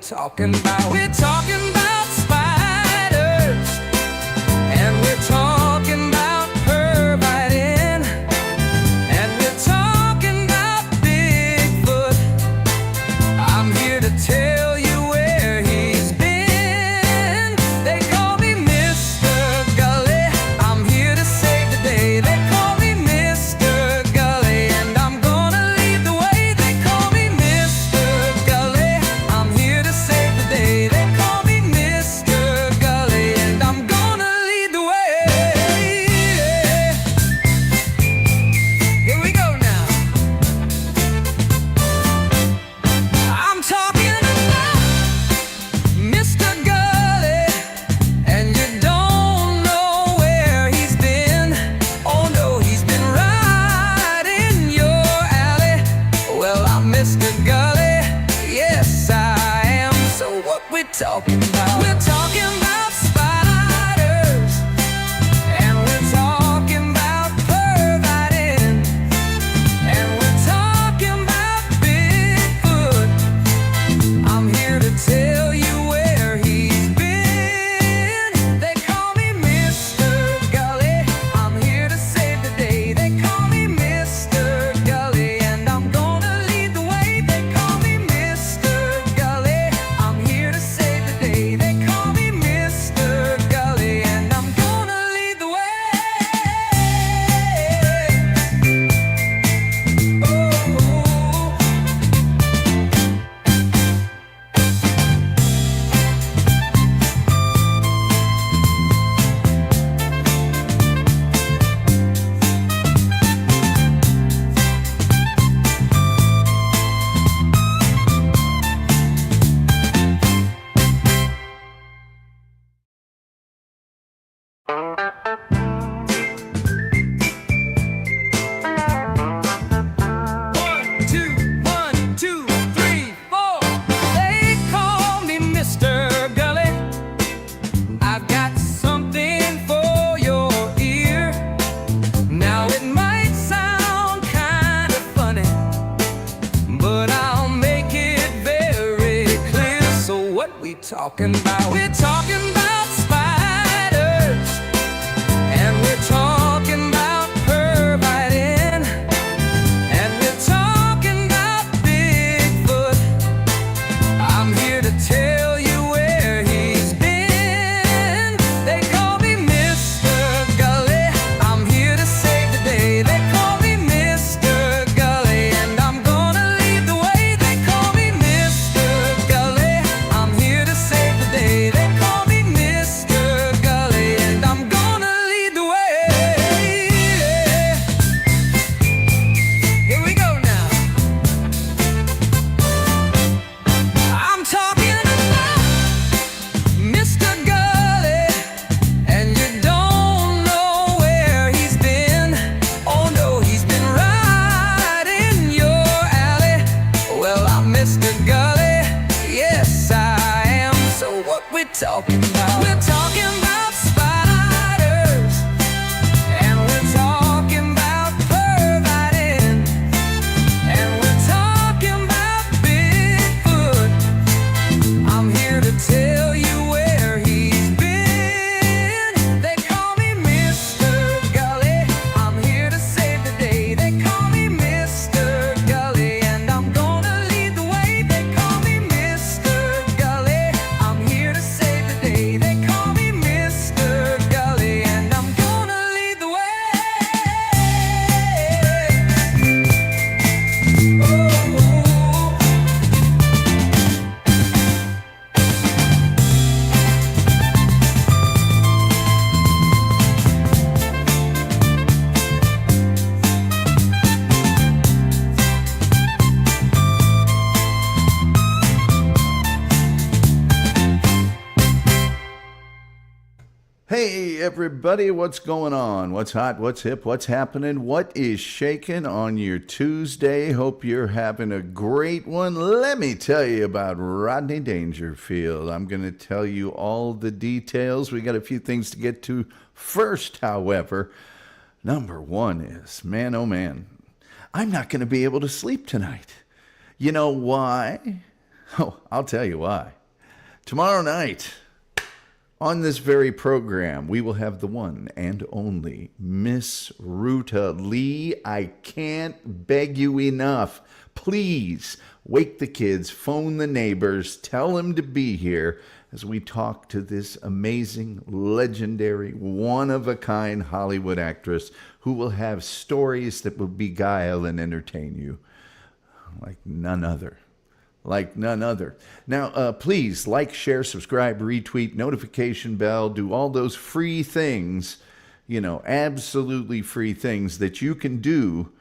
talking about? We're talking about spiders, and we're talking about pervitin', and we're talking about Bigfoot. I'm here to tell you where he's been. They call me Mr. Gulley. I'm here to save the day. They call me Mr. Gulley, and I'm gonna lead the way. They call me Mr. Gulley. I'm here to save the day. They call me Mr. Gulley, and I'm gonna lead the way. Here we go now. I'm talking about Mr. Gulley, and you don't know where he's been. Oh no, he's been right in your alley. Well, I'm Mr. Gulley, yes I am. So what we talking about? We're talking about spiders, and we're talking about pervitin', and we're talking about Bigfoot. I'm here to tell you where he's been. They call me Mr. Gulley. I'm here to save the day. They call me Mr. Gulley, and I'm gonna lead the way. They call me Mr. Gulley. I'm here to save the day. They call me Mr. Gulley, and I'm gonna lead the way. One, two, three, four. They call me Mr. Gulley. I've got something for your ear. Now it might sound kind of funny, but I'll make it very clear. So what we talking about? We're talking about spiders, and we're talking about pervitin', and we're talking about Bigfoot. I'm here to tell you where he's been. They call me Mr. Gulley. I'm here to save the day. They call me Mr. Gulley, and I'm gonna lead the way. They call me Mr. Gulley. I'm here to save the day. They call me Mr. Gulley, and I'm gonna lead the way. Here we go now. I'm talking about Mr. Gulley, and you don't know where he's been. Oh no, he's been right in your alley. Well, I'm Mr. Gulley, yes I am. So what we talking about? We're talking about spiders, and we're talking about pervitin', and we're talking about Bigfoot. I'm here to tell you where he's been. They call me Mr. Gulley. I'm here to save the day. They call me Mr. Gulley, and I'm gonna lead the way. They call me Mr. Gulley. I'm here to save the day. They call me Mr. Gulley, and I'm gonna lead the way. Hey everybody, what's going on? What's hot? What's hip? What's happening? What is shaking on your Tuesday? Hope you're having a great one. Let me tell you about Rodney Dangerfield. I'm going to tell you all the details. We got a few things to get to first, however. Number one is, man, oh man, I'm not going to be able to sleep tonight. You know why? Oh, I'll tell you why. Tomorrow night, on this very program, we will have the one and only Miss Ruta Lee. I can't beg you enough. Please wake the kids, phone the neighbors, tell them to be here as we talk to this amazing, legendary, one-of-a-kind Hollywood actress who will have stories that will beguile and entertain you like none other. Like none other. Now, please like, share, subscribe, retweet, notification bell, do all those free things, absolutely free things that you can do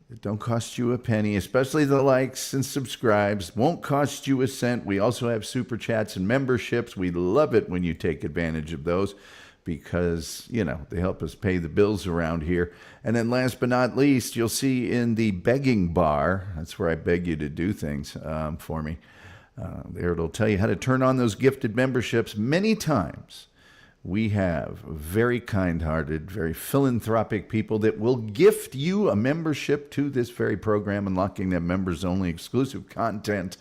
that don't cost you a penny, especially the likes and subscribes. Won't cost you a cent. We also have super chats and memberships. We love it when you take advantage of those because, they help us pay the bills around here. And then last but not least, you'll see in the begging bar, that's where I beg you to do things for me. There it'll tell you how to turn on those gifted memberships. Many times we have very kind-hearted, very philanthropic people that will gift you a membership to this very program, unlocking that members-only exclusive content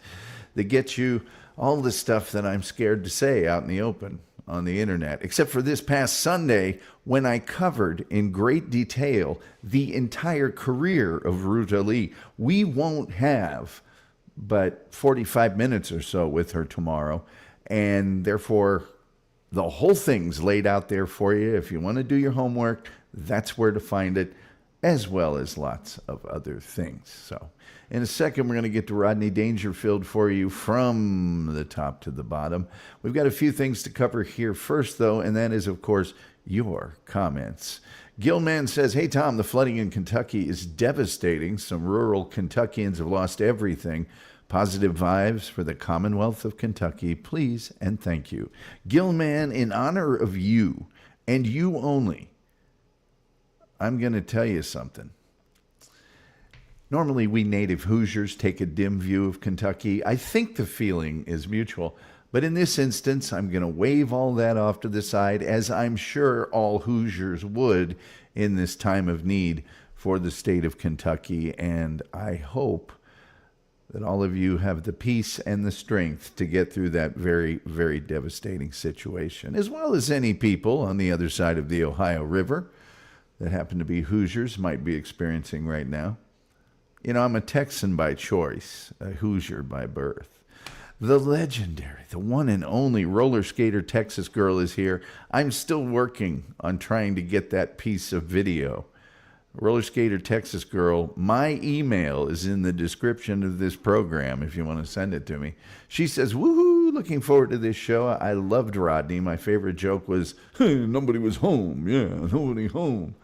that gets you all the stuff that I'm scared to say out in the open on the internet, except for this past Sunday when I covered in great detail the entire career of Ruta Lee. We won't have but 45 minutes or so with her tomorrow, and therefore the whole thing's laid out there for you. If you want to do your homework, that's where to find it, as well as lots of other things. So in a second, we're going to get to Rodney Dangerfield for you from the top to the bottom. We've got a few things to cover here first, though, and that is, of course, your comments. Gilman says, hey, Tom, the flooding in Kentucky is devastating. Some rural Kentuckians have lost everything. Positive vibes for the Commonwealth of Kentucky, please and thank you. Gilman, in honor of you and you only, I'm going to tell you something. Normally, we native Hoosiers take a dim view of Kentucky. I think the feeling is mutual. But in this instance, I'm going to wave all that off to the side, as I'm sure all Hoosiers would in this time of need for the state of Kentucky. And I hope that all of you have the peace and the strength to get through that very, very devastating situation, as well as any people on the other side of the Ohio River that happen to be Hoosiers might be experiencing right now. I'm a Texan by choice, a Hoosier by birth. The legendary, the one and only roller skater Texas girl is here. I'm still working on trying to get that piece of video. Roller skater Texas girl, my email is in the description of this program if you want to send it to me. She says, woohoo, looking forward to this show. I loved Rodney. My favorite joke was, hey, nobody was home. Yeah, nobody home.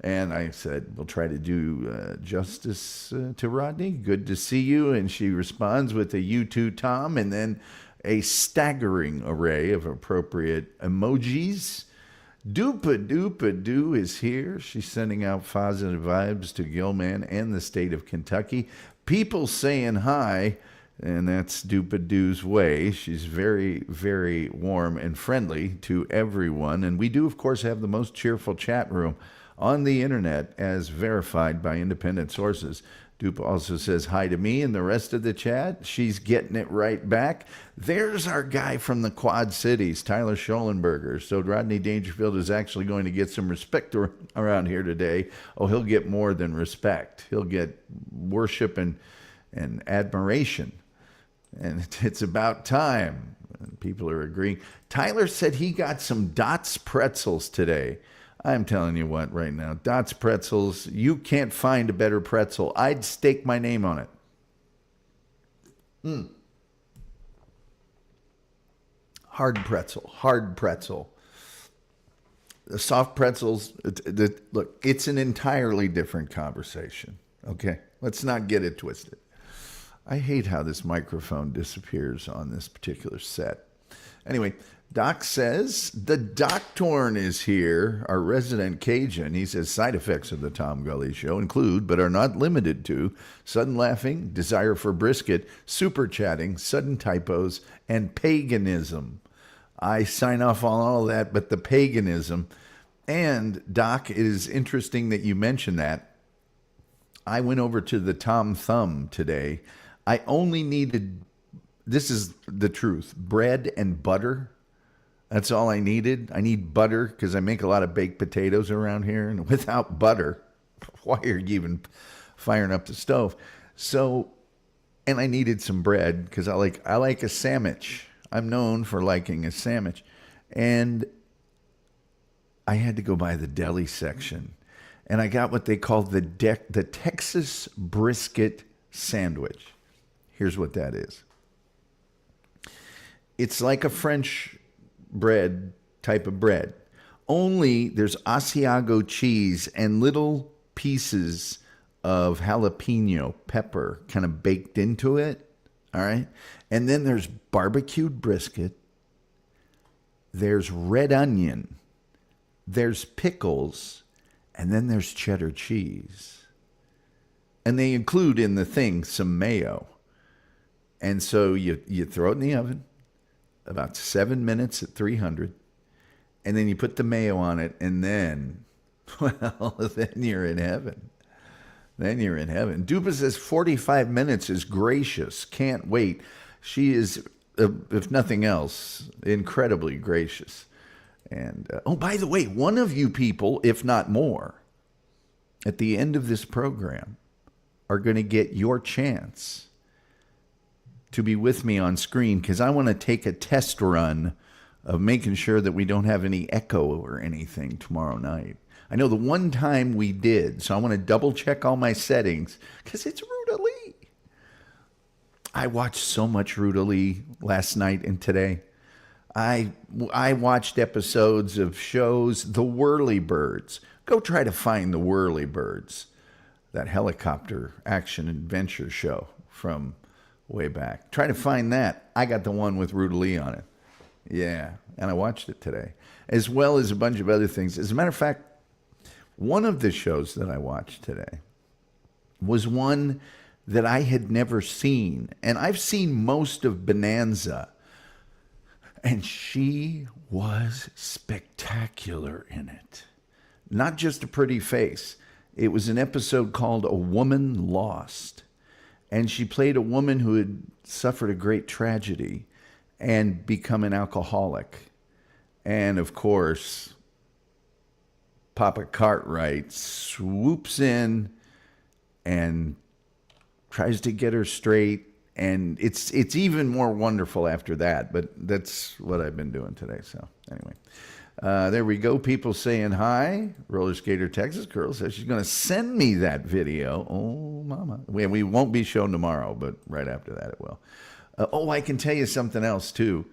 And I said, we'll try to do justice to Rodney. Good to see you. And she responds with a you too, Tom, and then a staggering array of appropriate emojis. Doopa-doopa-doo is here. She's sending out positive vibes to Gilman and the state of Kentucky. People saying hi, and that's Doopa-doo's way. She's very, very warm and friendly to everyone. And we do, of course, have the most cheerful chat room on the internet, as verified by independent sources. Dupe also says hi to me and the rest of the chat. She's getting it right back. There's our guy from the Quad Cities, Tyler Schollenberger. So Rodney Dangerfield is actually going to get some respect around here today. Oh, he'll get more than respect. He'll get worship and admiration. And it's about time. And people are agreeing. Tyler said he got some Dots pretzels today. I'm telling you what right now, Dots pretzels, you can't find a better pretzel. I'd stake my name on it. Hard pretzel. The soft pretzels, look, it's an entirely different conversation, okay? Let's not get it twisted. I hate how this microphone disappears on this particular set. Anyway, Doc says, the Doctorn is here, our resident Cajun. He says, side effects of the Tom Gulley Show include, but are not limited to, sudden laughing, desire for brisket, super chatting, sudden typos, and paganism. I sign off on all that, but the paganism. And, Doc, it is interesting that you mentioned that. I went over to the Tom Thumb today. I only needed this is the truth. Bread and butter. That's all I needed. I need butter because I make a lot of baked potatoes around here. And without butter, why are you even firing up the stove? So, and I needed some bread because I like a sandwich. I'm known for liking a sandwich. And I had to go by the deli section. And I got what they call the Texas brisket sandwich. Here's what that is. It's like a French bread type of bread. Only there's Asiago cheese and little pieces of jalapeno pepper kind of baked into it. All right. And then there's barbecued brisket. There's red onion. There's pickles. And then there's cheddar cheese. And they include in the thing some mayo. And so you throw it in the oven about 7 minutes at 300. And then you put the mayo on it. And then, well, then you're in heaven. Then you're in heaven. Dupa says 45 minutes is gracious. Can't wait. She is, if nothing else, incredibly gracious. And, oh, by the way, one of you people, if not more, at the end of this program are going to get your chance to be with me on screen because I want to take a test run of making sure that we don't have any echo or anything tomorrow night. I know the one time we did, so I want to double check all my settings because it's Ruta Lee. I watched so much Ruta Lee last night and today. I watched episodes of shows, The Whirlybirds. Go try to find The Whirlybirds, that helicopter action adventure show from way back. Try to find that. I got the one with Ruta Lee on it. Yeah, and I watched it today, as well as a bunch of other things. As a matter of fact, one of the shows that I watched today was one that I had never seen. And I've seen most of Bonanza. And she was spectacular in it. Not just a pretty face. It was an episode called A Woman Lost. And she played a woman who had suffered a great tragedy and become an alcoholic. And of course, Papa Cartwright swoops in and tries to get her straight. And it's even more wonderful after that. But that's what I've been doing today. So anyway, there we go. People saying hi. Roller Skater Texas Girl says she's going to send me that video. Oh, mama. We won't be shown tomorrow, but right after that it will. I can tell you something else, too.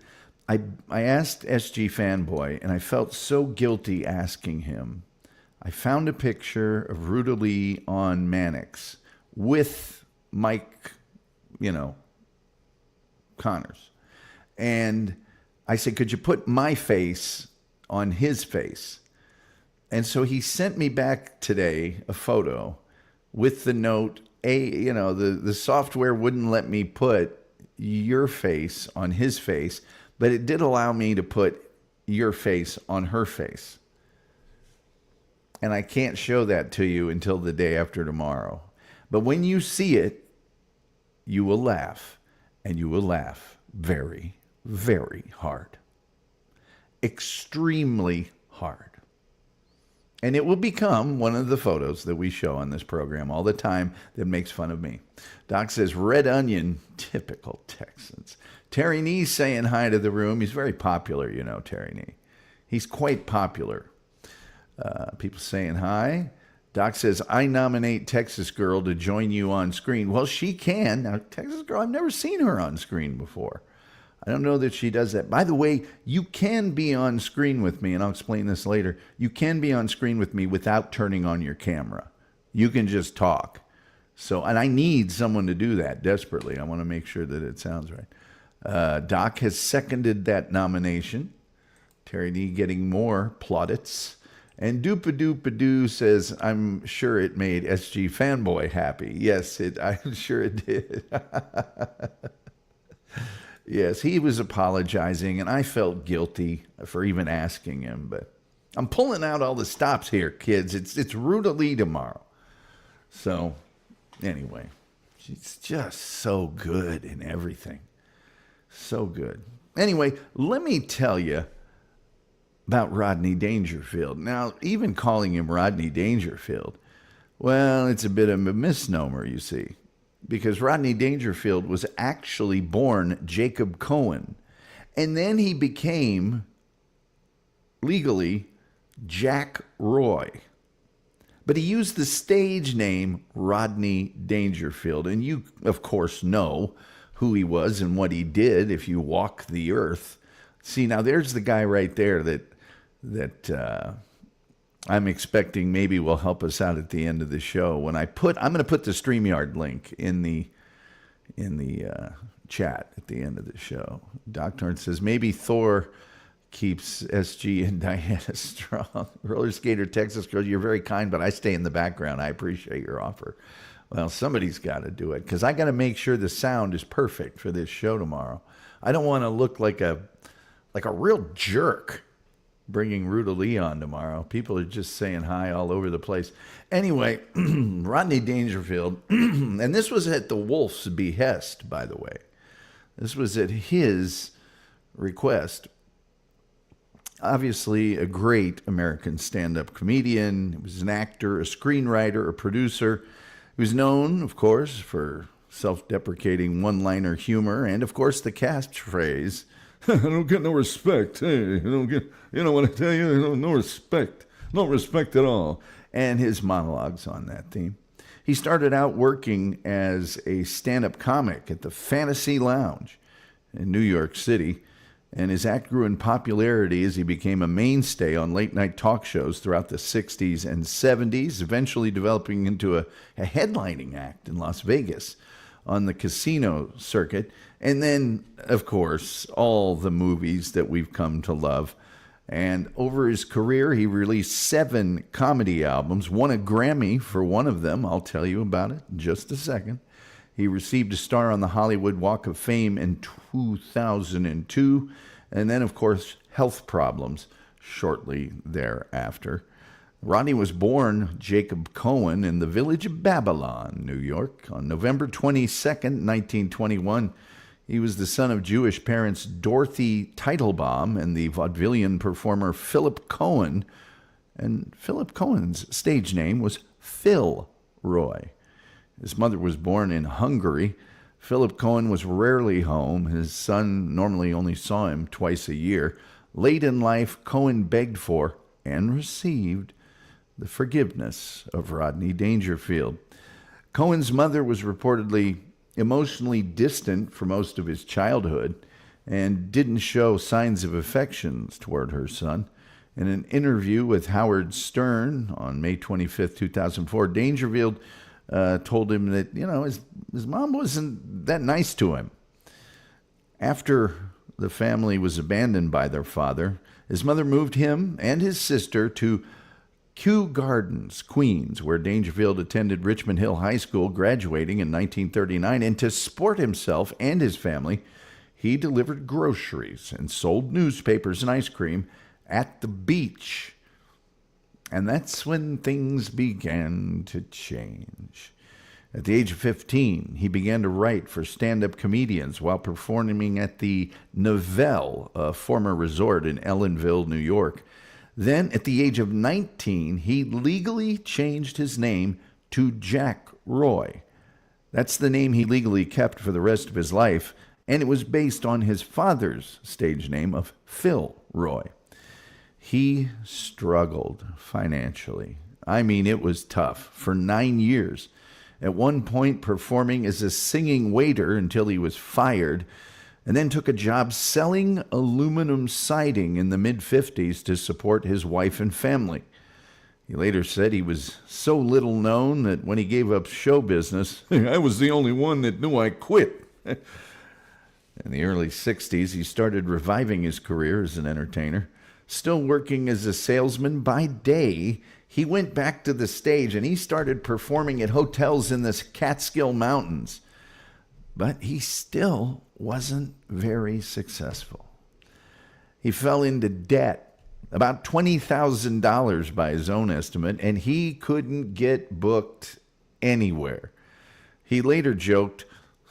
I asked SG Fanboy, and I felt so guilty asking him. I found a picture of Ruta Lee on Mannix with Mike, Connors. And I said, could you put my face on his face? And so he sent me back today a photo with the note, the software wouldn't let me put your face on his face, but it did allow me to put your face on her face. And I can't show that to you until the day after tomorrow. But when you see it, you will laugh. And you will laugh very, very hard. Extremely hard. And it will become one of the photos that we show on this program all the time that makes fun of me. Doc says, red onion, typical Texans. Terry Nee's saying hi to the room. He's very popular, Terry Nee. He's quite popular. People saying hi. Doc says, I nominate Texas Girl to join you on screen. Well, she can. Now, Texas Girl, I've never seen her on screen before. I don't know that she does that. By the way, you can be on screen with me, and I'll explain this later. You can be on screen with me without turning on your camera. You can just talk. And I need someone to do that desperately. I want to make sure that it sounds right. Doc has seconded that nomination. Terry D getting more plaudits. And Doopadoo says, I'm sure it made SG Fanboy happy. Yes, I'm sure it did. Yes, he was apologizing, and I felt guilty for even asking him. But I'm pulling out all the stops here, kids. It's Ruta Lee tomorrow. So, anyway, she's just so good in everything. So good. Anyway, let me tell you about Rodney Dangerfield. Now, even calling him Rodney Dangerfield, well, it's a bit of a misnomer, you see, because Rodney Dangerfield was actually born Jacob Cohen, and then he became legally Jack Roy. But he used the stage name Rodney Dangerfield, and you, of course, know who he was and what he did if you walk the earth. See, now there's the guy right there that I'm expecting maybe will help us out at the end of the show. I'm going to put the StreamYard link in the chat at the end of the show. Doc Torrance says maybe Thor keeps SG and Diana strong. Roller skater, Texas girl, you're very kind, but I stay in the background. I appreciate your offer. Well, somebody's got to do it because I got to make sure the sound is perfect for this show tomorrow. I don't want to look like a real jerk bringing Ruta Lee on tomorrow. People are just saying hi all over the place. Anyway, Rodney Dangerfield, and this was at the Wolf's behest, by the way. This was at his request. Obviously, a great American stand-up comedian. He was an actor, a screenwriter, a producer. He was known, of course, for self-deprecating one-liner humor and, of course, the catchphrase, I don't get no respect. Hey, I don't get, you know what I tell you? No respect. No respect at all. And his monologues on that theme. He started out working as a stand-up comic at the Fantasy Lounge in New York City, and his act grew in popularity as he became a mainstay on late-night talk shows throughout the 60s and 70s, eventually developing into a headlining act in Las Vegas on the casino circuit. And then, of course, all the movies that we've come to love. And over his career, he released 7 comedy albums, won a Grammy for one of them. I'll tell you about it in just a second. He received a star on the Hollywood Walk of Fame in 2002, and then, of course, health problems shortly thereafter. Rodney was born Jacob Cohen in the village of Babylon, New York, on November 22nd, 1921. He was the son of Jewish parents Dorothy Teitelbaum and the vaudevillian performer Philip Cohen, and Philip Cohen's stage name was Phil Roy. His mother was born in Hungary. Philip Cohen was rarely home. His son normally only saw him twice a year. Late in life, Cohen begged for and received the forgiveness of Rodney Dangerfield. Cohen's mother was reportedly emotionally distant for most of his childhood and didn't show signs of affections toward her son. In an interview with Howard Stern on May 25th, 2004, Dangerfield told him that, his mom wasn't that nice to him. After the family was abandoned by their father, his mother moved him and his sister to Kew Gardens, Queens, where Dangerfield attended Richmond Hill High School, graduating in 1939. And to support himself and his family, he delivered groceries and sold newspapers and ice cream at the beach. And that's when things began to change. At the age of 15, he began to write for stand-up comedians while performing at the Novell, a former resort in Ellenville, New York. Then, at the age of 19, he legally changed his name to Jack Roy. That's the name he legally kept for the rest of his life, and it was based on his father's stage name of Phil Roy. He struggled financially. I mean, it was tough for 9 years. At one point, performing as a singing waiter until he was fired, and then took a job selling aluminum siding in the mid-50s to support his wife and family. He later said he was so little known that when he gave up show business, I was the only one that knew I quit. In the early 60s, he started reviving his career as an entertainer. Still working as a salesman by day, he went back to the stage and he started performing at hotels in the Catskill Mountains. But he still wasn't very successful. He fell into debt, about $20,000 by his own estimate, and he couldn't get booked anywhere. He later joked,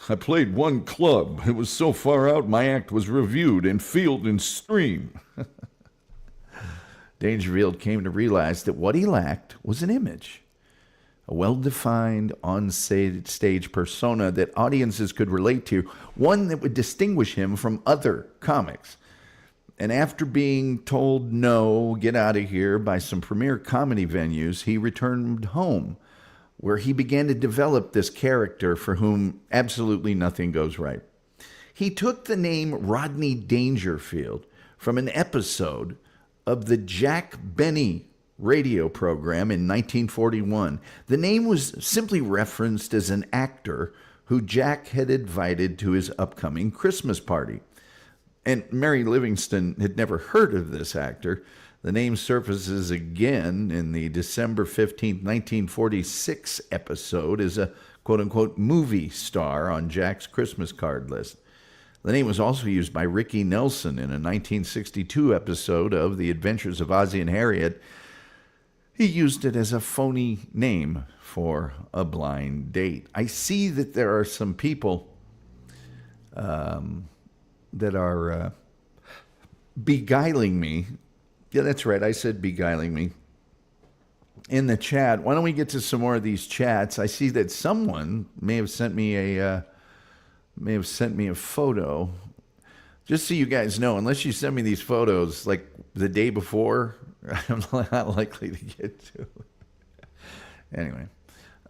I played one club. It was so far out, my act was reviewed in Field and Stream. Dangerfield came to realize that what he lacked was an image, a well-defined on-stage persona that audiences could relate to, one that would distinguish him from other comics. And after being told no, get out of here, by some premier comedy venues, he returned home, where he began to develop this character for whom absolutely nothing goes right. He took the name Rodney Dangerfield from an episode of the Jack Benny radio program in 1941. The name was simply referenced as an actor who Jack had invited to his upcoming Christmas party. And Mary Livingston had never heard of this actor. The name surfaces again in the December 15th, 1946 episode as a quote-unquote movie star on Jack's Christmas card list. The name was also used by Ricky Nelson in a 1962 episode of The Adventures of Ozzie and Harriet. He used it as a phony name for a blind date. I see that there are some people that are beguiling me. Yeah, that's right. I said beguiling me in the chat. Why don't we get to some more of these chats? I see that someone may have sent me a photo. Just so you guys know, unless you send me these photos like the day before, I'm not likely to get to it. Anyway,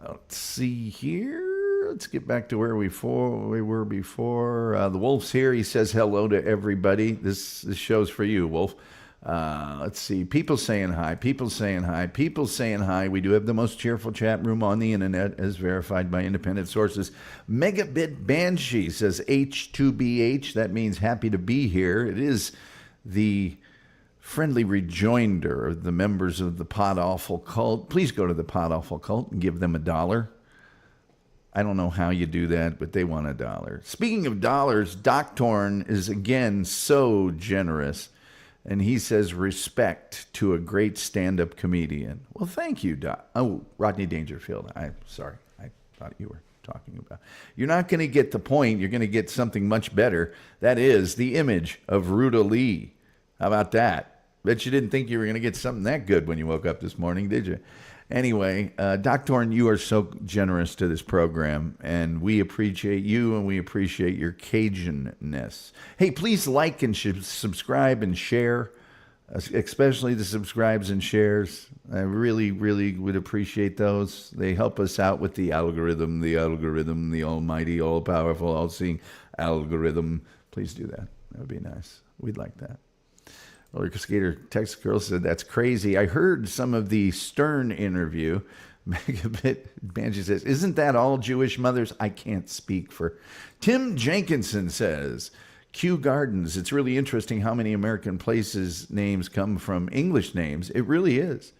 let's see here. Let's get back to where we were before. The Wolf's here. He says hello to everybody. This show's for you, Wolf. Let's see. People saying hi. People saying hi. People saying hi. We do have the most cheerful chat room on the internet, as verified by independent sources. Megabit Banshee says H2BH. That means happy to be here. It is the friendly rejoinder of the members of the Pod Awful Cult. Please go to the Pod Awful Cult and give them $1. I don't know how you do that, but they want $1. Speaking of dollars, Doc Torn is again so generous. And he says, respect to a great stand-up comedian. Well, thank you, Doc. Oh, Rodney Dangerfield. I'm sorry. I thought you were talking about. You're not going to get the point. You're going to get something much better. That is the image of Ruta Lee. How about that? Bet you didn't think you were going to get something that good when you woke up this morning, did you? Anyway, Doc Torn, you are so generous to this program, and we appreciate you, and we appreciate your Cajunness. Hey, please like and subscribe and share, especially the subscribes and shares. I really, really would appreciate those. They help us out with the algorithm, the almighty, all-powerful, all-seeing algorithm. Please do that. That would be nice. We'd like that. Roller Skater Texas Girl said, that's crazy. I heard some of the Stern interview. Megabit Banshee says, isn't that all Jewish mothers? I can't speak for. Tim Jenkinson says, Kew Gardens. It's really interesting how many American places names come from English names. It really is.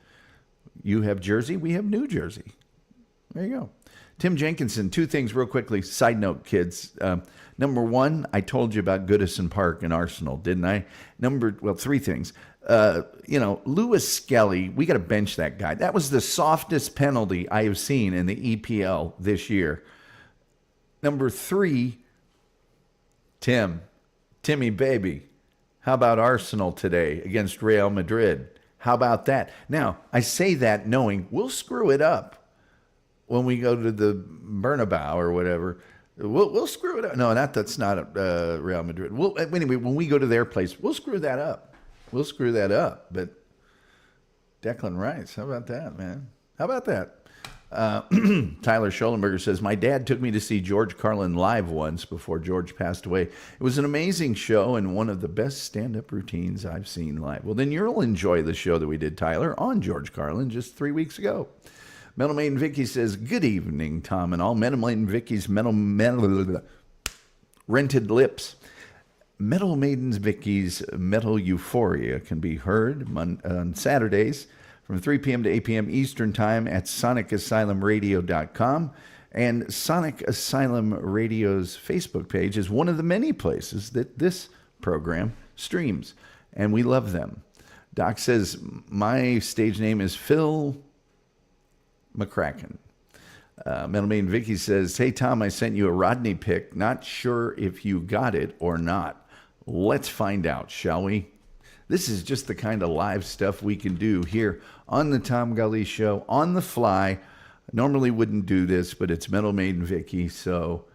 You have Jersey, we have New Jersey. There you go. Tim Jenkinson, two things real quickly. Side note, kids. Number one, I told you about Goodison Park and Arsenal, didn't I? Three things. Lewis Skelly, we got to bench that guy. That was the softest penalty I have seen in the EPL this year. Number three, Timmy baby, how about Arsenal today against Real Madrid? How about that? Now, I say that knowing we'll screw it up when we go to the Bernabeu or whatever. We'll screw it up. No, that's not Real Madrid. Anyway, when we go to their place, we'll screw that up. But Declan Rice, how about that, man? How about that? Tyler Schollenberger says, my dad took me to see George Carlin live once before George passed away. It was an amazing show and one of the best stand-up routines I've seen live. Well, then you'll enjoy the show that we did, Tyler, on George Carlin just 3 weeks ago. Metal Maiden Vicky says, good evening, Tom and all. Metal Maiden Vicky's rented lips. Metal Maiden Vicky's Metal Euphoria can be heard on Saturdays from 3 p.m. to 8 p.m. Eastern Time at SonicAsylumRadio.com. And Sonic Asylum Radio's Facebook page is one of the many places that this program streams. And we love them. Doc says, my stage name is Phil McCracken. Metal Maiden Vicky says, hey, Tom, I sent you a Rodney pic. Not sure if you got it or not. Let's find out, shall we? This is just the kind of live stuff we can do here on the Tom Gulley Show, on the fly. Normally wouldn't do this, but it's Metal Maiden Vicky, so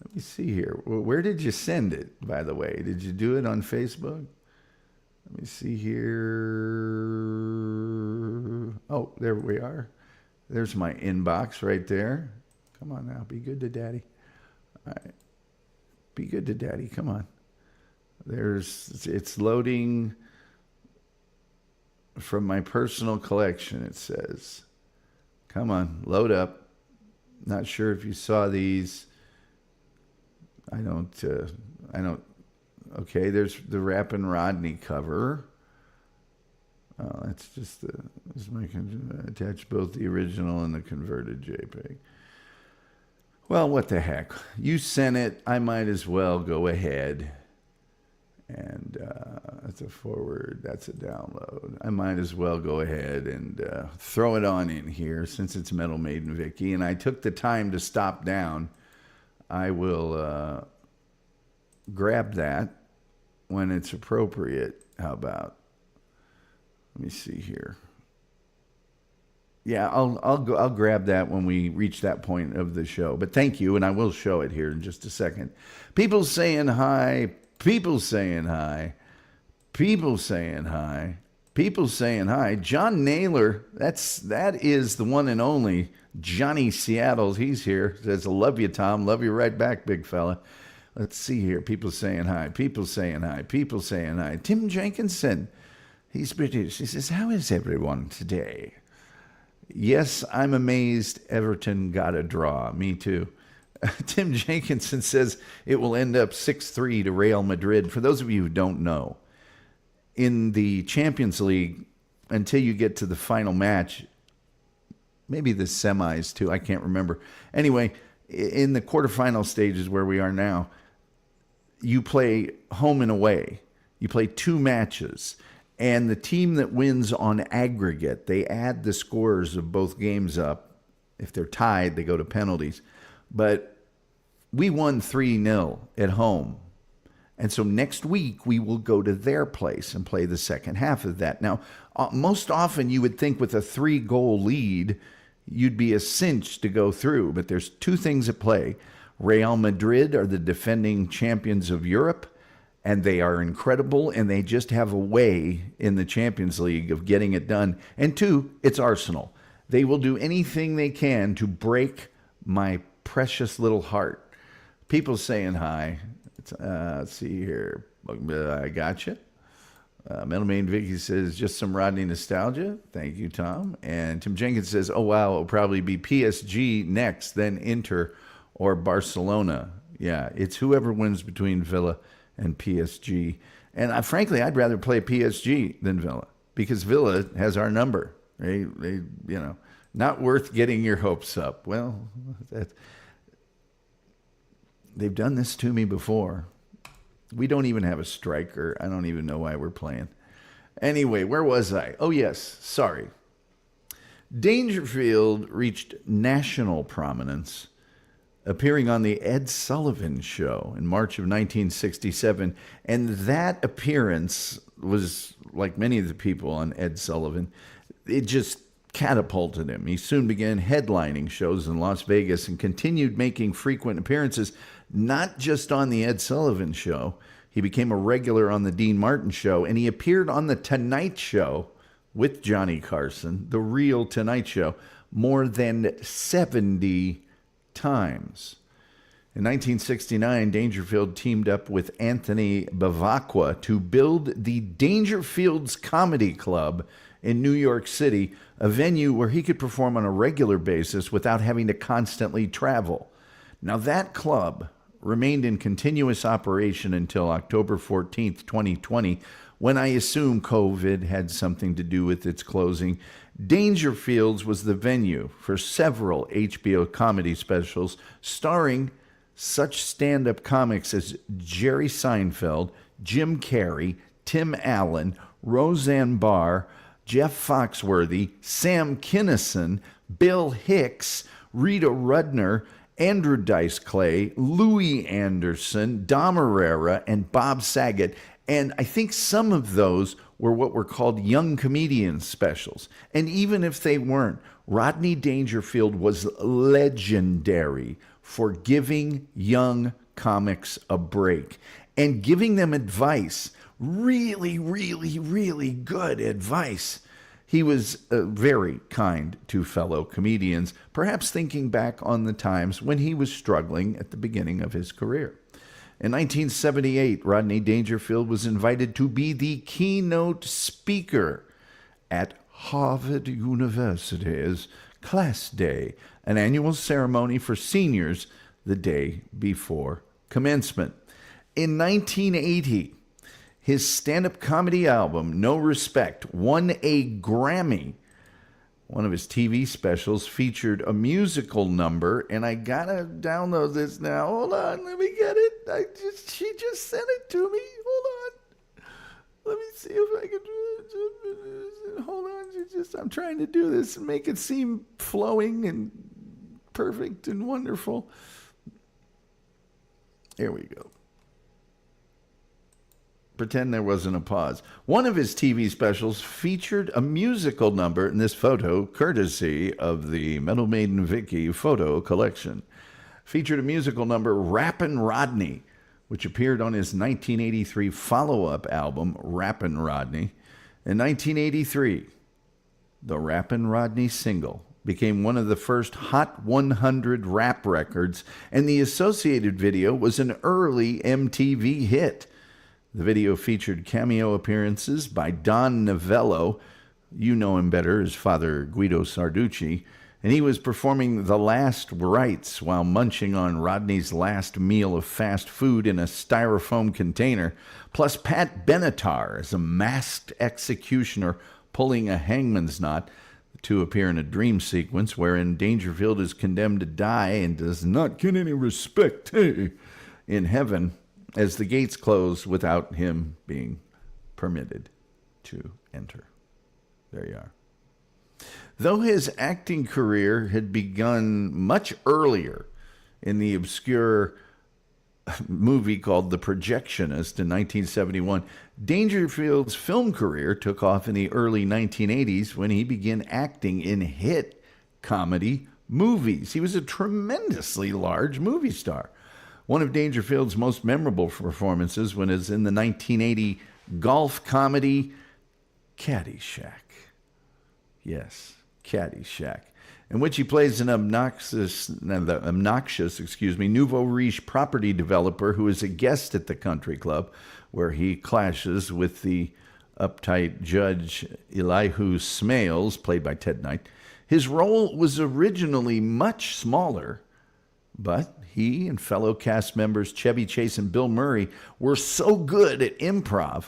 let me see here. Where did you send it, by the way? Did you do it on Facebook? Let me see here. Oh, there we are. There's my inbox right there. Come on now, be good to Daddy. All right. Be good to Daddy, come on. It's loading from my personal collection, it says. Come on, load up. Not sure if you saw these. I don't, okay, there's the Rappin' Rodney cover. That's just attach both the original and the converted JPEG. Well, what the heck? You sent it. I might as well go ahead. And that's a forward. That's a download. I might as well go ahead and throw it on in here since it's Metal Maiden Vicky. And I took the time to stop down. I will grab that when it's appropriate. How about? Let me see here. Yeah, I'll grab that when we reach that point of the show. But thank you, and I will show it here in just a second. People saying hi. People saying hi. People saying hi. People saying hi. John Naylor, that is the one and only Johnny Seattle. He's here. Says, I love you, Tom. Love you right back, big fella. Let's see here. People saying hi. People saying hi. People saying hi. Tim Jenkinson. He's British. He says, how is everyone today? Yes, I'm amazed Everton got a draw. Me too. Tim Jenkinson says it will end up 6-3 to Real Madrid. For those of you who don't know, in the Champions League, until you get to the final match, maybe the semis too, I can't remember. Anyway, in the quarterfinal stages where we are now, you play home and away. You play 2 matches. And the team that wins on aggregate, they add the scores of both games up. If they're tied, they go to penalties. But we won 3-0 at home. And so next week, we will go to their place and play the second half of that. Now, most often you would think with a 3-goal lead, you'd be a cinch to go through. But there's 2 things at play. Real Madrid are the defending champions of Europe, and they are incredible, and they just have a way in the Champions League of getting it done. And 2, it's Arsenal. They will do anything they can to break my precious little heart. People saying hi. Let's see here. I got you. Metal Maiden Vicky says, just some Rodney nostalgia. Thank you, Tom. And Tim Jenkins says, oh, wow, it'll probably be PSG next, then Inter or Barcelona. Yeah, it's whoever wins between Villa and PSG. And frankly, I'd rather play PSG than Villa because Villa has our number. They not worth getting your hopes up. Well, they've done this to me before. We don't even have a striker. I don't even know why we're playing. Anyway, where was I? Oh, yes. Sorry. Dangerfield reached national prominence appearing on the Ed Sullivan Show in March of 1967. And that appearance was, like many of the people on Ed Sullivan, it just catapulted him. He soon began headlining shows in Las Vegas and continued making frequent appearances, not just on the Ed Sullivan Show. He became a regular on the Dean Martin Show, and he appeared on the Tonight Show with Johnny Carson, the real Tonight Show, more than 70 times. In 1969, Dangerfield teamed up with Anthony Bavacqua to build the Dangerfield's Comedy Club in New York City, a venue where he could perform on a regular basis without having to constantly travel. Now, that club remained in continuous operation until October 14th, 2020, when I assume COVID had something to do with its closing. Dangerfield's was the venue for several HBO comedy specials starring such stand-up comics as Jerry Seinfeld, Jim Carrey, Tim Allen, Roseanne Barr, Jeff Foxworthy, Sam Kinison, Bill Hicks, Rita Rudner, Andrew Dice Clay, Louis Anderson, Dom Herrera, and Bob Saget. And I think some of those were what were called young comedian specials. And even if they weren't, Rodney Dangerfield was legendary for giving young comics a break and giving them advice, really, really, really good advice. He was very kind to fellow comedians, perhaps thinking back on the times when he was struggling at the beginning of his career. In 1978, Rodney Dangerfield was invited to be the keynote speaker at Harvard University's Class Day, an annual ceremony for seniors the day before commencement. In 1980, his stand-up comedy album, No Respect, won a Grammy. One of his TV specials featured a musical number, and I gotta download this now. Hold on, let me get it. She just sent it to me. Hold on. Let me see if I can do it. Hold on, I'm trying to do this and make it seem flowing and perfect and wonderful. Here we go. Pretend there wasn't a pause. One of his TV specials featured a musical number in this photo, courtesy of the Metal Maiden Vicky photo collection. Featured a musical number, Rappin' Rodney, which appeared on his 1983 follow-up album, Rappin' Rodney. In 1983, the Rappin' Rodney single became one of the first Hot 100 rap records, and the associated video was an early MTV hit. The video featured cameo appearances by Don Novello. You know him better as Father Guido Sarducci. And he was performing The Last Rites while munching on Rodney's last meal of fast food in a styrofoam container. Plus Pat Benatar as a masked executioner pulling a hangman's knot. The two appear in a dream sequence wherein Dangerfield is condemned to die and does not get any respect in heaven, as the gates close without him being permitted to enter. There you are. Though his acting career had begun much earlier in the obscure movie called The Projectionist in 1971, Dangerfield's film career took off in the early 1980s when he began acting in hit comedy movies. He was a tremendously large movie star. One of Dangerfield's most memorable performances was in the 1980 golf comedy Caddyshack. Yes, Caddyshack, in which he plays an obnoxious nouveau riche property developer who is a guest at the country club, where he clashes with the uptight judge Elihu Smales, played by Ted Knight. His role was originally much smaller, but he and fellow cast members Chevy Chase and Bill Murray were so good at improv,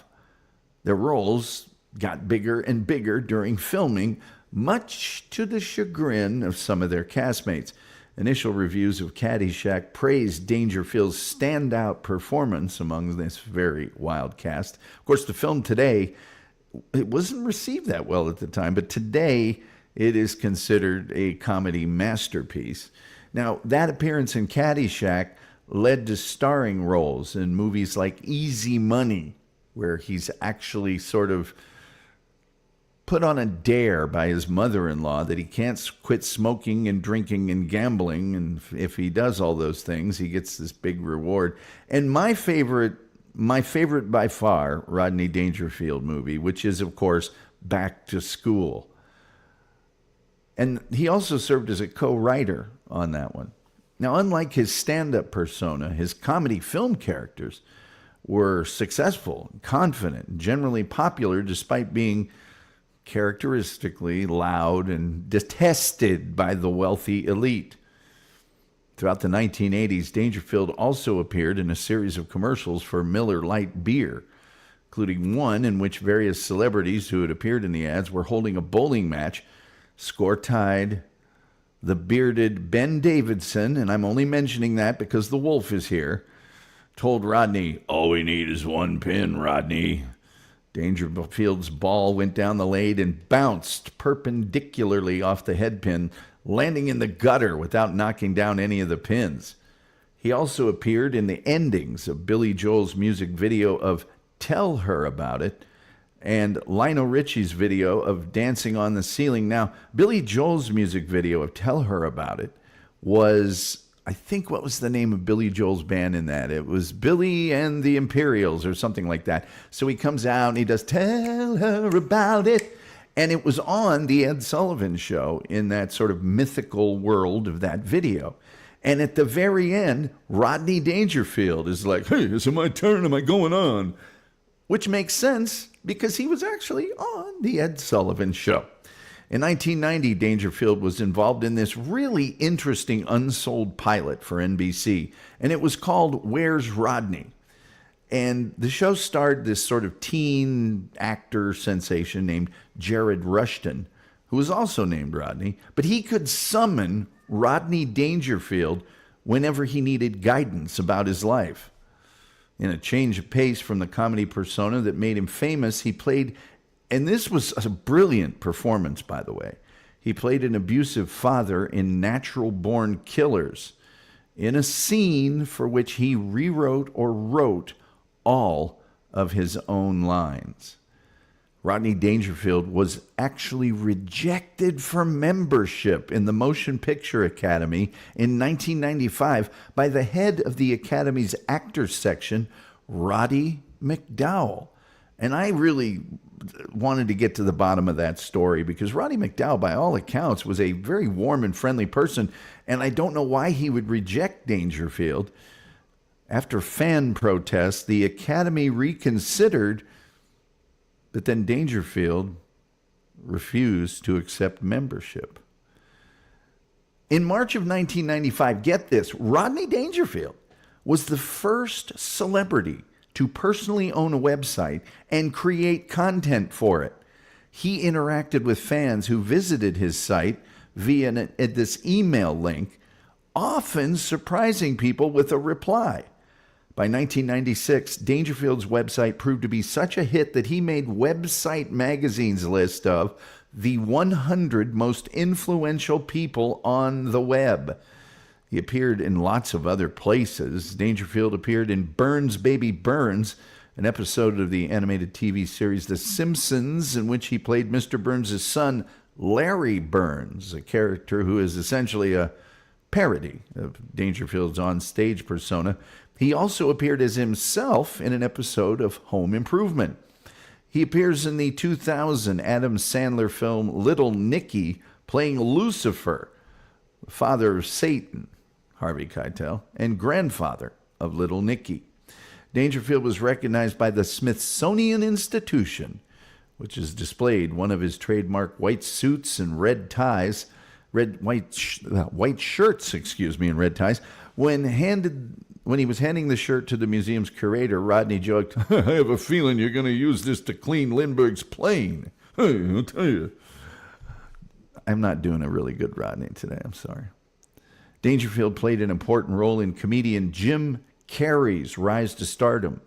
their roles got bigger and bigger during filming, much to the chagrin of some of their castmates. Initial reviews of Caddyshack praised Dangerfield's standout performance among this very wild cast. Of course, the film today, it wasn't received that well at the time, but today it is considered a comedy masterpiece. Now, that appearance in Caddyshack led to starring roles in movies like Easy Money, where he's actually sort of put on a dare by his mother-in-law that he can't quit smoking and drinking and gambling, and if he does all those things, he gets this big reward. And my favorite by far, Rodney Dangerfield movie, which is, of course, Back to School. And he also served as a co-writer on that one. Now, unlike his stand-up persona, his comedy film characters were successful, confident, and generally popular despite being characteristically loud and detested by the wealthy elite. Throughout the 1980s, Dangerfield also appeared in a series of commercials for Miller Lite beer, including one in which various celebrities who had appeared in the ads were holding a bowling match. Score tied. The bearded Ben Davidson, and I'm only mentioning that because the wolf is here, told Rodney, "All we need is one pin, Rodney." Dangerfield's ball went down the lane and bounced perpendicularly off the head pin, landing in the gutter without knocking down any of the pins. He also appeared in the endings of Billy Joel's music video of Tell Her About It and Lionel Richie's video of Dancing on the Ceiling. Now, Billy Joel's music video of Tell Her About It was, I think, what was the name of Billy Joel's band in that? It was Billy and the Imperials or something like that. So he comes out and he does Tell Her About It. And it was on the Ed Sullivan Show in that sort of mythical world of that video. And at the very end, Rodney Dangerfield is like, hey, is it my turn? Am I going on? Which makes sense because he was actually on the Ed Sullivan Show. In 1990, Dangerfield was involved in this really interesting unsold pilot for NBC, and it was called Where's Rodney? And the show starred this sort of teen actor sensation named Jared Rushton, who was also named Rodney, but he could summon Rodney Dangerfield whenever he needed guidance about his life. In a change of pace from the comedy persona that made him famous, he played, and this was a brilliant performance, by the way, he played an abusive father in Natural Born Killers, in a scene for which he rewrote or wrote all of his own lines. Rodney Dangerfield was actually rejected for membership in the Motion Picture Academy in 1995 by the head of the Academy's Actors Section, Roddy McDowell. And I really wanted to get to the bottom of that story because Roddy McDowell, by all accounts, was a very warm and friendly person, and I don't know why he would reject Dangerfield. After fan protests, the Academy reconsidered, but then Dangerfield refused to accept membership. In March of 1995, get this, Rodney Dangerfield was the first celebrity to personally own a website and create content for it. He interacted with fans who visited his site via this email link, often surprising people with a reply. By 1996, Dangerfield's website proved to be such a hit that he made Website Magazine's list of the 100 most influential people on the web. He appeared in lots of other places. Dangerfield appeared in Burns Baby Burns, an episode of the animated TV series The Simpsons, in which he played Mr. Burns' son, Larry Burns, a character who is essentially a parody of Dangerfield's on-stage persona. He also appeared as himself in an episode of Home Improvement. He appears in the 2000 Adam Sandler film Little Nicky, playing Lucifer, father of Satan, Harvey Keitel, and grandfather of Little Nicky. Dangerfield was recognized by the Smithsonian Institution, which has displayed one of his trademark white suits and red ties, white shirts, and red ties. When he was handing the shirt to the museum's curator, Rodney joked, I have a feeling you're going to use this to clean Lindbergh's plane. Hey, I'll tell you. I'm not doing a really good Rodney today. I'm sorry. Dangerfield played an important role in comedian Jim Carrey's rise to stardom.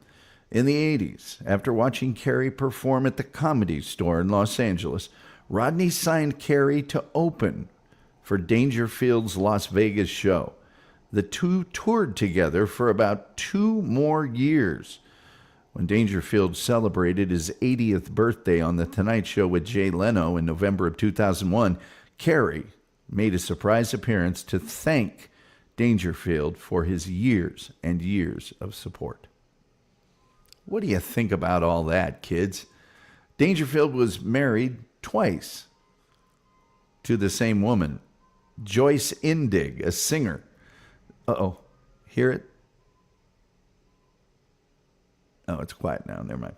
In the 80s, after watching Carrey perform at the Comedy Store in Los Angeles, Rodney signed Carrey to open for Dangerfield's Las Vegas show. The two toured together for about 2 more years. When Dangerfield celebrated his 80th birthday on The Tonight Show with Jay Leno in November of 2001, Carrey made a surprise appearance to thank Dangerfield for his years and years of support. What do you think about all that, kids? Dangerfield was married twice to the same woman, Joyce Indig, a singer. Uh-oh. Hear it? Oh, it's quiet now. Never mind.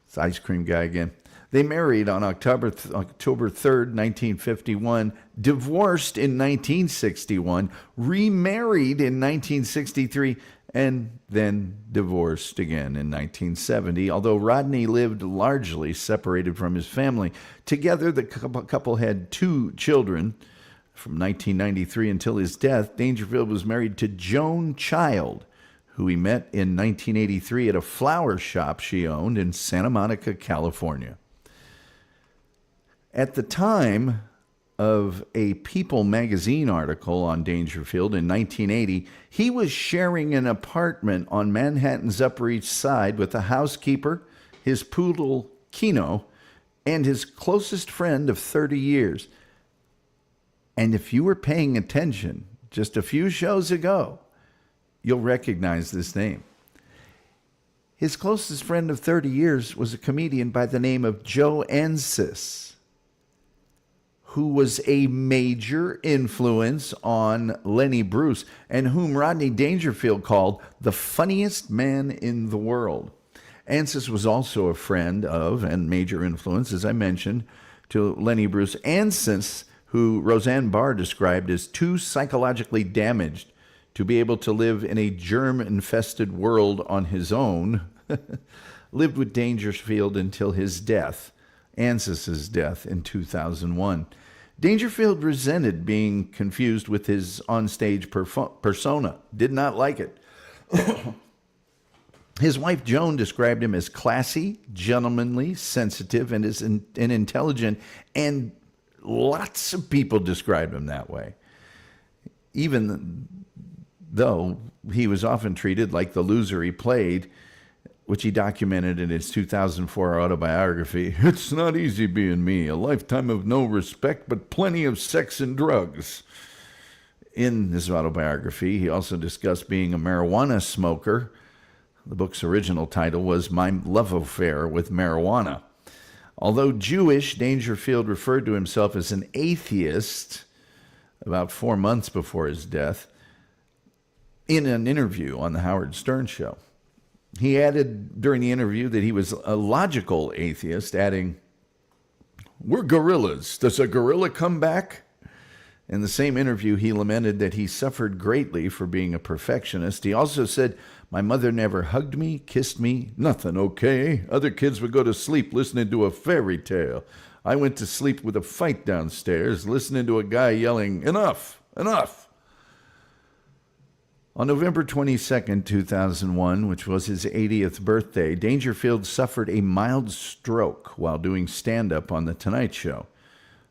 It's Ice Cream Guy again. They married on October 3rd, 1951, divorced in 1961, remarried in 1963, and then divorced again in 1970, although Rodney lived largely separated from his family. Together, the couple had 2 children. From 1993 until his death, Dangerfield was married to Joan Child, who he met in 1983 at a flower shop she owned in Santa Monica, California. At the time of a People magazine article on Dangerfield in 1980, he was sharing an apartment on Manhattan's Upper East Side with a housekeeper, his poodle Kino, and his closest friend of 30 years. And if you were paying attention just a few shows ago, you'll recognize this name. His closest friend of 30 years was a comedian by the name of Joe Ansis, who was a major influence on Lenny Bruce and whom Rodney Dangerfield called the funniest man in the world. Ansis was also a friend of and major influence, as I mentioned, to Lenny Bruce. Ansis, who Roseanne Barr described as too psychologically damaged to be able to live in a germ-infested world on his own, lived with Dangerfield until his death, Ansis's death in 2001. Dangerfield resented being confused with his onstage persona, did not like it. His wife Joan described him as classy, gentlemanly, sensitive, and intelligent, and lots of people described him that way, even though he was often treated like the loser he played, which he documented in his 2004 autobiography. "It's not easy being me, a lifetime of no respect, but plenty of sex and drugs." In his autobiography, he also discussed being a marijuana smoker. The book's original title was My Love Affair with Marijuana. Although Jewish, Dangerfield referred to himself as an atheist about 4 months before his death in an interview on the Howard Stern Show. He added during the interview that he was a logical atheist, adding, "We're gorillas. Does a gorilla come back?" In the same interview, he lamented that he suffered greatly for being a perfectionist. He also said, "My mother never hugged me, kissed me, nothing, okay? Other kids would go to sleep listening to a fairy tale. I went to sleep with a fight downstairs, listening to a guy yelling, 'Enough, enough.'" On November 22nd, 2001, which was his 80th birthday, Dangerfield suffered a mild stroke while doing stand-up on The Tonight Show.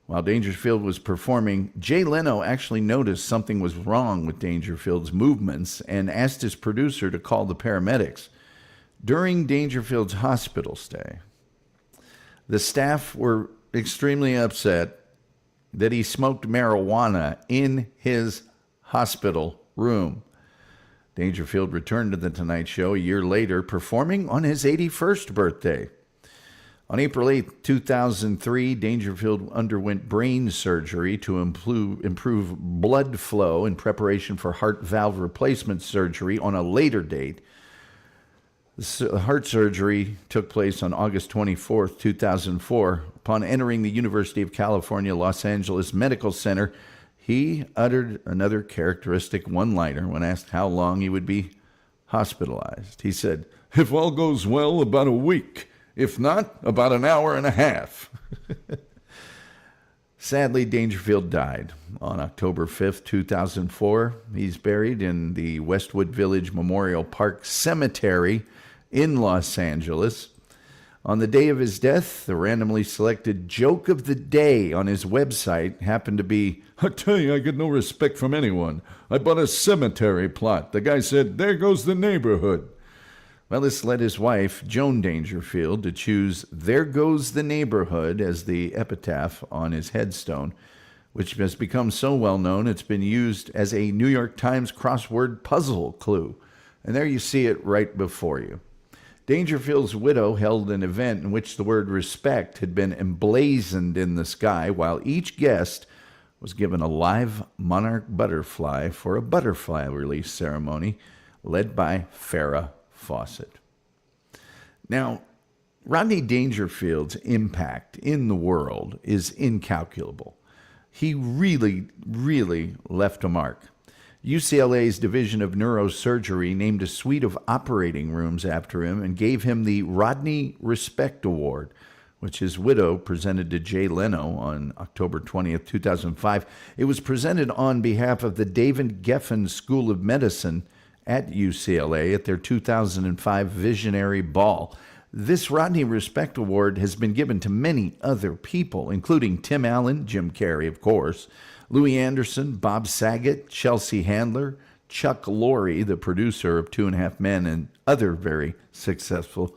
While Dangerfield was performing, Jay Leno actually noticed something was wrong with Dangerfield's movements and asked his producer to call the paramedics. During Dangerfield's hospital stay, the staff were extremely upset that he smoked marijuana in his hospital room. Dangerfield returned to The Tonight Show a year later, performing on his 81st birthday. On April 8, 2003, Dangerfield underwent brain surgery to improve blood flow in preparation for heart valve replacement surgery on a later date. The heart surgery took place on August 24, 2004. Upon entering the University of California, Los Angeles Medical Center, he uttered another characteristic one-liner when asked how long he would be hospitalized. He said, "If all goes well, about a week. If not, about an hour and a half." Sadly, Dangerfield died on October 5th, 2004. He's buried in the Westwood Village Memorial Park Cemetery in Los Angeles. On the day of his death, the randomly selected joke of the day on his website happened to be, "I tell you, I get no respect from anyone. I bought a cemetery plot. The guy said, 'There goes the neighborhood.'" Well, this led his wife, Joan Dangerfield, to choose "There Goes the Neighborhood" as the epitaph on his headstone, which has become so well known it's been used as a New York Times crossword puzzle clue. And there you see it right before you. Dangerfield's widow held an event in which the word respect had been emblazoned in the sky, while each guest was given a live monarch butterfly for a butterfly release ceremony led by Farrah Fawcett. Now, Rodney Dangerfield's impact in the world is incalculable. He really, really left a mark. UCLA's Division of Neurosurgery named a suite of operating rooms after him and gave him the Rodney Respect Award, which his widow presented to Jay Leno on October 20th, 2005. It was presented on behalf of the David Geffen School of Medicine at UCLA at their 2005 Visionary Ball. This Rodney Respect Award has been given to many other people, including Tim Allen, Jim Carrey, of course, Louis Anderson, Bob Saget, Chelsea Handler, Chuck Lorre, the producer of Two and a Half Men and other very successful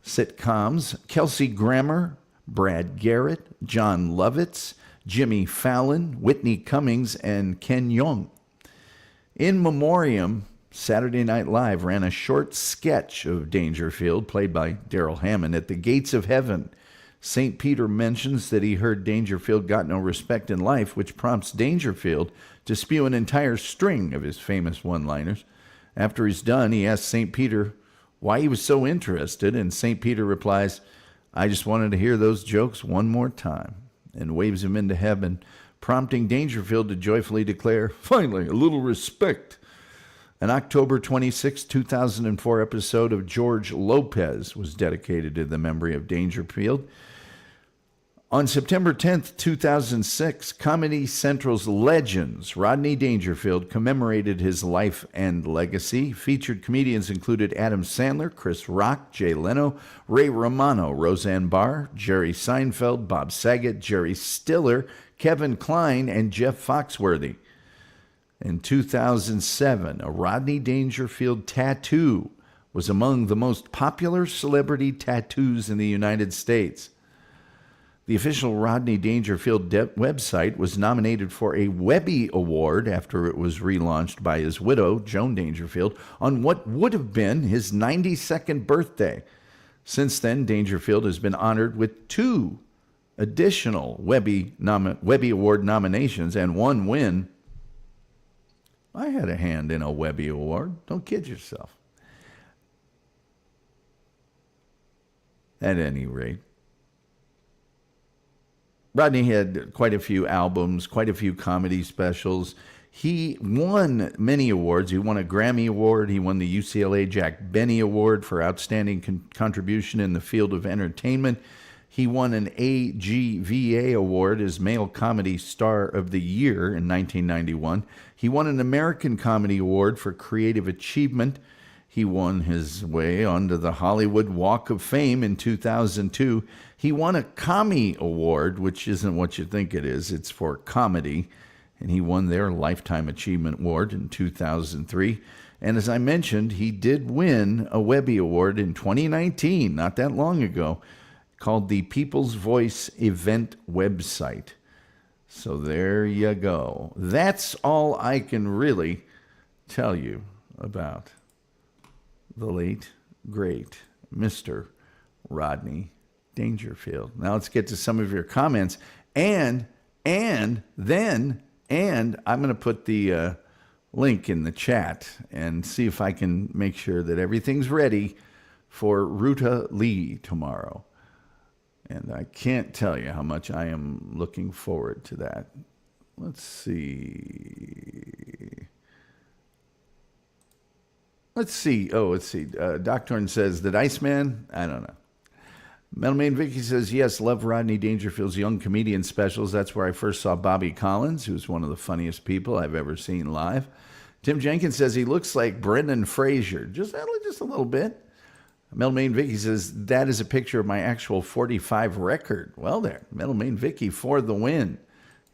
sitcoms, Kelsey Grammer, Brad Garrett, John Lovitz, Jimmy Fallon, Whitney Cummings, and Ken Jeong. In memoriam, Saturday Night Live ran a short sketch of Dangerfield, played by Darrell Hammond, at the gates of heaven. St. Peter mentions that he heard Dangerfield got no respect in life, which prompts Dangerfield to spew an entire string of his famous one-liners. After he's done, he asks St. Peter why he was so interested, and St. Peter replies, "I just wanted to hear those jokes one more time," and waves him into heaven, prompting Dangerfield to joyfully declare, "Finally, a little respect." An October 26, 2004 episode of George Lopez was dedicated to the memory of Dangerfield. On September 10th, 2006, Comedy Central's Legends, Rodney Dangerfield, commemorated his life and legacy. Featured comedians included Adam Sandler, Chris Rock, Jay Leno, Ray Romano, Roseanne Barr, Jerry Seinfeld, Bob Saget, Jerry Stiller, Kevin Kline, and Jeff Foxworthy. In 2007, a Rodney Dangerfield tattoo was among the most popular celebrity tattoos in the United States. The official Rodney Dangerfield website was nominated for a Webby Award after it was relaunched by his widow, Joan Dangerfield, on what would have been his 92nd birthday. Since then, Dangerfield has been honored with 2 additional Webby Award nominations and 1 win. I had a hand in a Webby Award. Don't kid yourself. At any rate, Rodney had quite a few albums, quite a few comedy specials. He won many awards. He won a Grammy Award. He won the UCLA Jack Benny Award for outstanding contribution in the field of entertainment. He won an AGVA Award as Male Comedy Star of the Year in 1991. He won an American Comedy Award for Creative Achievement. He won his way onto the Hollywood Walk of Fame in 2002. He won a Commie Award, which isn't what you think it is. It's for comedy. And he won their Lifetime Achievement Award in 2003. And as I mentioned, he did win a Webby Award in 2019, not that long ago, called the People's Voice Event Website. So there you go. That's all I can really tell you about the late, great Mr. Rodney Dangerfield. Now let's get to some of your comments. And I'm going to put the link in the chat and see if I can make sure that everything's ready for Ruta Lee tomorrow. And I can't tell you how much I am looking forward to that. Let's see. Doc Torn says, "The Iceman?" I don't know. Metalman Vicky says, "Yes, love Rodney Dangerfield's Young Comedian specials. That's where I first saw Bobby Collins, who's one of the funniest people I've ever seen live." Tim Jenkins says he looks like Brendan Fraser. Just a little bit. Metalman Vicky says, "That is a picture of my actual 45 record." Well there, Metalman Vicky for the win.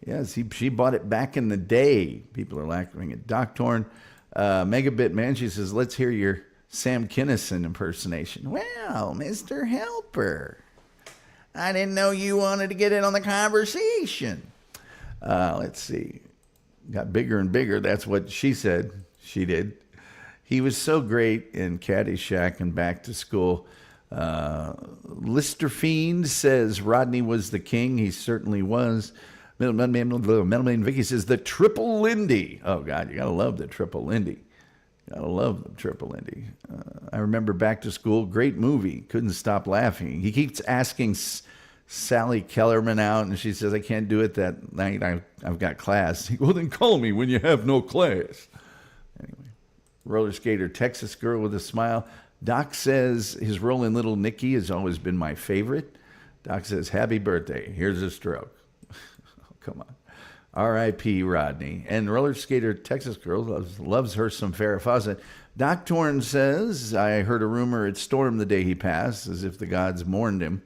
Yes, she bought it back in the day. People are laughing at Doc Torn. Megabit Man, she says, "Let's hear your Sam Kinison impersonation." Well, Mr. Helper, I didn't know you wanted to get in on the conversation. Let's see. Got bigger and bigger. That's what she said. She did. He was so great in Caddyshack and Back to School. Lister Fiend says Rodney was the king. He certainly was. Metalman Vicky says the Triple Lindy. Oh, God, you got to love the Triple Lindy. Gotta love the Triple Lindy. I remember Back to School, great movie. Couldn't stop laughing. He keeps asking Sally Kellerman out, and she says, "I can't do it that night. I've got class." He goes, "Well, then call me when you have no class." Anyway, Roller Skater, Texas Girl with a Smile. Doc says his role in Little Nicky has always been my favorite. Doc says, "Happy birthday. Here's a stroke." Oh, come on. R.I.P. Rodney. And roller skater Texas girl loves her some Farrah Fawcett. Doc Torn says, I heard a rumor it stormed the day he passed, as if the gods mourned him.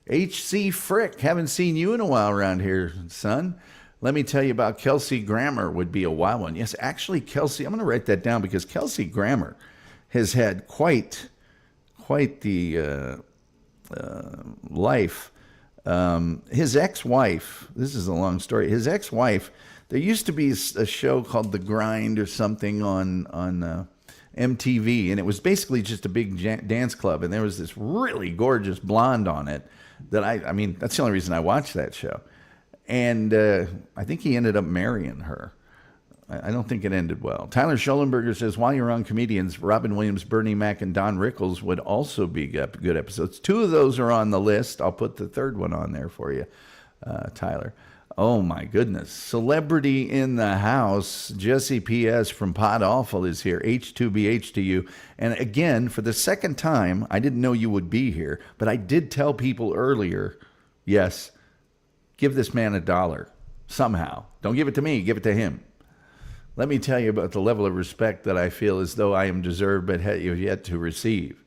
H.C. Frick, haven't seen you in a while around here, son. Let me tell you about Kelsey Grammer, would be a wild one. Yes, actually, Kelsey, I'm going to write that down because Kelsey Grammer has had quite the life. His ex-wife, this is a long story, his ex-wife, there used to be a show called The Grind or something on MTV, and it was basically just a big dance club, and there was this really gorgeous blonde on it that I mean, that's the only reason I watched that show. And I think he ended up marrying her. I don't think it ended well. Tyler Schollenberger says, while you're on comedians, Robin Williams, Bernie Mac, and Don Rickles would also be good episodes. 2 of those are on the list. I'll put the third one on there for you, Tyler. Oh, my goodness. Celebrity in the house. Jesse P.S. from Pod Awful is here. H2BH to you. And again, for the second time, I didn't know you would be here, but I did tell people earlier, yes, give this man $1 somehow. Don't give it to me. Give it to him. Let me tell you about the level of respect that I feel as though I am deserved but have yet to receive.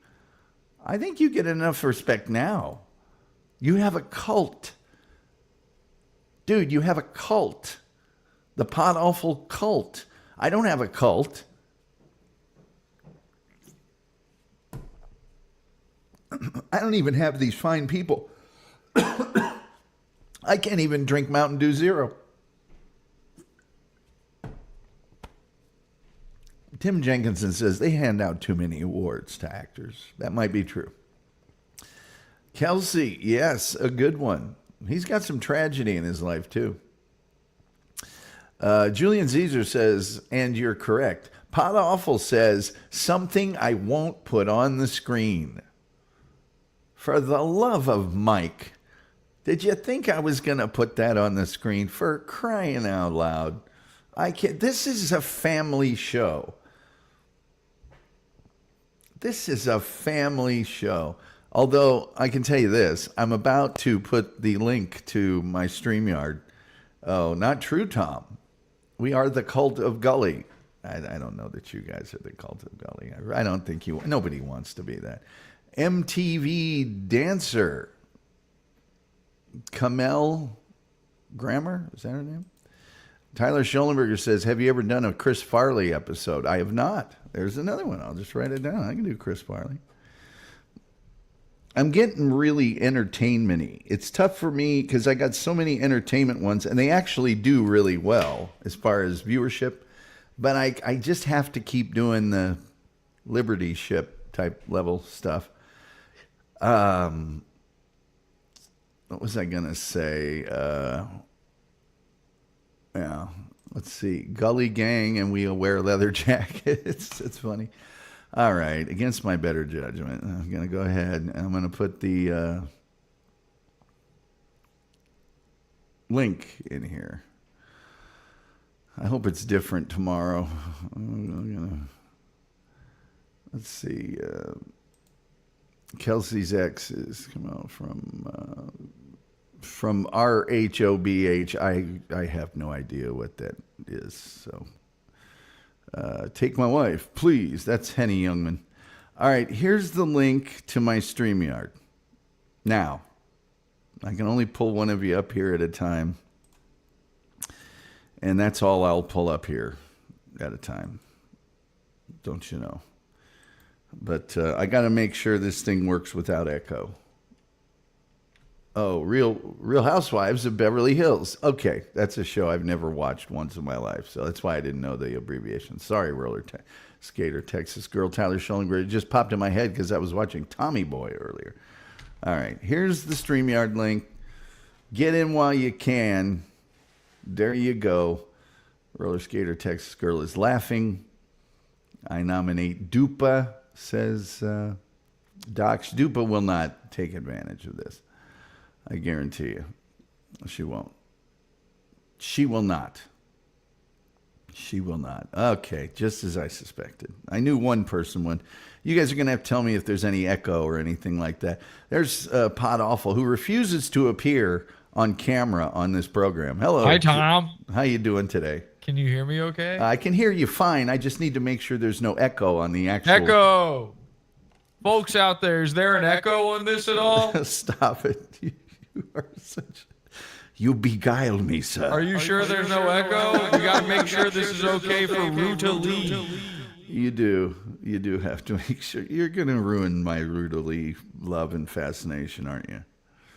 I think you get enough respect now. You have a cult. Dude, you have a cult. The Pod Awful cult. I don't have a cult. I don't even have these fine people. I can't even drink Mountain Dew Zero. Tim Jenkinson says they hand out too many awards to actors. That might be true. Kelsey, yes, a good one. He's got some tragedy in his life, too. Julian Caesar says, and you're correct. Pod Awful says, something I won't put on the screen. For the love of Mike, did you think I was going to put that on the screen? For crying out loud. I can't. This is a family show. This is a family show. Although, I can tell you this, I'm about to put the link to my StreamYard. Oh, not true, Tom. We are the cult of Gulley. I don't know that you guys are the cult of Gulley. I don't think nobody wants to be that. MTV dancer. Kamel Grammer, is that her name? Tyler Schollenberger says, have you ever done a Chris Farley episode? I have not. There's another one. I'll just write it down. I can do Chris Farley. I'm getting really entertainment-y. It's tough for me because I got so many entertainment ones, and they actually do really well as far as viewership. But I just have to keep doing the Liberty ship type level stuff. What was I going to say? Yeah, let's see. Gully Gang, and we wear leather jackets. It's funny. All right, against my better judgment, I'm going to go ahead and I'm going to put the link in here. I hope it's different tomorrow. Let's see. Kelsey's ex is come out from RHOBH. I have no idea what that is. So, take my wife, please. That's Henny Youngman. All right, here's the link to my StreamYard. Now, I can only pull one of you up here at a time. And that's all I'll pull up here at a time. Don't you know? But I got to make sure this thing works without echo. Oh, Real Housewives of Beverly Hills. Okay, that's a show I've never watched once in my life, so that's why I didn't know the abbreviation. Sorry, skater Texas girl Tyler Schollenberger. It just popped in my head because I was watching Tommy Boy earlier. All right, here's the StreamYard link. Get in while you can. There you go. Roller skater Texas girl is laughing. I nominate Dupa, says Docs. Dupa will not take advantage of this. I guarantee you. She won't. She will not. She will not. Okay, just as I suspected. I knew one person would. You guys are going to have to tell me if there's any echo or anything like that. There's Pod Awful, who refuses to appear on camera on this program. Hello. Hi, Tom. How you doing today? Can you hear me okay? I can hear you fine. I just need to make sure there's no echo on the actual... Echo! Folks out there, is there an echo on this at all? Stop it. You are such... You beguile me, sir. Are you sure there's no echo? You got to make sure this is okay for Ruta Lee. You do. You do have to make sure. You're going to ruin my Ruta Lee love and fascination, aren't you?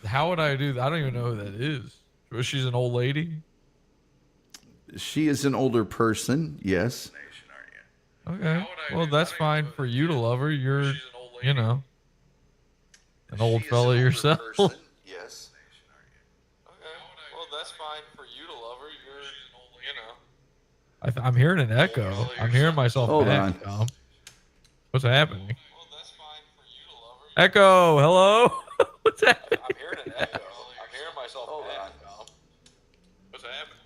How would I do that? I don't even know who that is. She's an old lady? She is an older person, yes. Okay. Well, that's fine for you to love her. You're, you know, an old fella yourself. Yes. Well, that's fine for you to love her. You're, you know. I'm hearing an echo. I'm hearing myself Hold back, on. Tom. What's happening? Well, that's fine for you to love her. Echo, hello? What's happening? I'm hearing an echo. I'm hearing myself back, Tom. What's happening?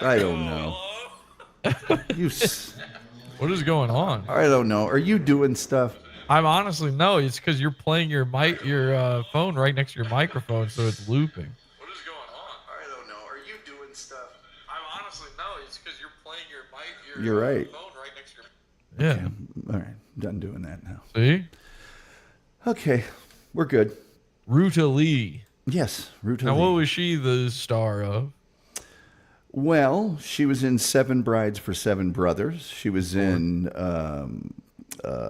I don't know. What is going on? I don't know. Are you doing stuff? I'm honestly no. It's because you're playing your phone right next to your microphone, so it's looping. What is going on? I don't know. Are you doing stuff? I'm honestly no. It's because you're playing your You're right. phone right next to your. Yeah. Okay. All right. Done doing that now. See? Okay. We're good. Ruta Lee. Yes. Ruta Now, Lee. what was she the star of? Well, she was in Seven Brides for Seven Brothers. She was in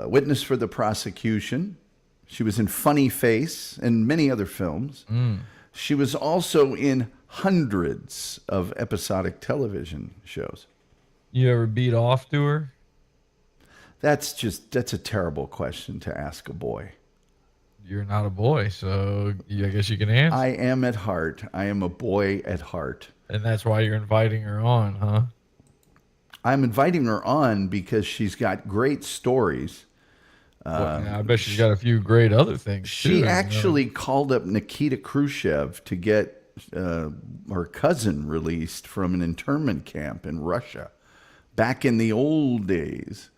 Witness for the Prosecution. She was in Funny Face and many other films. She was also in hundreds of episodic television shows. You ever beat off to her? That's a terrible question to ask a boy. You're not a boy, so I guess you can answer. I am at heart. I am a boy at heart. And that's why you're inviting her on, huh? I'm inviting her on because she's got great stories. I bet she's got a few great other things. She too, actually called up Nikita Khrushchev to get her cousin released from an internment camp in Russia back in the old days.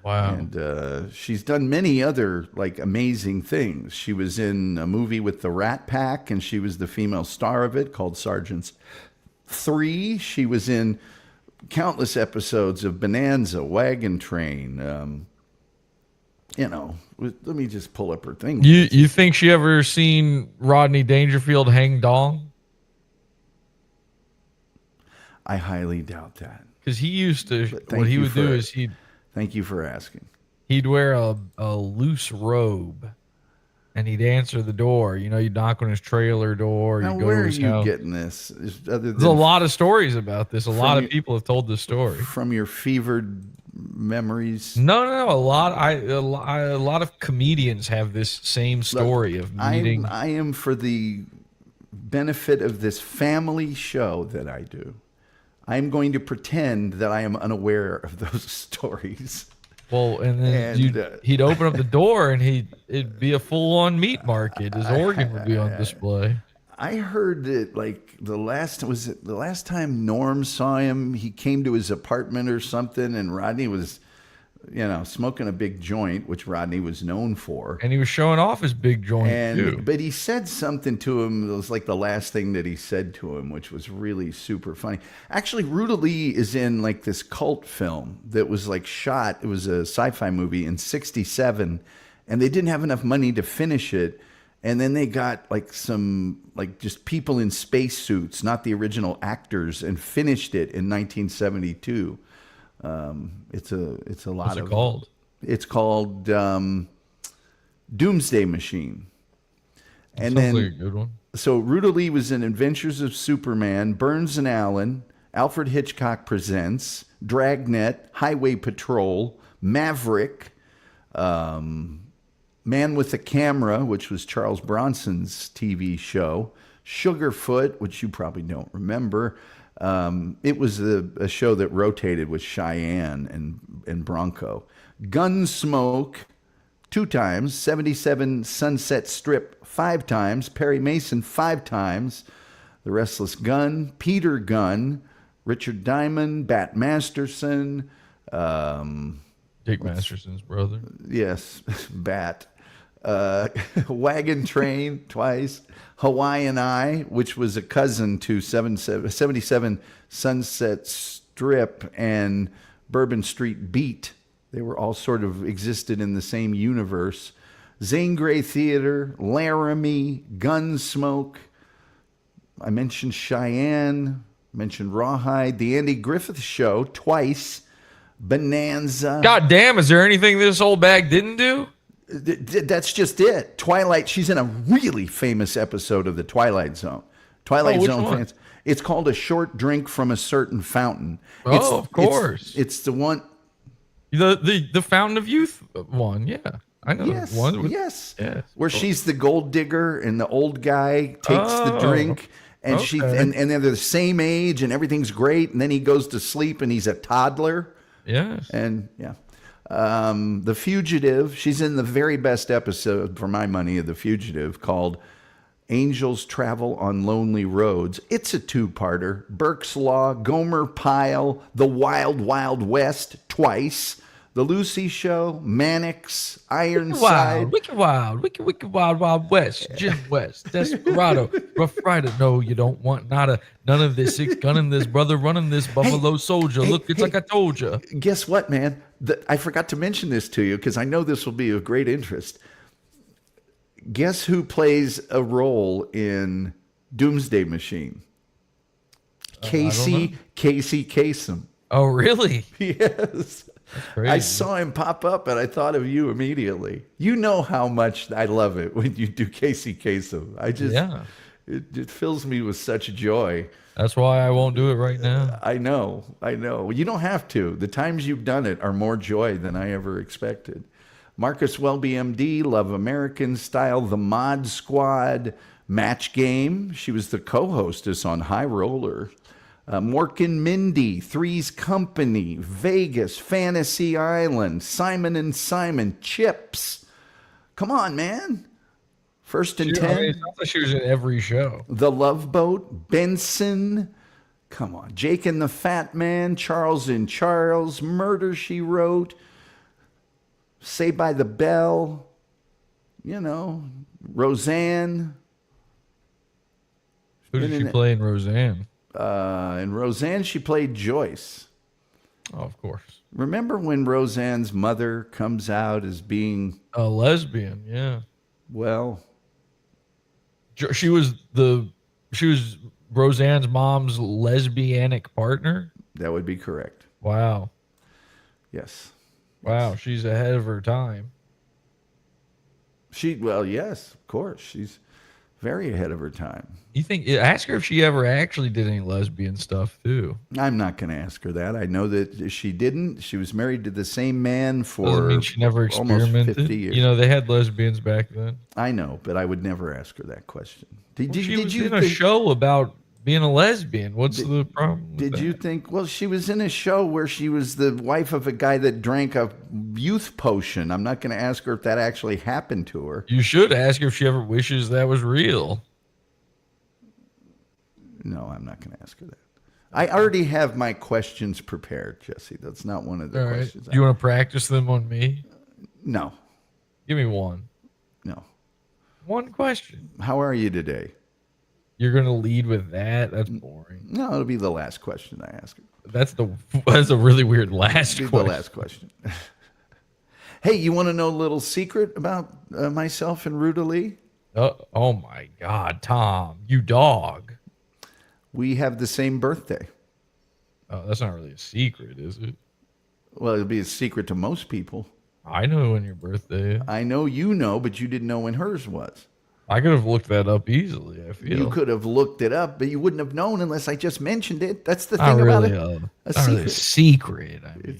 Wow. And she's done many other like amazing things. She was in a movie with the Rat Pack, and she was the female star of it called Sergeants 3. She was in countless episodes of Bonanza, Wagon Train. You know, let me just pull up her thing. You think she ever seen Rodney Dangerfield hang dong? I highly doubt that. Because he used to. But What he would do is Thank you for asking. he'd wear a loose robe, and he'd answer the door. You know, you'd knock on his trailer door. Now, You'd go where to are his you house. getting this? Other There's a than lot of stories about this. A lot of your- people have told this story. from your fevered memories? No. A lot of comedians have this same story of meeting. I am for the benefit of this family show that I do. I'm going to pretend that I am unaware of those stories. Well, and then he'd open up the door, and it'd be a full-on meat market. His organ would be on display. I heard that like the last time Norm saw him, he came to his apartment or something, and Rodney was, smoking a big joint, which Rodney was known for. And he was showing off his big joint too. But he said something to him. It was like the last thing that he said to him, which was really super funny. Actually, Ruta Lee is in like this cult film that was like shot. It was a sci-fi movie in '67, and they didn't have enough money to finish it. And then they got like some like just people in spacesuits, not the original actors, and finished it in 1972. It's a lot What's of. it called? It's called Doomsday Machine. And Sounds then, like a good one. so Ruta Lee was in Adventures of Superman, Burns and Allen, Alfred Hitchcock Presents, Dragnet, Highway Patrol, Maverick, Man with a Camera, which was Charles Bronson's TV show, Sugarfoot, which you probably don't remember. It was a show that rotated with Cheyenne and Bronco. Gunsmoke, 2 times. 77 Sunset Strip, 5 times. Perry Mason, 5 times. The Restless Gun, Peter Gunn, Richard Diamond, Bat Masterson. Dick Masterson's brother. Yes, Bat. Wagon Train twice. Hawaiian Eye, which was a cousin to 77 Sunset Strip and Bourbon Street Beat. They were all sort of existed in the same universe. Zane Grey Theater, Laramie, Gunsmoke. I mentioned Cheyenne, mentioned Rawhide, The Andy Griffith Show twice, Bonanza. God damn, is there anything this old bag didn't do? That's just it. Twilight. She's in a really famous episode of the Twilight Zone. Twilight Zone one? fans. It's called A Short Drink from a Certain Fountain. Of course. It's the one. The Fountain of Youth one. Yeah, I know. Yes. One Yes. Yes. Where she's the gold digger and the old guy takes the drink and and they're the same age and everything's great. And then he goes to sleep and he's a toddler. Yes. And yeah. The Fugitive, she's in the very best episode for my money of The Fugitive called Angels Travel on Lonely Roads. It's a two-parter. Burke's Law, Gomer Pyle, The Wild Wild West twice, The Lucy Show, Mannix, Ironside. Wicked Wild Wild West, Jim West, Desperado, Rough Rider. No, you don't want none of this. Six gunning this brother, running this Buffalo Soldier. Look, it's like I told you. Guess what, man? I forgot to mention this to you because I know this will be of great interest. Guess who plays a role in Doomsday Machine? Casey Kasem. Oh, really? Yes. I saw him pop up and I thought of you immediately. You know how much I love it when you do Casey Kasem. It fills me with such joy. That's why I won't do it right now. I know. You don't have to. The times you've done it are more joy than I ever expected. Marcus Welby, MD, Love American Style, The Mod Squad, Match Game. She was the co-hostess on High Roller. Mork and Mindy, Three's Company, Vegas, Fantasy Island, Simon and Simon, Chips. Come on, man. First and 10. It sounds like she was in every show. The Love Boat, Benson. Come on. Jake and the Fat Man, Charles and Charles, Murder, She Wrote, Say by the Bell, Roseanne. Who did she play in Roseanne? In Roseanne, she played Joyce. Oh, of course. Remember when Roseanne's mother comes out as being a lesbian? Yeah. Well, she was Roseanne's mom's lesbianic partner. That would be correct. Wow. Yes. Wow, she's ahead of her time. Yes, of course. She's very ahead of her time. You think? Ask her if she ever actually did any lesbian stuff too. I'm not going to ask her that. I know that she didn't. She was married to the same man for Doesn't mean she never experimented. Almost 50 years. They had lesbians back then. I know, but I would never ask her that question. She was in a show about being a lesbian. What's the problem? Did you think? Well, she was in a show where she was the wife of a guy that drank a youth potion. I'm not going to ask her if that actually happened to her. You should ask her if she ever wishes that was real. No, I'm not going to ask her that. I already have my questions prepared, Jesse. That's not one of the questions. Do you want to practice them on me? No. Give me one. No. One question. How are you today? You're going to lead with that? That's boring. No, it'll be the last question I ask her. That's a really weird last question. The last question. Hey, you want to know a little secret about myself and Ruta Lee? Oh my God, Tom, you dog. We have the same birthday. Oh, that's not really a secret, is it? Well, it'll be a secret to most people. I know when your birthday is. I know you know, but you didn't know when hers was. I could have looked that up easily, I feel. You could have looked it up, but you wouldn't have known unless I just mentioned it. That's the thing about it. A secret. I mean.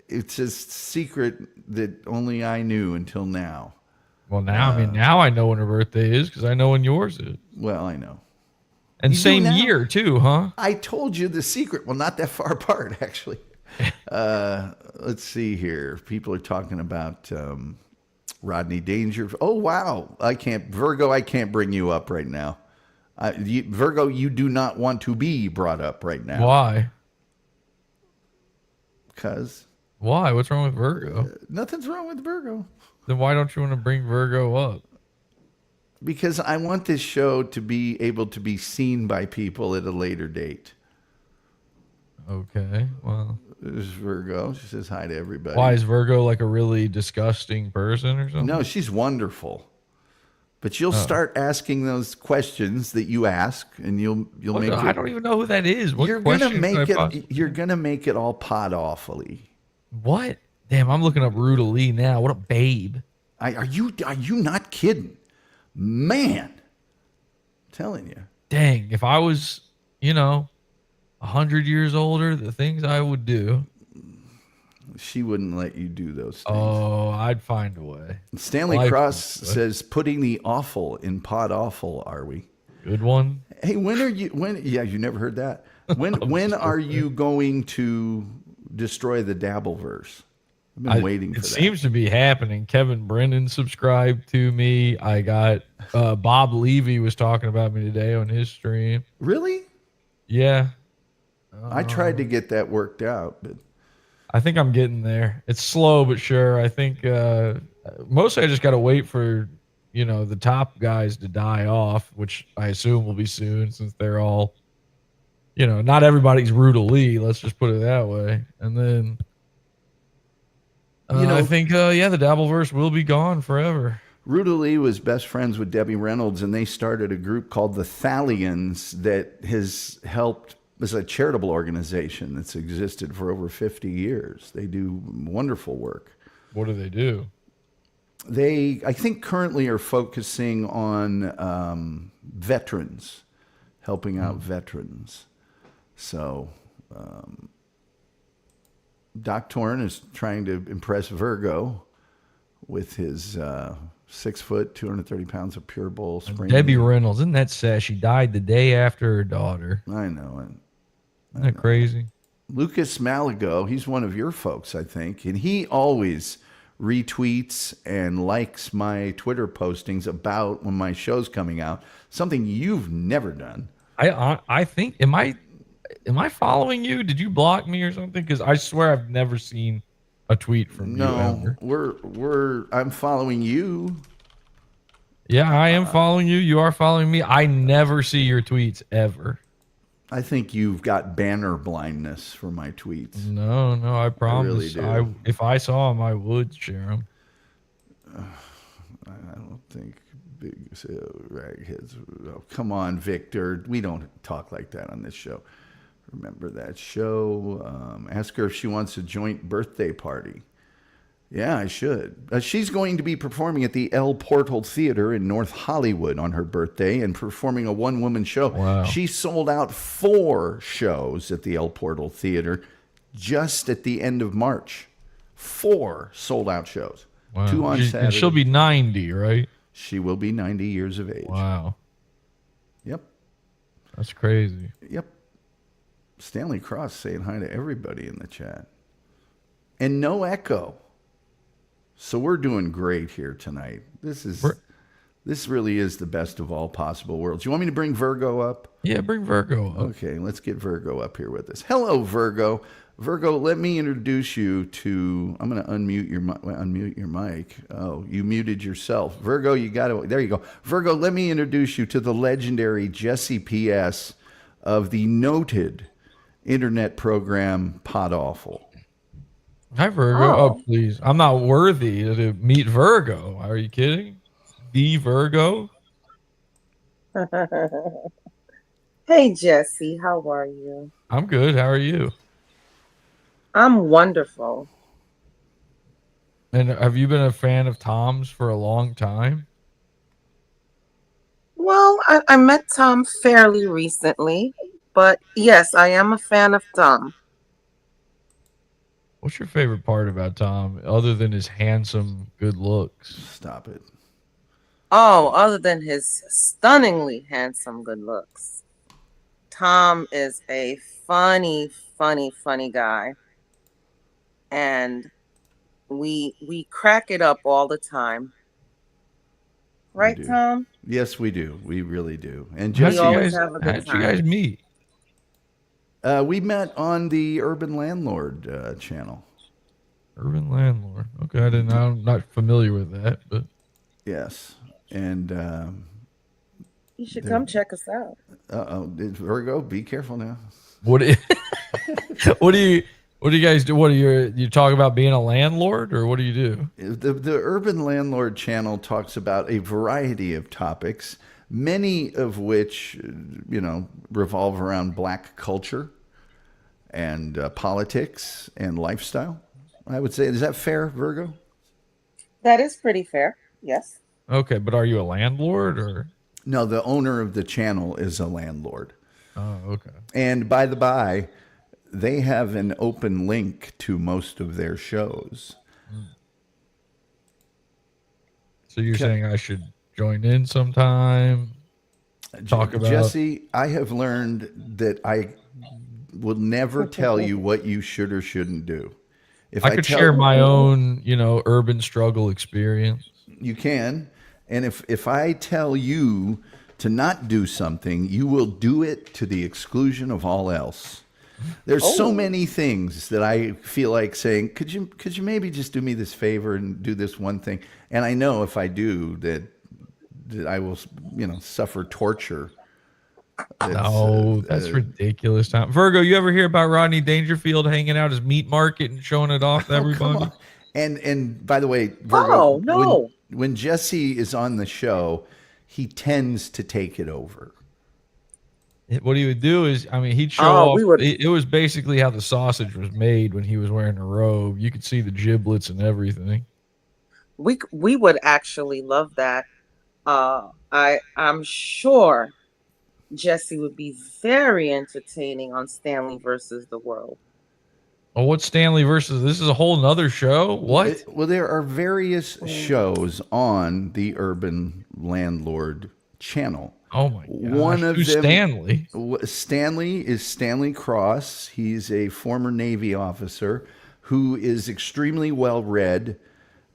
It's a secret that only I knew until now. Well, now I know when her birthday is because I know when yours is. Well, I know. And same year, too, huh? I told you the secret. Well, not that far apart, actually. Let's see here. People are talking about Rodney Dangerfield. Oh, wow. I can't bring you up right now. Virgo, you do not want to be brought up right now. Why? Because Why? What's wrong with Virgo? Nothing's wrong with Virgo. Then why don't you want to bring Virgo up? Because I want this show to be able to be seen by people at a later date. Okay, well. This is Virgo. She says hi to everybody. Why is Virgo like a really disgusting person or something? No, she's wonderful. But you'll start asking those questions that you ask, and you'll make. I don't even know who that is. What You're gonna make it. You're gonna make it all pot awfully. What? Damn, I'm looking up Ruta Lee now. What a babe. Are you not kidding? Man, I'm telling you. Dang, if I was, 100 years older, the things I would do. She wouldn't let you do those things. Oh, I'd find a way. Stanley Cross says, putting the awful in pot awful, are we? Good one. Hey, yeah, you never heard that. When are you going to destroy the Dabbleverse? I've been waiting for that. It seems to be happening. Kevin Brennan subscribed to me. I got Bob Levy was talking about me today on his stream. Really? Yeah. I tried to get that worked out, but I think I'm getting there. It's slow but sure. I think mostly I just got to wait for, the top guys to die off, which I assume will be soon since they're all, not everybody's Ruta Lee. Let's just put it that way. And then, I think, the Dabbleverse will be gone forever. Ruta Lee was best friends with Debbie Reynolds, and they started a group called the Thalians that has helped. It's a charitable organization that's existed for over 50 years. They do wonderful work. What do they do? They, I think, currently are focusing on veterans, helping out veterans. So Doc Torn is trying to impress Virgo with his 6 foot, 230 pounds of pure bull spring. Debbie Reynolds, isn't that sad? She died the day after her daughter. I know it. Isn't that crazy? Lucas Malago, he's one of your folks, I think, and he always retweets and likes my Twitter postings about when my show's coming out. Something you've never done. I think am I following you? Did you block me or something? Because I swear I've never seen a tweet from you ever. I'm following you. Yeah, I am following you. You are following me. I never see your tweets ever. I think you've got banner blindness for my tweets. No, I promise. I really do. If I saw them, I would share them. I don't think big ragheads. Oh, come on, Victor. We don't talk like that on this show. Remember that show? Ask her if she wants a joint birthday party. Yeah, I should. She's going to be performing at the El Portal Theater in North Hollywood on her birthday and performing a one-woman show. Wow. She sold out 4 shows at the El Portal Theater just at the end of March. 4 sold-out shows. Wow. 2 on Saturday. And she'll be 90, right? She will be 90 years of age. Wow. Yep. That's crazy. Yep. Stanley Cross saying hi to everybody in the chat. And no echo. So we're doing great here tonight. This really is the best of all possible worlds. You want me to bring Virgo up? Yeah, bring Virgo up. Okay, let's get Virgo up here with us. Hello, Virgo. Virgo, let me introduce you to. I'm going to unmute your mic. Oh, you muted yourself. Virgo, you got to. There you go. Virgo, let me introduce you to the legendary Jesse P.S. of the noted internet program Pod Awful. Hi, Virgo. Oh, please. I'm not worthy to meet Virgo. Are you kidding? The Virgo? Hey, Jesse. How are you? I'm good. How are you? I'm wonderful. And have you been a fan of Tom's for a long time? Well, I met Tom fairly recently, but yes, I am a fan of Tom. What's your favorite part about Tom, other than his handsome, good looks? Stop it. Oh, other than his stunningly handsome good looks. Tom is a funny guy. And we crack it up all the time. Right, Tom? Yes, we do. We really do. And How'd Jesse, you guys meet? We met on the Urban Landlord channel. Urban landlord. Okay, I'm not familiar with that, but Yes. And You should there, come check us out. Virgo, be careful now. what? What do you? What do you guys do? What do you talk about being a landlord, or what do you do? The Urban Landlord channel talks about a variety of topics, many of which, revolve around black culture and politics and lifestyle. I would say, is that fair, Virgo? That is pretty fair. Yes. Okay, but are you a landlord or? No, the owner of the channel is a landlord. Oh, okay. And by the by, they have an open link to most of their shows. So you're saying I should join in sometime? Talk about Jesse, I have learned that I will never tell you what you should or shouldn't do. If I could share my own, urban struggle experience. You can. And if I tell you to not do something, you will do it to the exclusion of all else. There's so many things that I feel like saying, could you maybe just do me this favor and do this one thing? And I know if I do that I will, suffer torture. No, that's ridiculous. Tom. Virgo, you ever hear about Rodney Dangerfield hanging out his meat market and showing it off to everybody? Come on. And by the way, Virgo, Oh, no. when Jesse is on the show, he tends to take it over. What he would do is, he'd show off. It was basically how the sausage was made when he was wearing a robe. You could see the giblets and everything. We would actually love that. I'm sure Jesse would be very entertaining on Stanley versus the World. Oh, what's Stanley versus? This is a whole nother show? What? Well, there are various shows on the Urban Landlord channel. Oh my gosh. One of Who's them, Stanley? Stanley is Stanley Cross. He's a former Navy officer who is extremely well read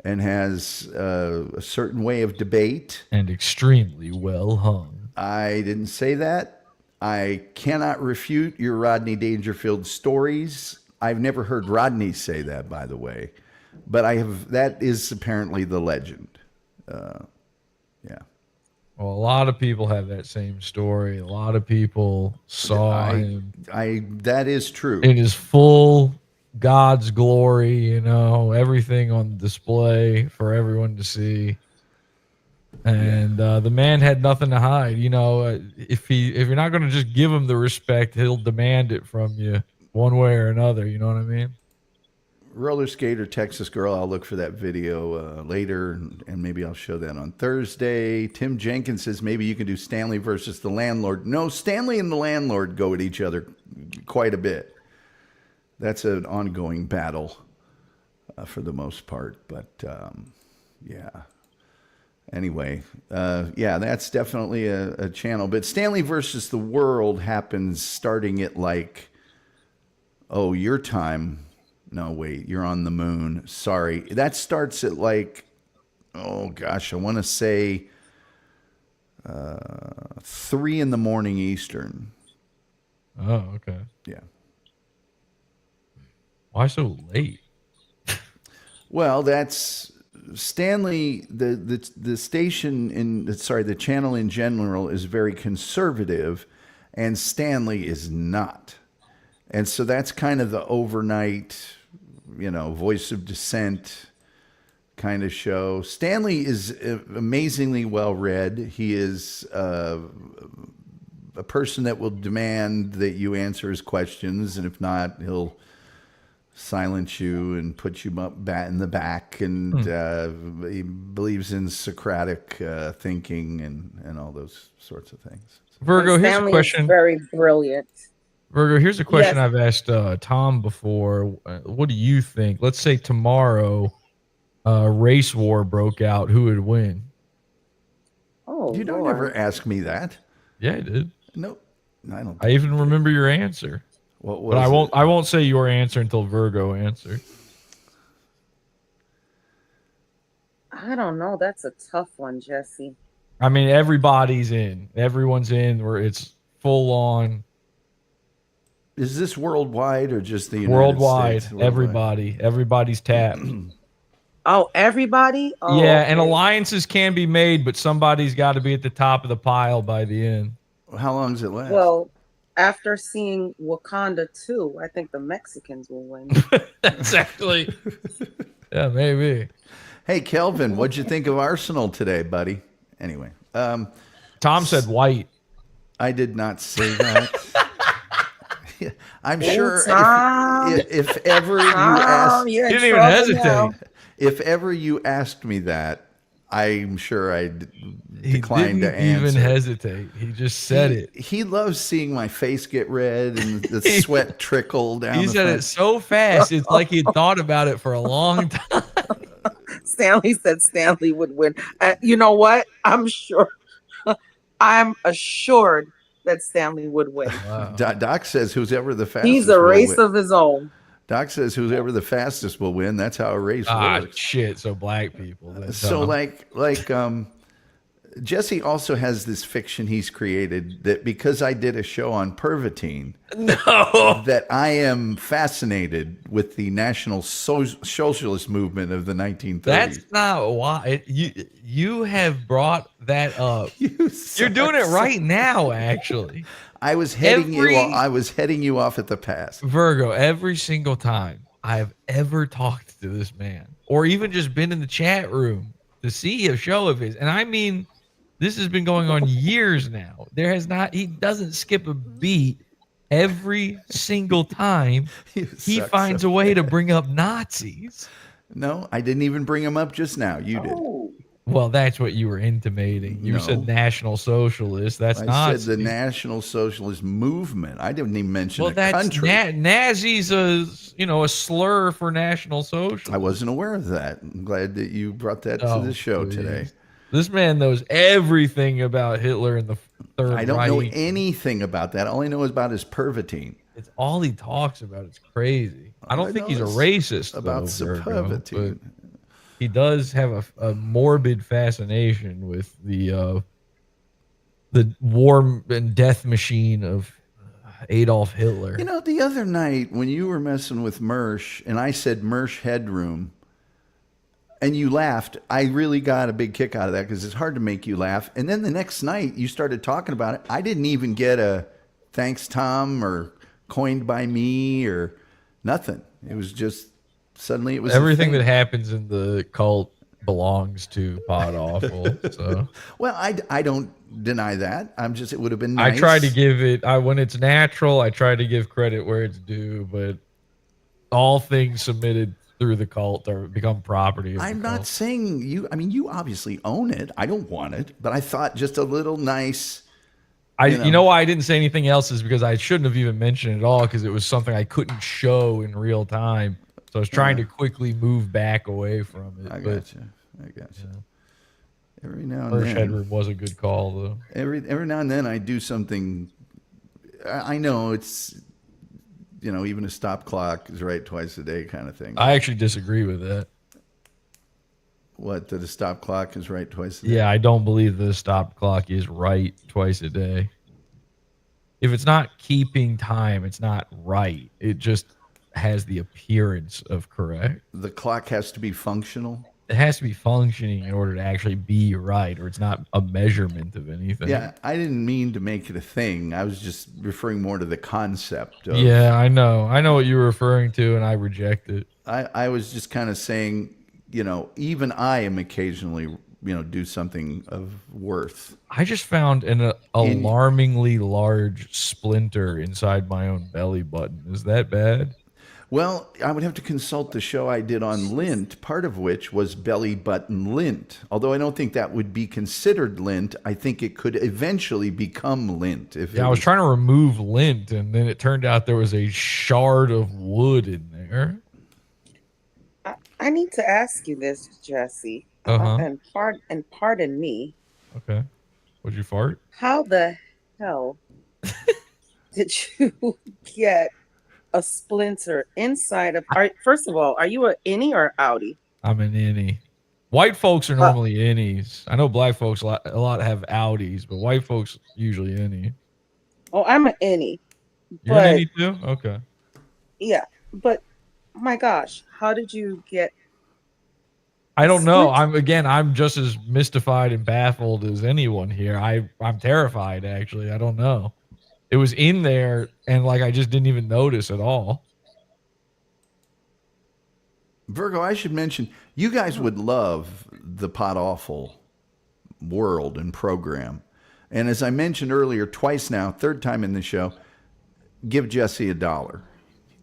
and has a certain way of debate. And extremely well hung. I didn't say that. I cannot refute your Rodney Dangerfield stories. I've never heard Rodney say that, by the way, but that is apparently the legend. Yeah. Well, a lot of people have that same story. A lot of people saw him. That is true. In his full God's glory, everything on display for everyone to see. And the man had nothing to hide. If you're not going to just give him the respect, he'll demand it from you one way or another. You know what I mean? Roller Skater Texas Girl, I'll look for that video later, and maybe I'll show that on Thursday. Tim Jenkins says maybe you can do Stanley versus the Landlord. No, Stanley and the Landlord go at each other quite a bit. That's an ongoing battle for the most part. But, yeah. Anyway, that's definitely a channel. But Stanley versus the World happens starting at your time. No, wait, you're on the moon. Sorry. That starts at I want to say 3 a.m. Eastern. Oh, okay. Yeah. Why so late? Well, that's Stanley. The station the channel in general is very conservative, and Stanley is not. And so that's kind of the overnight, voice of dissent kind of show. Stanley is amazingly well read. He is a person that will demand that you answer his questions, and if not, he'll silence you and put you in the back. And he believes in Socratic thinking and all those sorts of things. Virgo, here's a question. Very brilliant. Virgo, here's a question I've asked Tom before. What do you think? Let's say tomorrow race war broke out. Who would win? Oh, you don't ever ask me that. Yeah, I did. No, I don't. I even remember your answer. But I won't say your answer until Virgo answers. I don't know. That's a tough one, Jesse. Everybody's in. Everyone's in where it's full on. Is this worldwide or just the United Worldwide, States? Worldwide. everybody's tapped. Oh, everybody? Oh, Yeah, okay. and alliances can be made, but somebody's got to be at the top of the pile by the end. How long does it last? Well, after seeing Wakanda 2, I think the Mexicans will win. That's actually, yeah, maybe. Hey, Kelvin, what'd you think of Arsenal today, buddy? Anyway, Tom said white. I did not say that. I'm sure Tom. if ever you asked, You didn't even hesitate. if ever you asked me that, I'm sure I'd He decline to didn't answer. even hesitate. He just said it. He loves seeing my face get red and the sweat trickle down. He the said front. it so fast. It's like he had thought about it for a long time. Stanley said Stanley would win. You know what? I'm sure. I'm assured that Stanley would win. Wow. Doc says who's ever the fastest. He's a will race win. of his own. Doc says whoever the fastest will win. That's how a race works. Shit. So black people. then, So Tom. like Jesse also has this fiction he's created that because I did a show on Pervitine, no. that I am fascinated with the National Socialist movement of the 1930s. That's not why you have brought that up. You're doing it right now, actually. I was heading you off at the pass. Virgo, every single time I have ever talked to this man, or even just been in the chat room to see a show of his, and I mean, this has been going on years now. He doesn't skip a beat. Every single time he finds a way to bring up Nazis. No, I didn't even bring him up just now. You did. Well, that's what you were intimating. You said National Socialist. That's I Nazi. said the National Socialist movement. I didn't even mention a that's country. Nazi's a slur for National Socialist. I wasn't aware of that. I'm glad that you brought that to the show today. This man knows everything about Hitler and the Third Reich. I don't know anything about that. All I know is about his Pervitine. It's all he talks about. It's crazy. I don't think he's a racist about Pervitine. He does have a morbid fascination with the war and death machine of Adolf Hitler. You know, the other night when you were messing with Mersch and I said Mersch headroom and you laughed, I really got a big kick out of that because it's hard to make you laugh. And then the next night you started talking about it. I didn't even get a thanks, Tom, or coined by me or nothing. It was just suddenly it was everything that happens in the cult belongs to Pod Awful. So well, I don't deny that. I'm just it would have been nice. I try to give it when it's natural, I try to give credit where it's due, but all things submitted through the cult are become property of I'm the not cult. saying you you obviously own it. I don't want it, but I thought just a little nice. You know why I didn't say anything else is because I shouldn't have even mentioned it at all because it was something I couldn't show in real time. So I was trying to quickly move back away from it. I got you. Every now and Mersch then, headroom was a good call though. every now and then I do something. I know it's even a stop clock is right twice a day kind of thing. I actually disagree with that. What, that a stop clock is right twice a day? Yeah, I don't believe the stop clock is right twice a day. If it's not keeping time, it's not right. It just has the appearance of correct. The clock has to be functional. It has to be functioning in order to actually be right, or it's not a measurement of anything. Yeah, I didn't mean to make it a thing. I was just referring more to the concept of. Yeah, I know what you were referring to, and I reject it. I was just kind of saying, even I am occasionally, do something of worth. I just found an alarmingly large splinter inside my own belly button. Is that bad? Well, I would have to consult the show I did on lint, part of which was belly button lint. Although I don't think that would be considered lint. I think it could eventually become lint. I was trying to remove lint, and then it turned out there was a shard of wood in there. I need to ask you this, Jesse, and pardon me. Okay, would you fart? How the hell did you get a splinter inside of? First of all, are you an innie or outie? I'm an innie. White folks are normally innies. I know black folks a lot have outies, but white folks usually innie. Oh, I'm an innie. You're an But indie too? Okay. yeah, but my gosh, how did you get I don't know. switch? I'm just as mystified and baffled as anyone here. I'm terrified actually. I don't know. It was in there and like I just didn't even notice at all. Virgo, I should mention, you guys would love the Pot Awful world and program. And as I mentioned earlier, twice now, third time in the show, give Jesse $1.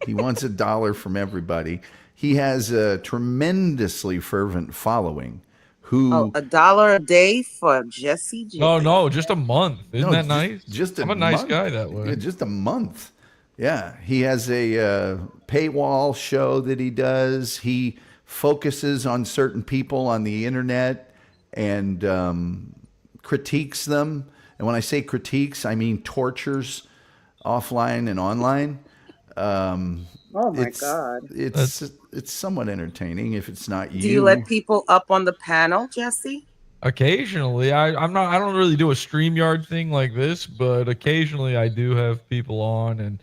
He wants $1 from everybody. He has a tremendously fervent following Oh, who $1 a day for Jesse J. No, just a month. Isn't no, that nice? just a I'm a nice month. guy that way. Yeah, just a month. Yeah, he has a paywall show that he does. He focuses on certain people on the internet and critiques them. And when I say critiques, I mean tortures offline and online. Oh my It's God. it's somewhat entertaining if it's not you. Do you let people up on the panel, Jesse? Occasionally, I don't really do a StreamYard thing like this, but occasionally I do have people on, and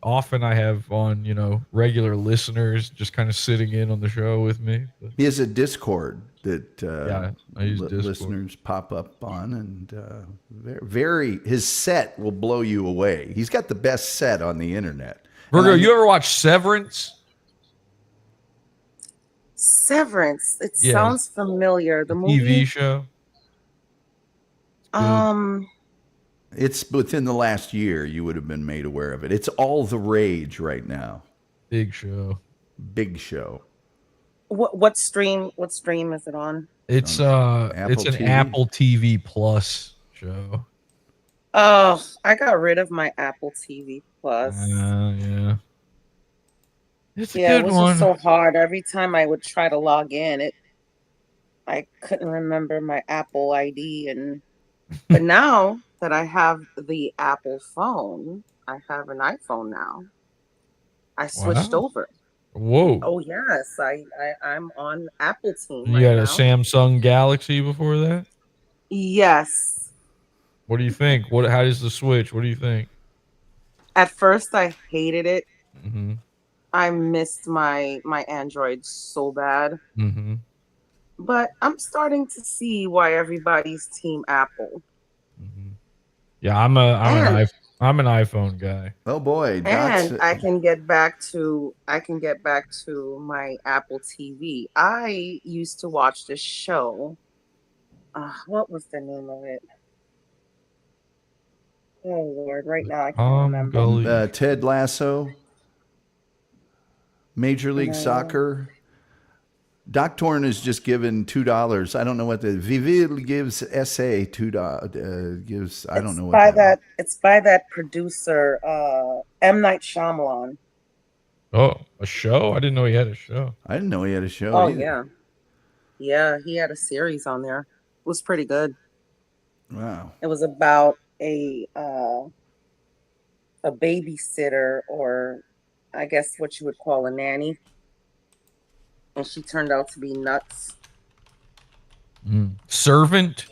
often I have on, regular listeners just kind of sitting in on the show with me. But, He has a Discord that yeah, I use Discord. listeners pop up on, and his set will blow you away. He's got the best set on the internet. Virgo, you ever watch Severance? Severance. It Yeah. sounds familiar. The movie. TV show? It's within the last year you would have been made aware of it. It's all the rage right now. Big show. Big show. What stream? What stream is it on? It's it's an TV? Apple TV Plus show. Oh, I got rid of my Apple TV Plus. Yeah. It's a Yeah, it good was one. just so hard. Every time I would try to log in, I couldn't remember my Apple ID, but now that I have the Apple phone, I have an iPhone now. I switched Wow. over. Whoa. Oh yes, I'm on Apple team You right got a now. Samsung Galaxy before that? Yes. What do you think? How does the switch? What do you think? At first, I hated it. Mm-hmm. I missed my Android so bad. Mm-hmm. But I'm starting to see why everybody's team Apple. Mm-hmm. Yeah, I'm an iPhone guy. Oh boy, And I can get back to my Apple TV. I used to watch this show. What was the name of it? Oh Lord, right now I can't Tom remember. Gulley. Ted Lasso, Major League Soccer. Doc Torn has just given $2. I don't know what the Vivil gives SA $2 gives. I don't know what that. It's by that producer, M. Night Shyamalan. Oh, a show? I didn't know he had a show. I didn't know he had a show. Oh either. yeah, he had a series on there. It was pretty good. Wow. It was about a babysitter, or I guess what you would call a nanny, and she turned out to be nuts. Servant?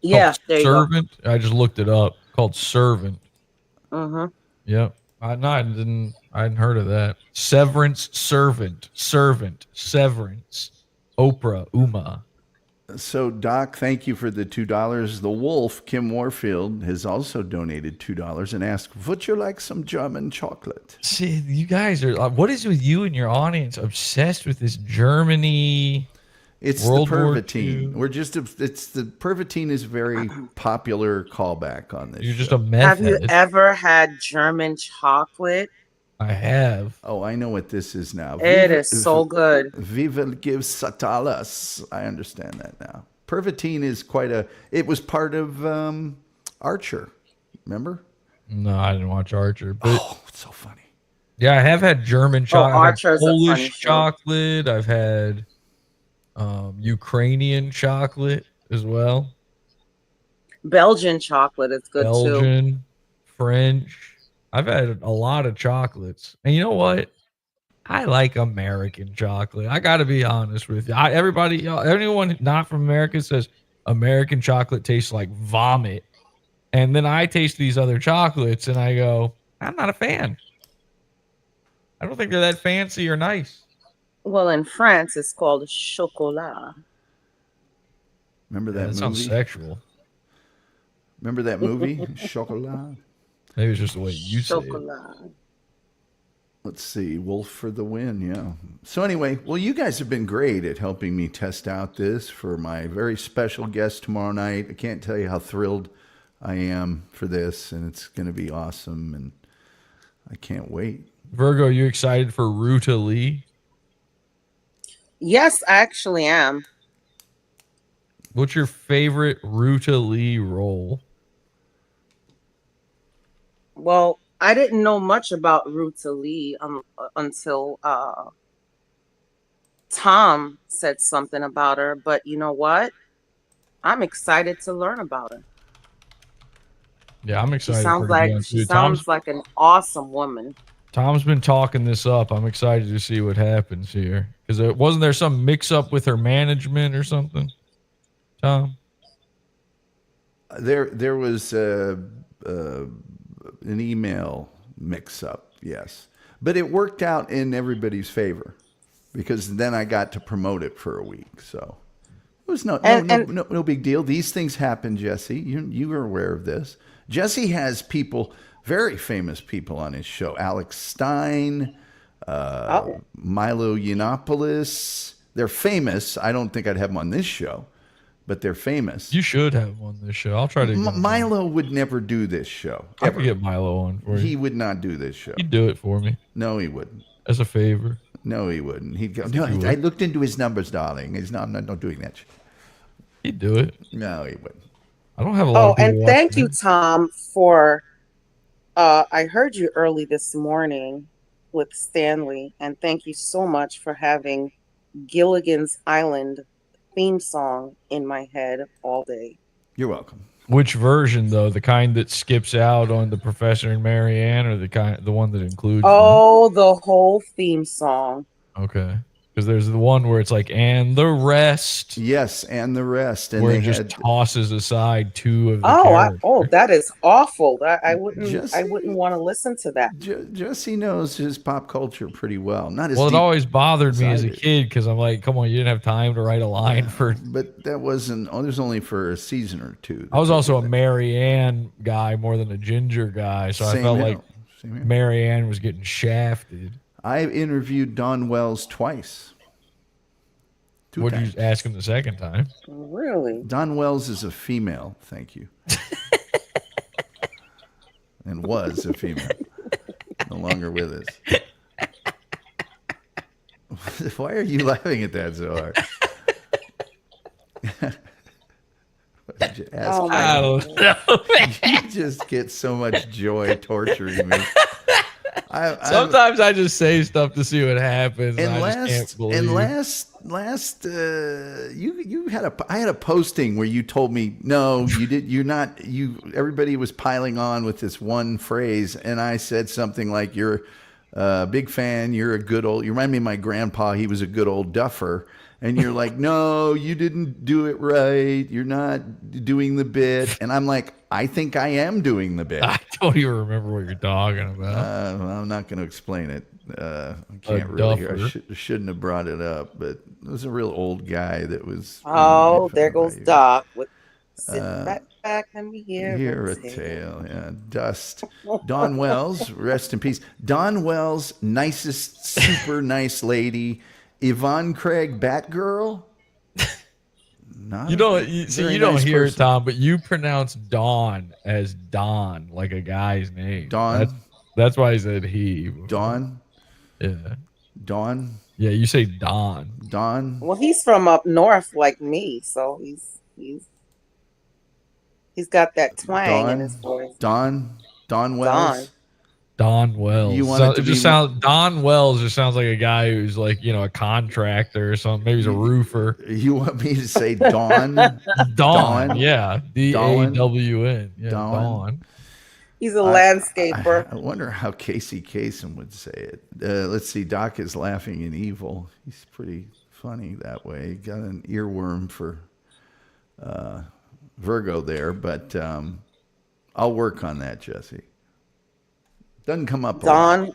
Yeah, there you go. Servant? I just looked it up. Called Servant. Mm-hmm. Yep. I hadn't heard of that. Severance, Servant, Severance, Oprah, Uma. So, Doc, thank you for the $2. The Wolf, Kim Warfield, has also donated $2 and asked, would you like some German chocolate? See, you guys are, what is with you and your audience obsessed with this Germany? It's World the War Pervitine. The Pervitine is a very popular callback on this. You're just show. a meth Have you head. ever had German chocolate? I have. Oh, I know what this is now. It is so good. Viva gives Satalas. I understand that now. Pervitine is it was part of Archer. Remember? No, I didn't watch Archer. But It's so funny. yeah, I have had German chocolate. Archer's a funny Polish show. chocolate. I've had Ukrainian chocolate as well. Belgian chocolate is good too. Belgian, French. I've had a lot of chocolates. And you know what? I like American chocolate. I got to be honest with you. Anyone not from America says American chocolate tastes like vomit. And then I taste these other chocolates and I go, I'm not a fan. I don't think they're that fancy or nice. Well, in France, it's called chocolat. Remember Yeah, that that sounds movie? sexual. Remember that movie, Chocolat? Maybe it's just the way you say it. Chocolat. Let's see, Wolf for the win, yeah. So anyway, well, you guys have been great at helping me test out this for my very special guest tomorrow night. I can't tell you how thrilled I am for this, and it's going to be awesome, and I can't wait. Virgo, you excited for Ruta Lee? Yes, I actually am. What's your favorite Ruta Lee role? Well, I didn't know much about Ruta Lee until Tom said something about her. But you know what? I'm excited to learn about her. Yeah, I'm She excited. sounds like an awesome woman. Tom's been talking this up. I'm excited to see what happens here. Because wasn't there some mix up with her management or something, Tom? There was an email mix-up, yes. But it worked out in everybody's favor because then I got to promote it for a week. So it was no big deal. These things happen, Jesse. You were aware of this. Jesse has people, very famous people on his show. Alex Stein, Milo Yiannopoulos. They're famous. I don't think I'd have them on this show, but they're famous. You should have him on this show. I'll try to. Milo would never do this show. I could get Milo on for you. He would not do this show. He'd do it for me. No, he wouldn't. As a favor. No, he wouldn't. He'd go, no, I looked into his numbers, darling. I'm not doing that. He'd do it. No, he wouldn't. I don't have a lot of people and thank you, watching. Tom, for I heard you early this morning with Stanley, and thank you so much for having Gilligan's Island theme song in my head all day. You're welcome. Which version though? The kind that skips out on the Professor and Marianne, or the one that includes? Oh, the whole theme song. Okay. Because there's the one where it's like, and the rest. Yes, and the rest. And where they it just tosses aside two of the characters. That is awful. I wouldn't want to listen to that. Jesse knows his pop culture pretty well. Not as well, it deep always bothered me as a sided. kid because I'm like, come on, you didn't have time to write a line for. But that wasn't. Oh, there's only for a season or two. I was also a Marianne guy more than a Ginger guy, so I felt like Marianne was getting shafted. I interviewed Don Wells twice. What did you ask him the second time? Really? Don Wells is a female, thank you. And was a female. No longer with us. Why are you laughing at that so hard? I don't know. You just get so much joy torturing me. Sometimes I just say stuff to see what happens. And I just can't believe. I had a posting where you told me no, everybody was piling on with this one phrase, and I said something like, "You're a big fan. You remind me of my grandpa. He was a good old duffer." And you're like, no, you didn't do it right. You're not doing the bit. And I'm like, I think I am doing the bit. I don't even remember what you're talking about. I'm not going to explain it. I can't really hear. I shouldn't have brought it up, but it was a real old guy that was. Oh, there goes Doc with sit back and hear a tale. Yeah, dust. Don Wells, rest in peace. Don Wells, nicest, super nice lady. Yvonne Craig, Batgirl. You don't hear it, Tom, but you pronounce Dawn as Don, like a guy's name. Dawn. That's why I said he. Dawn. Yeah. Dawn. Yeah, you say Don. Don. Well, he's from up north like me, so he's got that twang in his voice. Don Wells. Don Wells. Don Wells just sounds like a guy who's like, a contractor or something. Maybe he's a roofer. You want me to say Dawn? Dawn. Yeah. D-A-W-N. Yeah, Dawn. He's a landscaper. I wonder how Casey Kasem would say it. Let's see. Doc is laughing in evil. He's pretty funny that way. He got an earworm for Virgo there, but I'll work on that, Jesse. Doesn't come up a lot.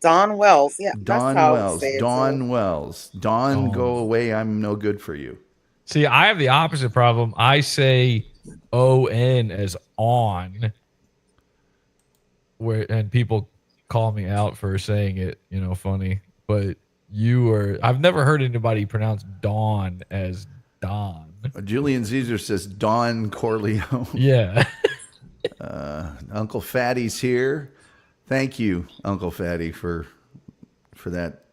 Don Wells. Yeah, that's Dawn how I would Wells. say it. Dawn Wells. Dawn, go away. I'm no good for you. See, I have the opposite problem. I say ON as on, and people call me out for saying it, funny. But I've never heard anybody pronounce Dawn as Don. Julian Caesar says Don Corleone. Yeah. Uncle Fatty's here. Thank you, Uncle Fatty, for that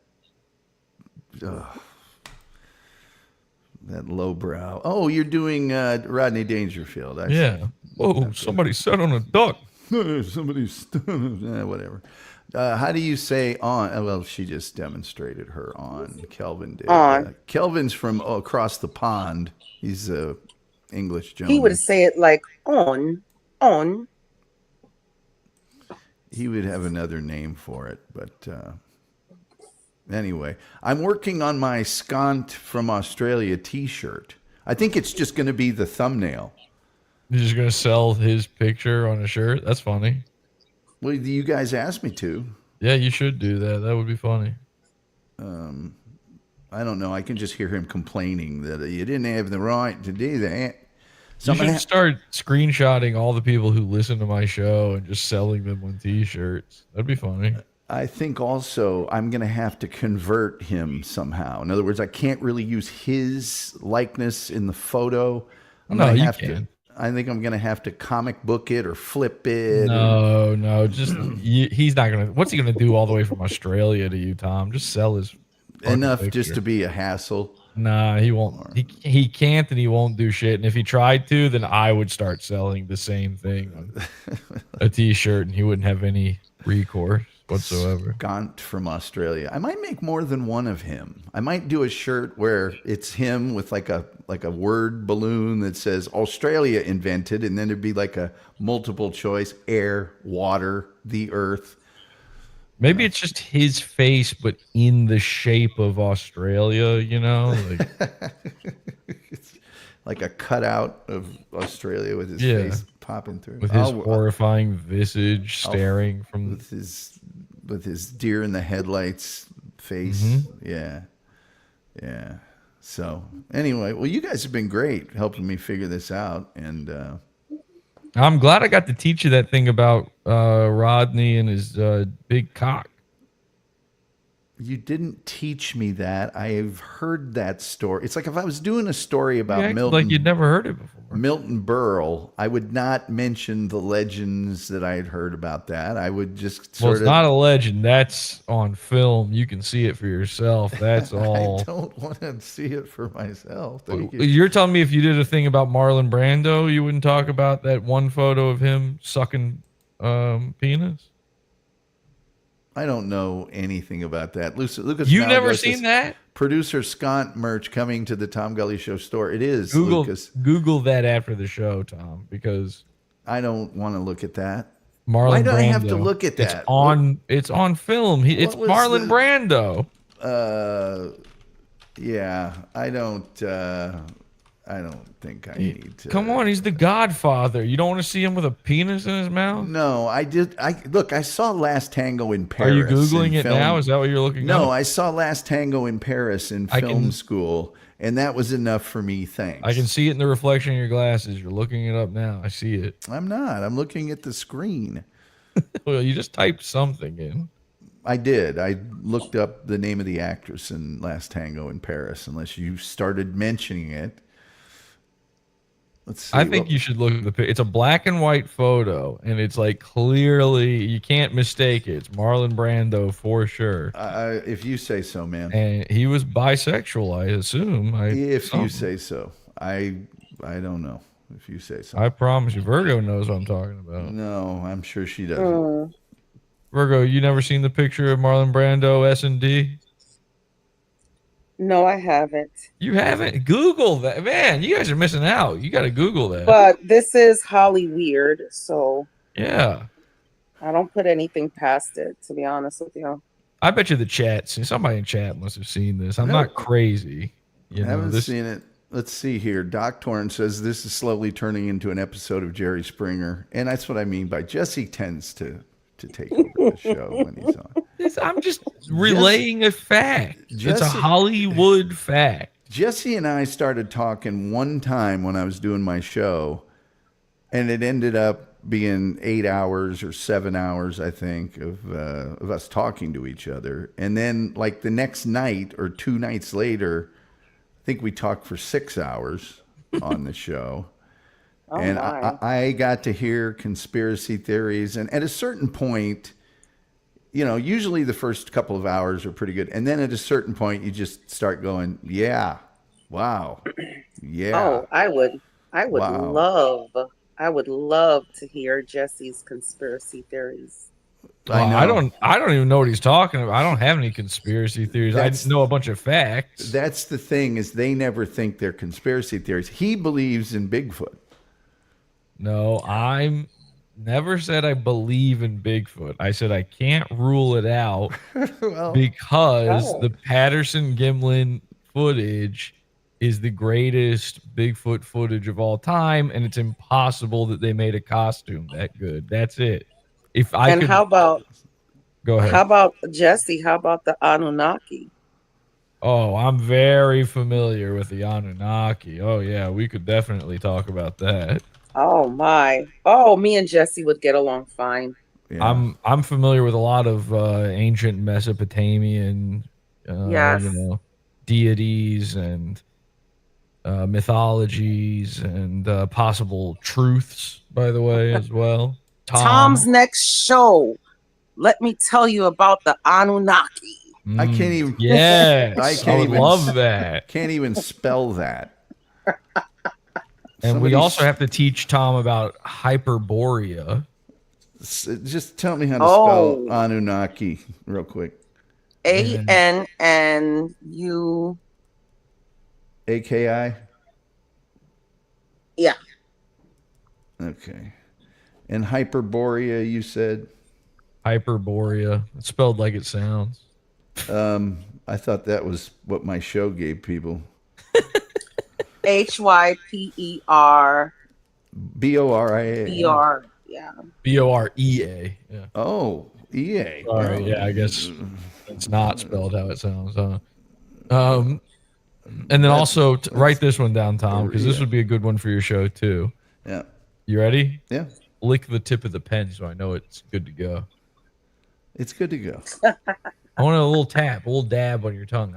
that lowbrow. Oh, you're doing Rodney Dangerfield. Yeah. Whoa, somebody sat on a duck. Somebody's whatever. How do you say on? Well, she just demonstrated her on. Kelvin did. On. Kelvin's from across the pond. He's a English gentleman. He would say it like on. He would have another name for it, but anyway, I'm working on my Scont from Australia T-shirt. I think it's just going to be the thumbnail. You're just gonna sell his picture on a shirt? That's funny. Well, you guys asked me to. Yeah, you should do that. That would be funny. I don't know. I can just hear him complaining that you didn't have the right to do that. You should start screenshotting all the people who listen to my show and just selling them on T-shirts. That'd be funny. I think also I'm going to have to convert him somehow. In other words, I can't really use his likeness in the photo. No, you can. I think I'm going to have to comic book it or flip it. No, just he's not going to. What's he going to do all the way from Australia to you, Tom? Just sell his enough picture. Just to be a hassle. Nah, he won't. He can't, and he won't do shit. And if he tried to, then I would start selling the same thing on a T-shirt, and he wouldn't have any recourse whatsoever. Gaunt from Australia. I might make more than one of him. I might do a shirt where it's him with like a word balloon that says Australia invented, and then it'd be like a multiple choice: air, water, the earth. Maybe it's just his face, but in the shape of Australia, like a cutout of Australia with his face popping through. With his horrifying visage staring from with his deer in the headlights face. Mm-hmm. Yeah. So anyway, well, you guys have been great helping me figure this out, and I'm glad I got to teach you that thing about Rodney and his big cock. You didn't teach me that. I've heard that story. It's like if I was doing a story about Milton, like you'd never heard it before. Milton Berle, I would not mention the legends that I had heard about that. I would just sort of. It's not a legend. That's on film. You can see it for yourself. That's all. I don't want to see it for myself. You're telling me if you did a thing about Marlon Brando, you wouldn't talk about that one photo of him sucking penis? I don't know anything about that. Lucas, you've never seen that? Producer Scont merch coming to the Tom Gulley Show store. It is, Lucas. Google that after the show, Tom, because I don't want to look at that. Marlon Why do Brando, I have to look at that? It's on film. It's Marlon Brando. Yeah, I don't think I need to. Come on, he's the Godfather. You don't want to see him with a penis in his mouth? No, I did. I saw Last Tango in Paris. Are you Googling it now? Is that what you're looking at? No, I saw Last Tango in Paris in film school, and that was enough for me, thanks. I can see it in the reflection of your glasses. You're looking it up now. I see it. I'm not. I'm looking at the screen. Well, you just typed something in. I did. I looked up the name of the actress in Last Tango in Paris, unless you started mentioning it. Let's see. I think you should look at the picture. It's a black and white photo, and it's like clearly you can't mistake it. It's Marlon Brando for sure. If you say so, man. And he was bisexual, I assume. If you say so, I don't know. If you say so, I promise you, Virgo knows what I'm talking about. No, I'm sure she doesn't. Virgo, you never seen the picture of Marlon Brando S&D? No, I haven't. You haven't? Google that. Man, you guys are missing out. You got to Google that. But this is Holly Weird, so yeah, I don't put anything past it, to be honest with you. I bet you the chat, somebody in chat must have seen this. I'm not crazy. I haven't seen it. let's see here. Doc Torn says this is slowly turning into an episode of Jerry Springer, and that's what I mean by Jesse tends to take over the show when he's on. I'm just relaying a fact. It's a Hollywood fact. Jesse and I started talking one time when I was doing my show, and it ended up being 8 hours or 7 hours, I think, of us talking to each other. And then, like the next night or 2 nights later, I think we talked for 6 hours on the show. And I got to hear conspiracy theories. And at a certain point, you know, usually the first couple of hours are pretty good. And then at a certain point, you just start going, yeah, wow, yeah. Oh, I would Wow. I would love to hear Jesse's conspiracy theories. I don't even know what he's talking about. I don't have any conspiracy theories. I just know a bunch of facts. That's the thing, is they never think they're conspiracy theories. He believes in Bigfoot. No, I'm never said I believe in Bigfoot. I said I can't rule it out because the Patterson Gimlin footage is the greatest Bigfoot footage of all time, and it's impossible that they made a costume that good. That's it. How about go ahead? How about Jesse? How about the Anunnaki? Oh, I'm very familiar with the Anunnaki. Oh yeah, we could definitely talk about that. Oh my! Oh, me and Jesse would get along fine. Yeah. I'm familiar with a lot of ancient Mesopotamian, deities and mythologies and possible truths, by the way, as well. Tom's next show. Let me tell you about the Anunnaki. I can't even. Yeah, I love that. Can't even spell that. And we also have to teach Tom about Hyperborea. Just tell me how to spell Anunnaki real quick. ANNU. AKI? Yeah. Okay. And Hyperborea, you said? Hyperborea. It's spelled like it sounds. I thought that was what my show gave people. HYPER. BORIA. BR. Yeah. BOREA. Yeah. Oh, EA. Sorry. Yeah, I guess it's not spelled how it sounds. And then also write this one down, Tom, because this would be a good one for your show too. Yeah. You ready? Yeah. Lick the tip of the pen so I know it's good to go. It's good to go. I want a little tap, a little dab on your tongue.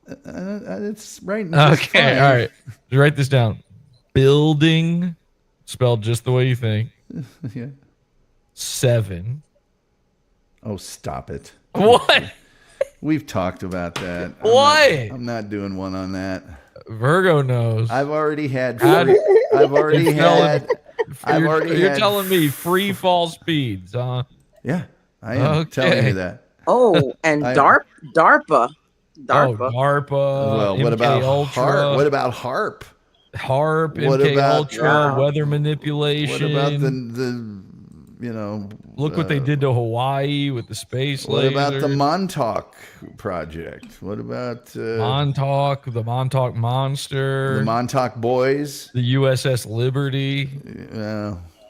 It's right. Okay, all right. Just write this down. Building, spelled just the way you think. Yeah. 7. Oh, stop it. What? We've talked about that. I'm not doing one on that. Virgo knows. I've already had. You're telling me free fall speeds, huh? Yeah, I am telling you that. Oh, and DARPA. Oh, DARPA. Well, what about HARP? What about HARP? HARP, MK Ultra, weather manipulation. What about the look what they did to Hawaii with the space What laser. about the Montauk project? What about Montauk, the Montauk Monster, the Montauk Boys, the USS Liberty?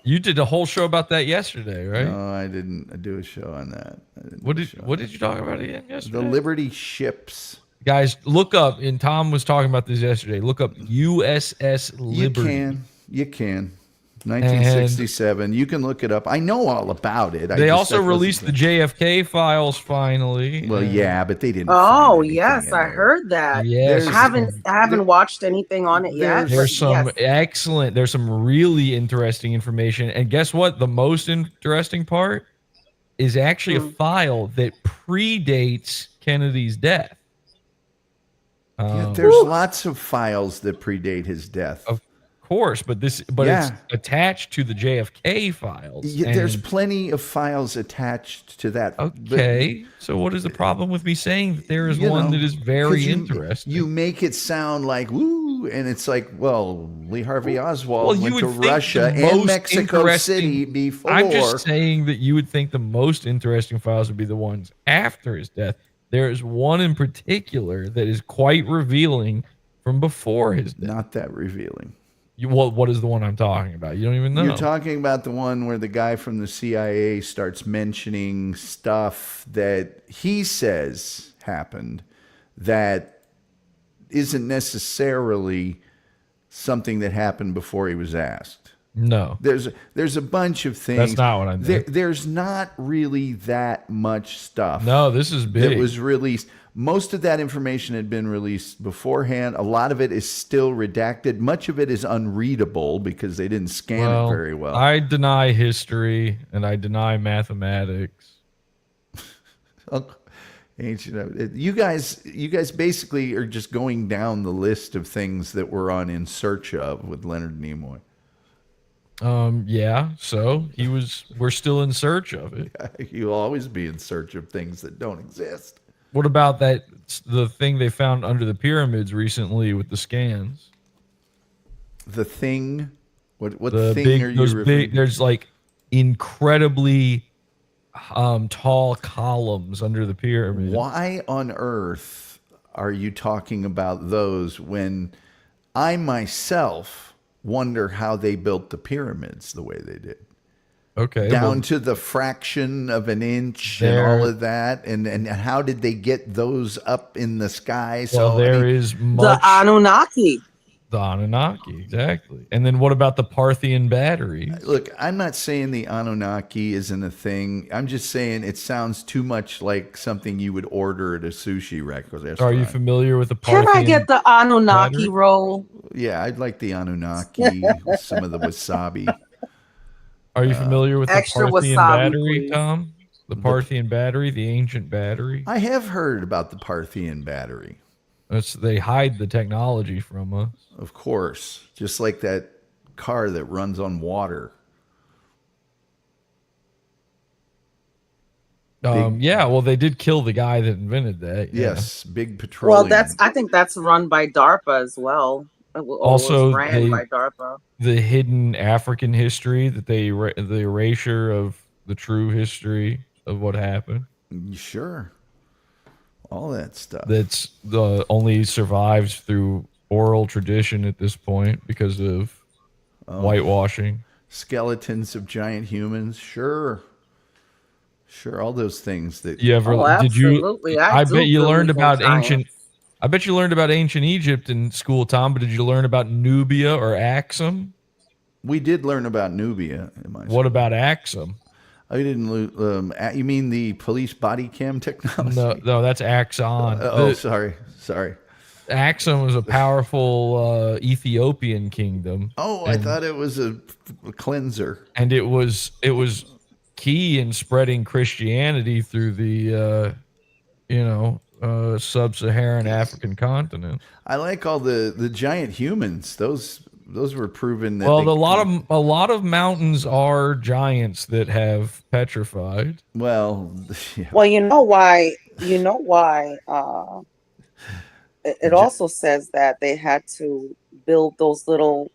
You did a whole show about that yesterday, right? No, I didn't do a show on that. What did you talk about again yesterday? The Liberty ships. Guys, look up, and Tom was talking about this yesterday. Look up USS Liberty. You can. 1967. You can look it up. I know all about it. They also released the JFK files finally. Well, yeah, but they didn't. Oh, yes, I heard that. Yes. I haven't watched anything on it yet. There's some excellent, there's some really interesting information. And guess what? The most interesting part is actually a file that predates Kennedy's death. There's lots of files that predate his death. Of course, but it's attached to the JFK files. Yeah, there's plenty of files attached to that. Okay, so what is the problem with me saying that there is one that is very interesting? You make it sound like woo, and it's like, well, Lee Harvey Oswald went to Russia and Mexico City before. I'm just saying that you would think the most interesting files would be the ones after his death. There is one in particular that is quite revealing from before his death. Not that revealing. What is the one I'm talking about? You don't even know. You're talking about the one where the guy from the CIA starts mentioning stuff that he says happened that isn't necessarily something that happened before he was asked. No. There's a bunch of things. That's not what I meant. There's not really that much stuff. No, this is big. That was released. Most of that information had been released beforehand. A lot of it is still redacted. Much of it is unreadable because they didn't scan it very well. I deny history and I deny mathematics. You guys basically are just going down the list of things that we're on In Search Of with Leonard Nimoy. Yeah, so we're still in search of it. You'll always be in search of things that don't exist. What about the thing they found under the pyramids recently with the scans? The thing? What the thing big, are you referring to? There's like incredibly tall columns under the pyramid. Why on earth are you talking about those when I myself wonder how they built the pyramids the way they did? Okay. Down to the fraction of an inch and all of that. And how did they get those up in the sky? Well, the Anunnaki. The Anunnaki, exactly. And then what about the Parthian batteries? Look, I'm not saying the Anunnaki isn't a thing. I'm just saying it sounds too much like something you would order at a sushi restaurant. Are you familiar with the Parthian? Can I get the Anunnaki battery? roll? Yeah, I'd like the Anunnaki with some of the wasabi. Are you familiar with the Parthian battery, please. Tom? The Parthian battery, the ancient battery? I have heard about the Parthian battery. They hide the technology from us. Of course. Just like that car that runs on water. Yeah, well, they did kill the guy that invented that. Yeah. Yes, big petroleum. Well, I think that's run by DARPA as well. Also, ran by DARPA. The hidden African history, the erasure of the true history of what happened. Sure. All that stuff. That's only survives through oral tradition at this point because of whitewashing. Skeletons of giant humans. Sure. Sure, all those things that you ever absolutely. I bet you learned about ancient. I bet you learned about ancient Egypt in school, Tom. But did you learn about Nubia or Axum? We did learn about Nubia in my school. What about Axum? I didn't. You mean the police body cam technology? No, that's Axon. Sorry. Axum was a powerful Ethiopian kingdom. I thought it was a cleanser, and it was key in spreading Christianity through the sub-Saharan African continent. I like all the giant humans. Those were proven that. Well, a lot of mountains are giants that have petrified. Well, yeah. Well, you know why. It also says that they had to build those little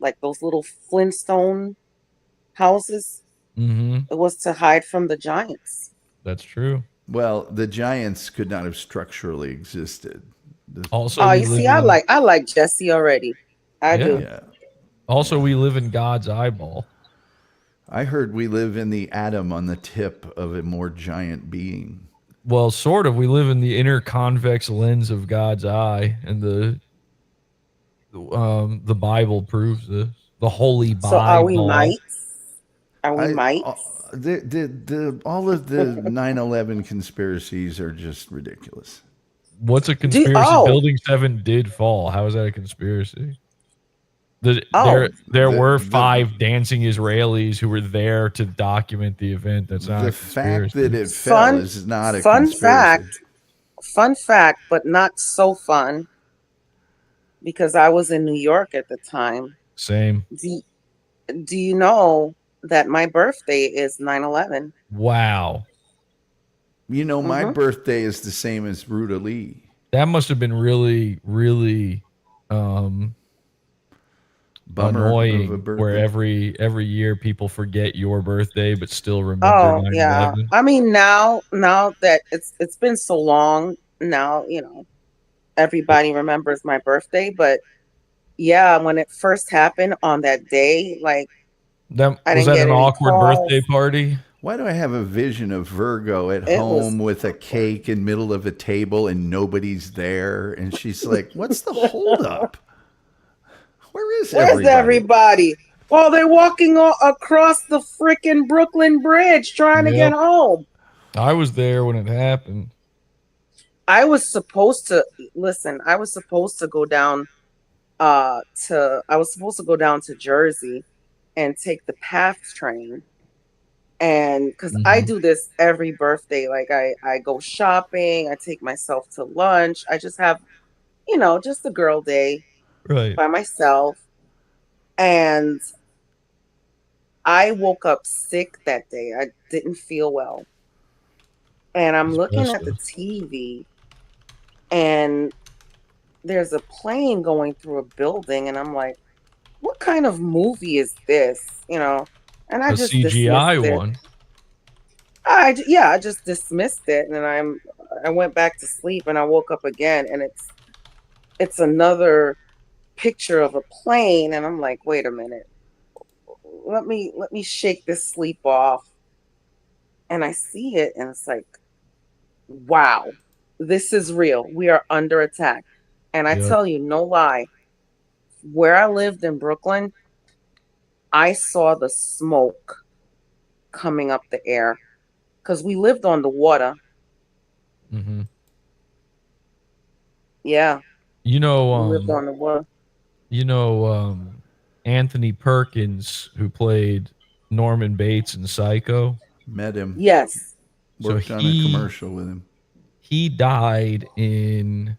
Flintstone houses. Mm-hmm. It was to hide from the giants. That's true. Well, the giants could not have structurally existed. Also, I like Jesse already. I do. Yeah. Also, we live in God's eyeball. I heard we live in the atom on the tip of a more giant being. Well, sort of. We live in the inner convex lens of God's eye, and the Bible proves this. The Holy Bible. So are we mites? Are we mites? All of the 9/11 conspiracies are just ridiculous. What's a conspiracy? Building 7 did fall. How is that a conspiracy? There were 5 dancing Israelis who were there to document the event. That's not the a conspiracy. fact that it fell is not a conspiracy. Fun fact, but not so fun, because I was in New York at the time. Same. Do you know that my birthday is 9/11? Wow. You know, my birthday is the same as Ruta Lee. That must have been really, really annoying, where every year people forget your birthday but still remember 9/11. Yeah. I mean, now that it's been so long, now everybody remembers my birthday, but Yeah, when it first happened on that day, like That I was didn't that get an any awkward birthday calls. party? Why do I have a vision of Virgo at It was home with a cake in middle of a table and nobody's there? And she's like, "What's the holdup? Where is Where's everybody?" everybody? Oh, they're walking across the freaking Brooklyn Bridge trying to get Yep. home. I was there when it happened. I was supposed to listen. I was supposed to go down I was supposed to go down to Jersey and take the PATH train. And because I Hmm. do this every birthday, like I go shopping, I take myself to lunch. I just have, just a girl day Right. by myself. And I woke up sick that day. I didn't feel well. And I'm looking at the Asbestos. TV and there's a plane going through a building. And I'm like, what kind of movie is this? And I A just CGI dismissed it. one. I just dismissed it. And I went back to sleep and I woke up again and it's another picture of a plane. And I'm like, wait a minute. Let me shake this sleep off. And I see it and it's like, wow, this is real. We are under attack. And I Yep. tell you, no lie, where I lived in Brooklyn, I saw the smoke coming up the air because we lived on the water. Hmm. Yeah, You know, we lived on the water. you know, Anthony Perkins, who played Norman Bates in Psycho. Met him, Yes. So worked on a commercial with him. he died in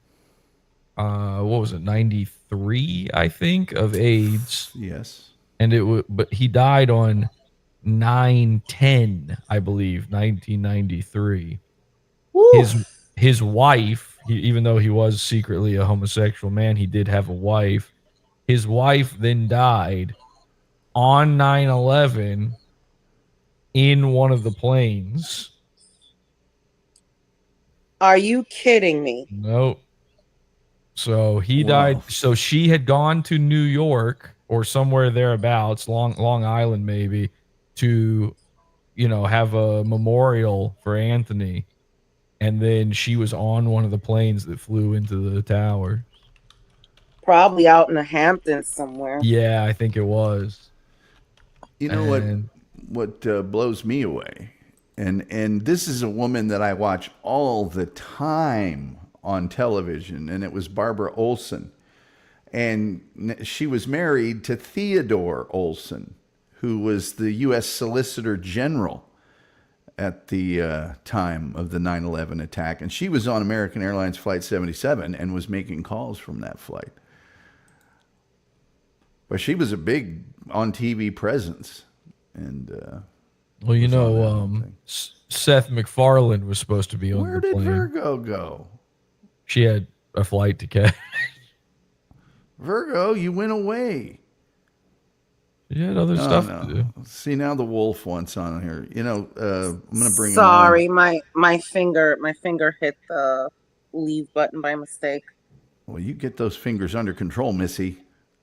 what was it, 93, I think, of AIDS. Yes. And but he died on 9/10, I believe, 1993. Woo. His wife, even though he was secretly a homosexual man, he did have a wife. His wife then died on 9/11 in one of the planes. Are you kidding me? Nope. So he died. Whoa. So she had gone to New York or somewhere thereabouts, Long Island maybe, to have a memorial for Anthony. And then she was on one of the planes that flew into the tower. Probably out in the Hamptons somewhere. Yeah, I think it was. You know And what blows me away, and this is a woman that I watch all the time on television, and it was Barbara Olson, and she was married to Theodore Olson, who was the U.S. Solicitor General at the time of the 9/11 attack, and she was on American Airlines Flight 77 and was making calls from that flight. But she was a big on TV presence, and well, was on that whole thing. Seth MacFarlane was supposed to be on Where the did plane. Virgo go? She had a flight to catch. Virgo, you went away. She had other No, stuff no. to do. See, now the wolf wants on here. I'm going to bring Sorry, him my finger hit the leave button by mistake. on. Well, you get those fingers under control, Missy.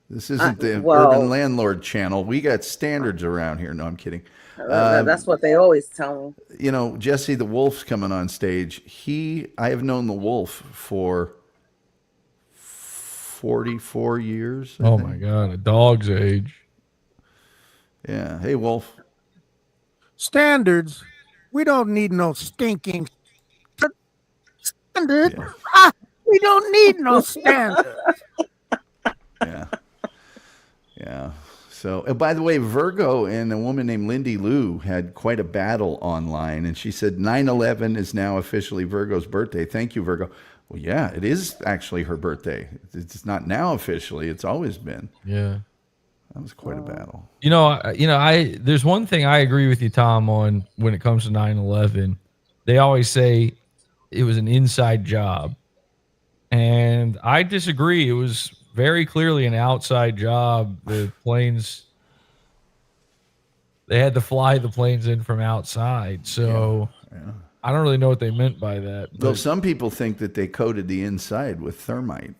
This isn't the well- Urban Landlord channel. We got standards around here. No, I'm kidding. That's what they always tell me. Jesse the Wolf's coming on stage. I have known the Wolf for 44 years. I Oh think. my God, a dog's age. Yeah. Hey, Wolf. Standards. We don't need no stinking standard. Yeah. We don't need no standard. Yeah. Yeah. So, by the way, Virgo and a woman named Lindy Lou had quite a battle online, and she said 9/11 is now officially Virgo's birthday. Thank you, Virgo. Well, yeah, it is actually her birthday. It's not now officially; it's always been. Yeah. That was quite a battle. There's one thing I agree with you, Tom, on when it comes to 9/11. They always say it was an inside job, and I disagree. It was very clearly an outside job. The planes, they had to fly the planes in from outside. So Yeah. I don't really know what they meant by that. Though But some people think that they coated the inside with thermite.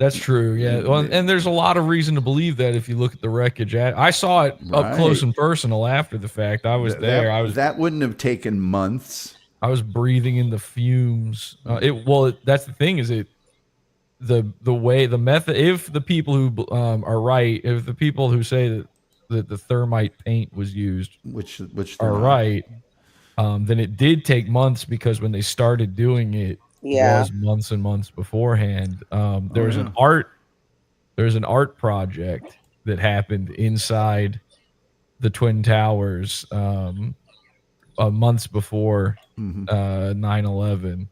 That's true. Yeah. Well, and there's a lot of reason to believe that if you look at the wreckage. I saw it up close and personal after the fact. I was there. That wouldn't have taken months. I was breathing in the fumes. That's the thing. Is the way the method? If the people who are right, if the people who say that the thermite paint was used, which are right, then it did take months, because when they started doing it, was months and months beforehand. There's an art project that happened inside the Twin Towers months before 9/11,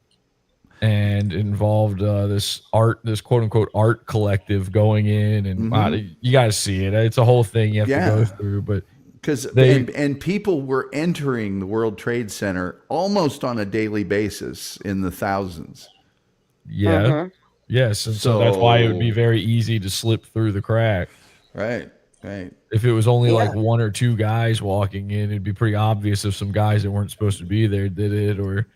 and involved this quote unquote art collective going in, and you got to see it. It's a whole thing you have to go through, but because and people were entering the World Trade Center almost on a daily basis in the thousands. Yeah. Yes. And so that's why it would be very easy to slip through the crack. Right. If it was only like one or two guys walking in, it'd be pretty obvious if some guys that weren't supposed to be there did it, or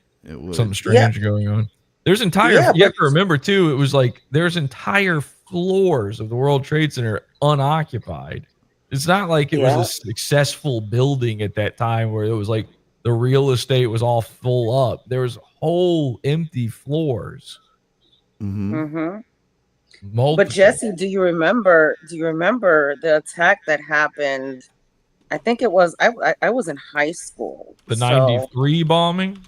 something strange going on. There's you have to remember too, it was like there's entire floors of the World Trade Center unoccupied. It's not like it was a successful building at that time where it was like the real estate was all full up. There was whole empty floors. But Jesse, do you remember the attack that happened? I think it was I was in high school. The 93 bombing?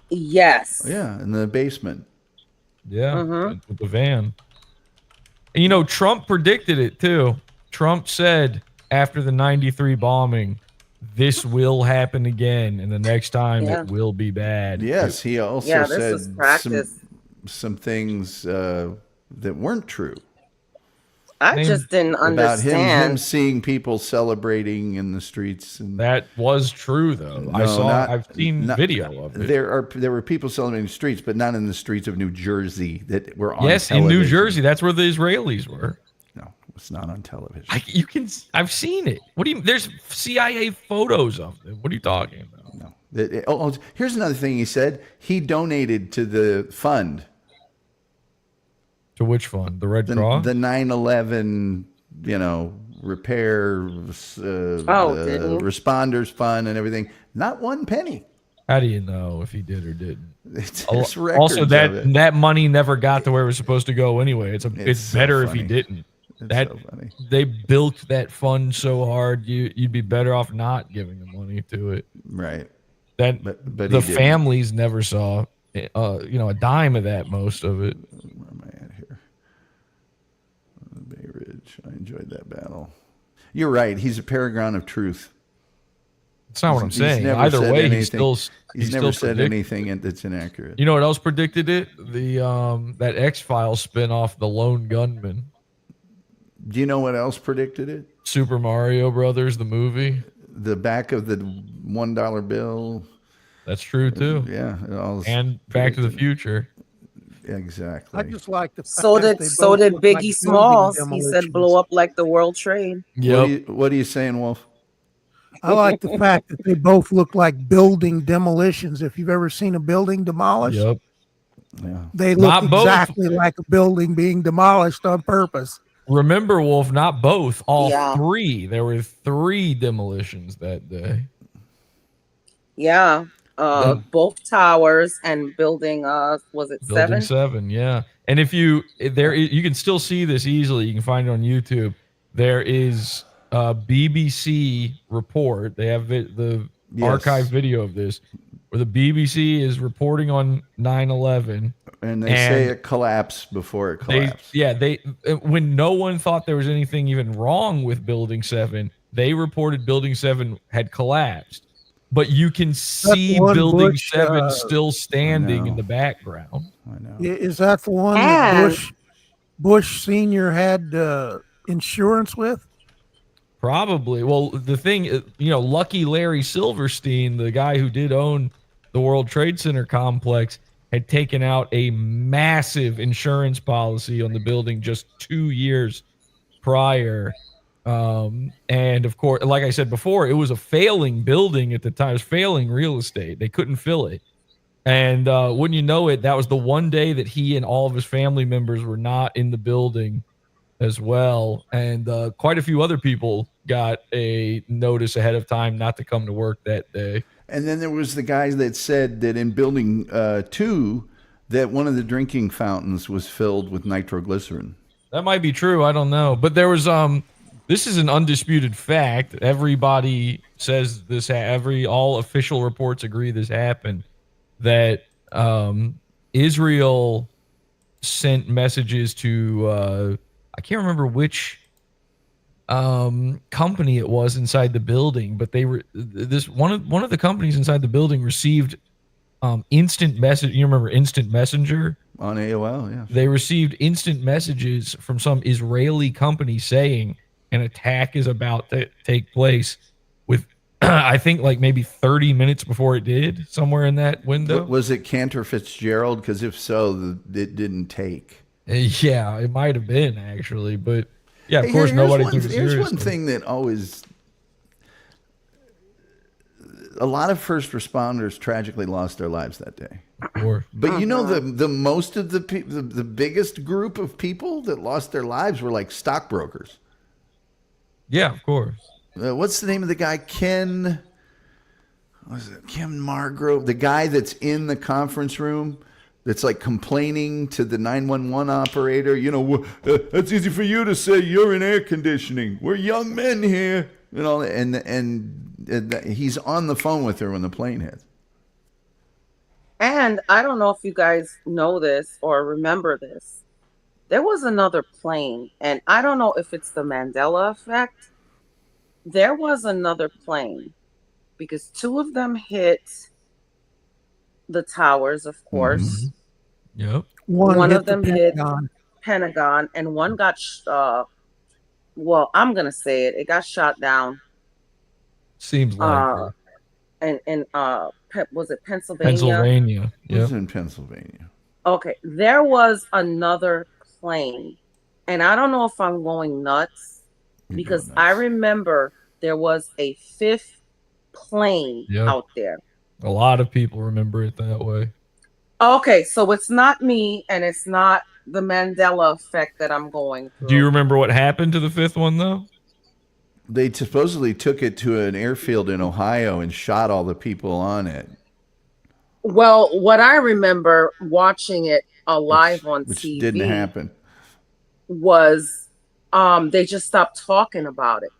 Yes. Yeah, in the basement. Yeah, with the van. And Trump predicted it too. Trump said after the 93 bombing, this will happen again, and the next time it will be bad. Yes, he also said some things that weren't true. I just didn't understand. About him seeing people celebrating in the streets. And that was true, though. I've seen video of it. There were people celebrating in the streets, but not in the streets of New Jersey that were on television. In New Jersey. That's where the Israelis were. No, it's not on television. I've seen it. What do you? There's CIA photos of them. What are you talking about? No. Here's another thing he said. He donated to the fund. To which fund? The Red Cross? The 9/11, repair, responders fund and everything. Not one penny. How do you know if he did or didn't? Also, that money never got to where it was supposed to go anyway. It's better if he didn't. So funny. They built that fund so hard, you'd be better off not giving the money to it. Right. But the families never saw a dime of that, most of it. Where am I at here? Bay Ridge. I enjoyed that battle. You're right. He's a paragon of truth. That's not what I'm saying. Either way, he's never said anything that's inaccurate. You know what else predicted it? That X-Files spinoff, The Lone Gunman. Do you know what else predicted it? Super Mario Brothers, the movie. The back of the $1 bill. That's true too. Yeah. And Back to the Future. Exactly. I just like the fact so did Biggie Smalls. He said blow up like the World Trade. Yep. What are you saying, Wolf? I like the fact that they both look like building demolitions. If you've ever seen a building demolished, yeah, they look exactly like a building being demolished on purpose. Remember, Wolf, not both, all three. There were 3 demolitions that day. Yeah. Both towers and building, was it 7? Building 7, yeah. And if you can still see this easily. You can find it on YouTube. There is a BBC report. They have the archive video of this, where the BBC is reporting on 9/11. And they say it collapsed before it collapsed. When no one thought there was anything even wrong with Building 7, they reported Building 7 had collapsed. But you can see Building 7 still standing in the background. I know. Is that the one that Bush Sr. had insurance with? Probably. Well, the thing, Lucky Larry Silverstein, the guy who did own the World Trade Center complex, had taken out a massive insurance policy on the building just 2 years prior. And of course, like I said before, it was a failing building at the time. It was failing real estate. They couldn't fill it. And wouldn't you know it, that was the one day that he and all of his family members were not in the building as well. And quite a few other people got a notice ahead of time not to come to work that day. And then there was the guy that said that in building 2, that one of the drinking fountains was filled with nitroglycerin. That might be true. I don't know. But there was this is an undisputed fact. Everybody says this. All official reports agree this happened. That Israel sent messages to I can't remember which company it was inside the building, but they were one of the companies inside the building received instant message. You remember Instant Messenger? On AOL, yeah. They received instant messages from some Israeli company saying an attack is about to take place with, I think, like maybe 30 minutes before it did, somewhere in that window. Was it Cantor Fitzgerald? Because if so, it didn't take. Yeah, it might have been, actually. But, yeah, of Hey, course, nobody took it Here's seriously. one thing that always... A lot of first responders tragically lost their lives that day. But you know, the most of the biggest group of people that lost their lives were like stockbrokers. Yeah, of course. What's the name of the guy? Ken Margrove, the guy that's in the conference room that's like complaining to the 911 operator. You know, that's easy for you to say. You're in air conditioning. We're young men here. You know, and he's on the phone with her when the plane hits. And I don't know if you guys know this or remember this. There was another plane, and I don't know if it's the Mandela effect. There was another plane because 2 of them hit the towers, of course. Mm-hmm. Yep. One of them hit Pentagon, and one got, well, I'm going to say it. It got shot down. Seems like was it Pennsylvania? Pennsylvania. It was in Pennsylvania. Okay. There was another plane, and I don't know if I'm going nuts because I remember there was a 5th plane out there. A lot of people remember it that way. Okay, so it's not me, and it's not the Mandela effect that I'm going through. Do you remember what happened to the 5th one, though? They supposedly took it to an airfield in Ohio and shot all the people on it. Well, what I remember watching it live on which TV didn't happen. Was they just stopped talking about it.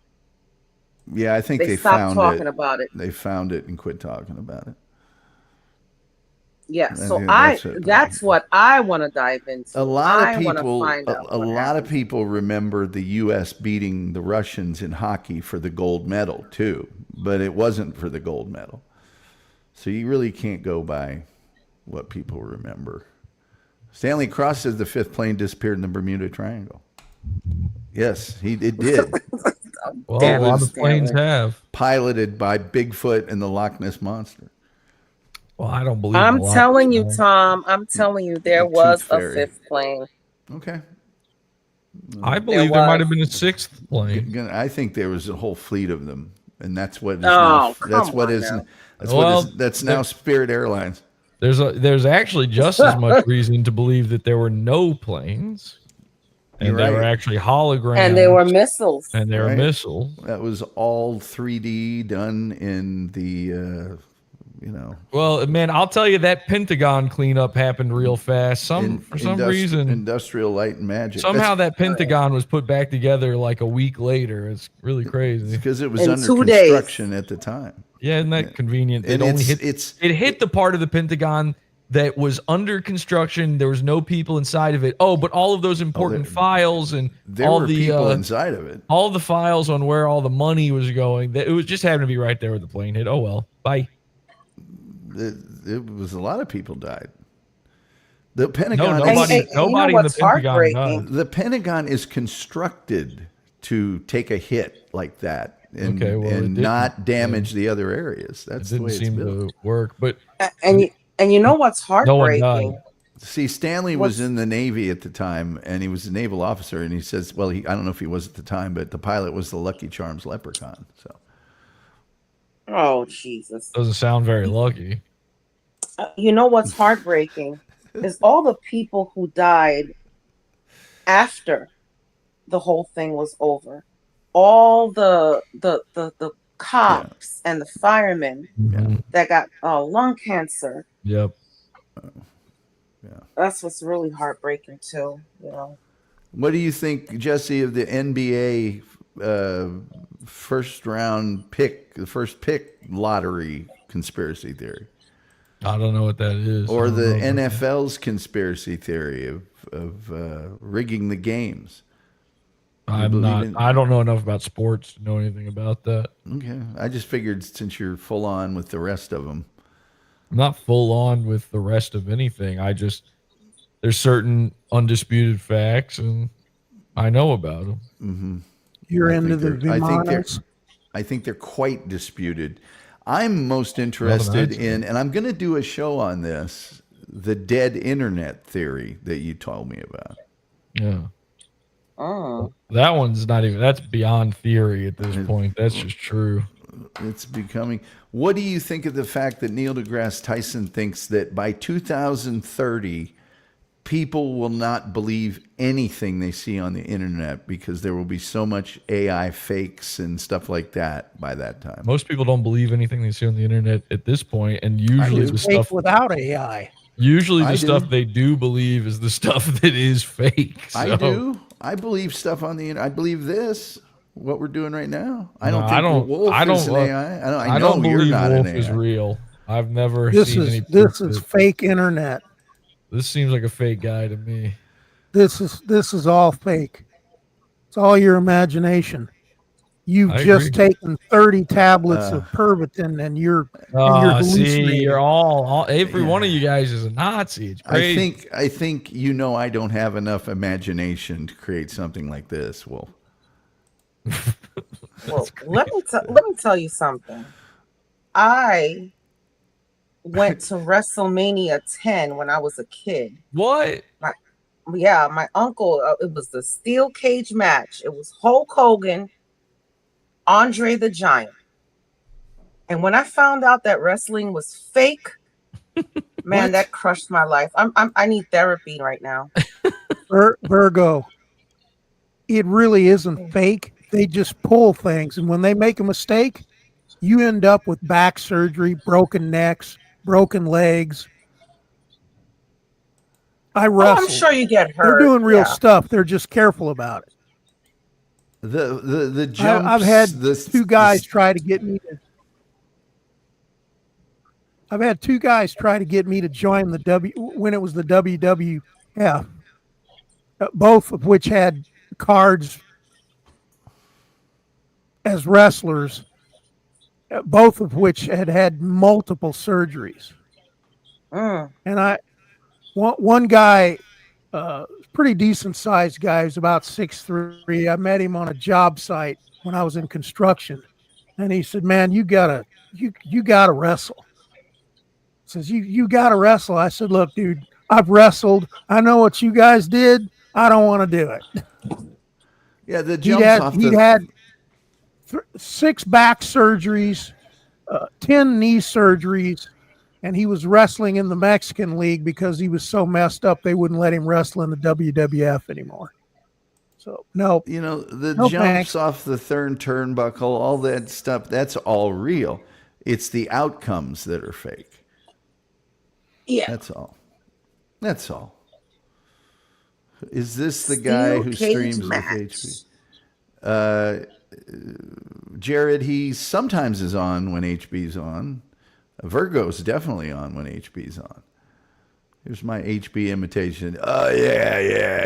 Yeah, I think they stopped found talking about it. They found it and quit talking about it. Yeah, so that's what I want to dive into. A lot of people remember the U.S. beating the Russians in hockey for the gold medal too, but it wasn't for the gold medal. So you really can't go by what people remember. Stanley Cross says the 5th plane disappeared in the Bermuda Triangle. Yes, it did. Well, a lot of planes have. Piloted by Bigfoot and the Loch Ness Monster. Well, I don't believe. I'm telling you, Tom. I'm telling you, there was a 5th plane. Okay. I believe there might have been a 6th plane. I think there was a whole fleet of them, and that's what. That's now Spirit Airlines. There's actually just as much reason to believe that there were no planes, and they were actually holograms, and they were missiles, That was all 3D done in the. Well, man, I'll tell you that Pentagon cleanup happened real fast. For some reason, Industrial Light and Magic. Somehow that Pentagon was put back together like a week later. It's really crazy because it was under construction at the time. Yeah, isn't that convenient? It hit the part of the Pentagon that was under construction. There was no people inside of it. Oh, but all of those important files and all the people inside of it. All the files on where all the money was going. It was just happened to be right there where the plane hit. Oh well, bye. It was a lot of people died. The Pentagon. Nobody in the Pentagon died. The Pentagon is constructed to take a hit like that and not damage the other areas. That's the way it's built. It didn't seem to work, but and you know what's heartbreaking? See, Stanley was in the Navy at the time, and he was a naval officer, and he says, well, I don't know if he was at the time, but the pilot was the Lucky Charms leprechaun. So. Oh, Jesus. Doesn't sound very lucky. You know what's heartbreaking is all the people who died after the whole thing was over. All the Yeah. cops and the firemen Mhm. that got lung cancer. Yep. Yeah. That's what's really heartbreaking too. You know. What do you think, Jesse, of the NBA first round pick, the first pick lottery conspiracy theory, I don't know what that is. I or don't the know about that. NFL's conspiracy theory of rigging the games? I'm believe not. in- I don't know enough about sports to know anything about that. Okay, I just figured since you're full on with the rest of them. I'm not full on with the rest of anything. There's certain undisputed facts, and I know about them. You're I into think the they're- I think they're Vimanos. I think they're quite disputed. I'm most I'd interested say. in, and I'm going to do a show on this, the dead internet theory that you told me about. Yeah, Oh. that one's not even. That's beyond theory at this point. That's just true. It's becoming. What do you think of the fact that Neil deGrasse Tyson thinks that by 2030, people will not believe anything they see on the internet because there will be so much AI fakes and stuff like that by that time? Most people don't believe anything they see on the internet at this point, and usually do. the Fake stuff. without AI. Usually I the do. stuff they do believe is the stuff that is fake. I So, do. I believe stuff on the internet. I believe this. What we're doing right now. I No, don't think Wolf I don't, is an AI. I I know don't you're believe not Wolf an is AI. real. I've never This seen is any. this proof is that- fake internet. This seems like a fake guy to me. This is all fake. It's all your imagination. You've I just agree. taken 30 tablets of Pervitin and you're See, hallucinating. you're all every one of you guys is a Nazi. It's crazy. I think I don't have enough imagination to create something like this, Wolf. Well, let me tell you something. I went to WrestleMania 10 when I was a kid. What? My uncle. It was the steel cage match. It was Hulk Hogan, Andre the Giant. And when I found out that wrestling was fake, man, What? that crushed my life. I need therapy right now. Virgo. It really isn't fake. They just pull things, and when they make a mistake, you end up with back surgery, broken necks, broken legs. I Oh, wrestle. I'm sure you get hurt. They're doing real Yeah. stuff. They're just careful about it. The jumps. I've had the, two guys try to get me to. I've had two guys try to get me to join the when it was the WWF, both of which had cards as wrestlers, both of which had multiple surgeries. Mm. And one guy, pretty decent sized guy, was about 6'3". I met him on a job site when I was in construction, and he said, "Man, you gotta wrestle." He says, "You gotta wrestle." I said, "Look, dude, I've wrestled. I know what you guys did. I don't want to do it." Yeah, the He'd jumps had, off he'd the. had 6 back surgeries, 10 knee surgeries, and he was wrestling in the Mexican League because he was so messed up they wouldn't let him wrestle in the WWF anymore. So no, the No, jumps thanks. off the third turnbuckle, all that stuff, that's all real. It's the outcomes that are fake. Yeah. That's all. That's all. Is this the guy Steel who cage streams match. with HB? Jared, he sometimes is on when HB's on. Virgo's definitely on when HB's on. Here's my HB imitation. Oh, yeah.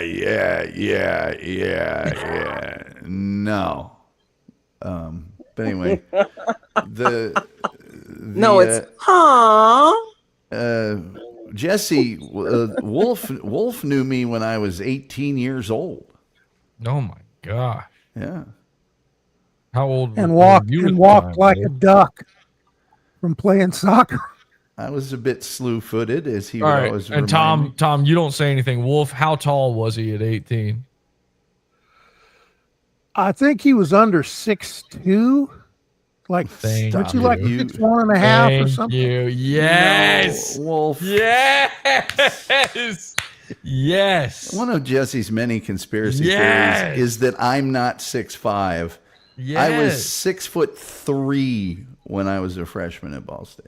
No. But anyway, No, it's huh? Jesse, Wolf knew me when I was 18 years old. Oh my gosh. Yeah. How old and were walk you at and the walk time, like Wolf? a duck from playing soccer. I was a bit slew-footed, as he All would right. always And remind me. Tom, you don't say anything. Wolf, how tall was he at 18? I think he was under 6'2", Like, Thank aren't you Stop like it. 6'1.5" or Thank something? you. Yes. No, Wolf. Yes. Yes. One of Jesse's many conspiracy Yes. theories is that I'm not 6'5". Yes. I was 6'3" when I was a freshman at Ball State.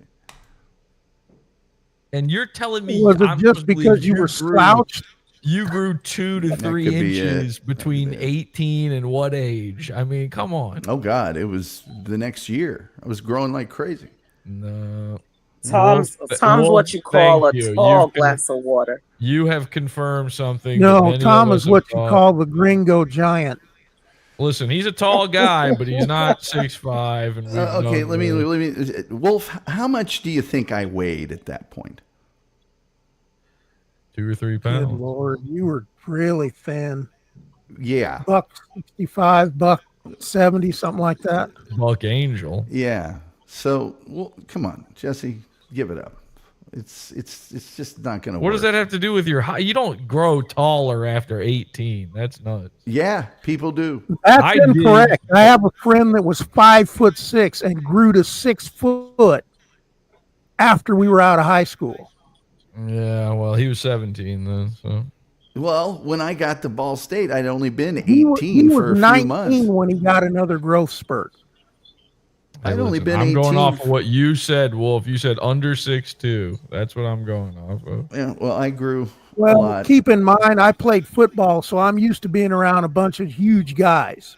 And you're telling me Was it I'm just supposed to believe because you were slouched? You grew 2 to 3 could be inches it. between 18 and what age? I mean, come on. Oh God, it was the next year. I was growing like crazy. No. Tom's Wolf, what you call thank a you. tall You've glass of water. You have confirmed something. that No, many Tom of is us what have you thought. call the gringo giant. Listen, he's a tall guy, but he's not 6'5", and we've Okay, known let me. this. Wolf, how much do you think I weighed at that point? 2 or 3 Good pounds. Lord, you were really thin. Yeah, $165, $170, something like that. Buck Angel. yeah. So, well, come on, Jesse, give it up. It's just not going to work. What does that have to do with your height? You don't grow taller after 18. That's nuts. Yeah, people do. That's I did. incorrect. I have a friend that was 5'6" and grew to 6 foot after we were out of high school. Yeah, well, he was 17 then, so. Well, when I got to Ball State, I'd only been He 18 was for a few 19 months. when he got another growth spurt. I'd only been I'm 18. going off of what you said, Wolf. You said under 6'2". That's what I'm going off of. Yeah, well, I grew a Well, lot. keep in mind, I played football, so I'm used to being around a bunch of huge guys.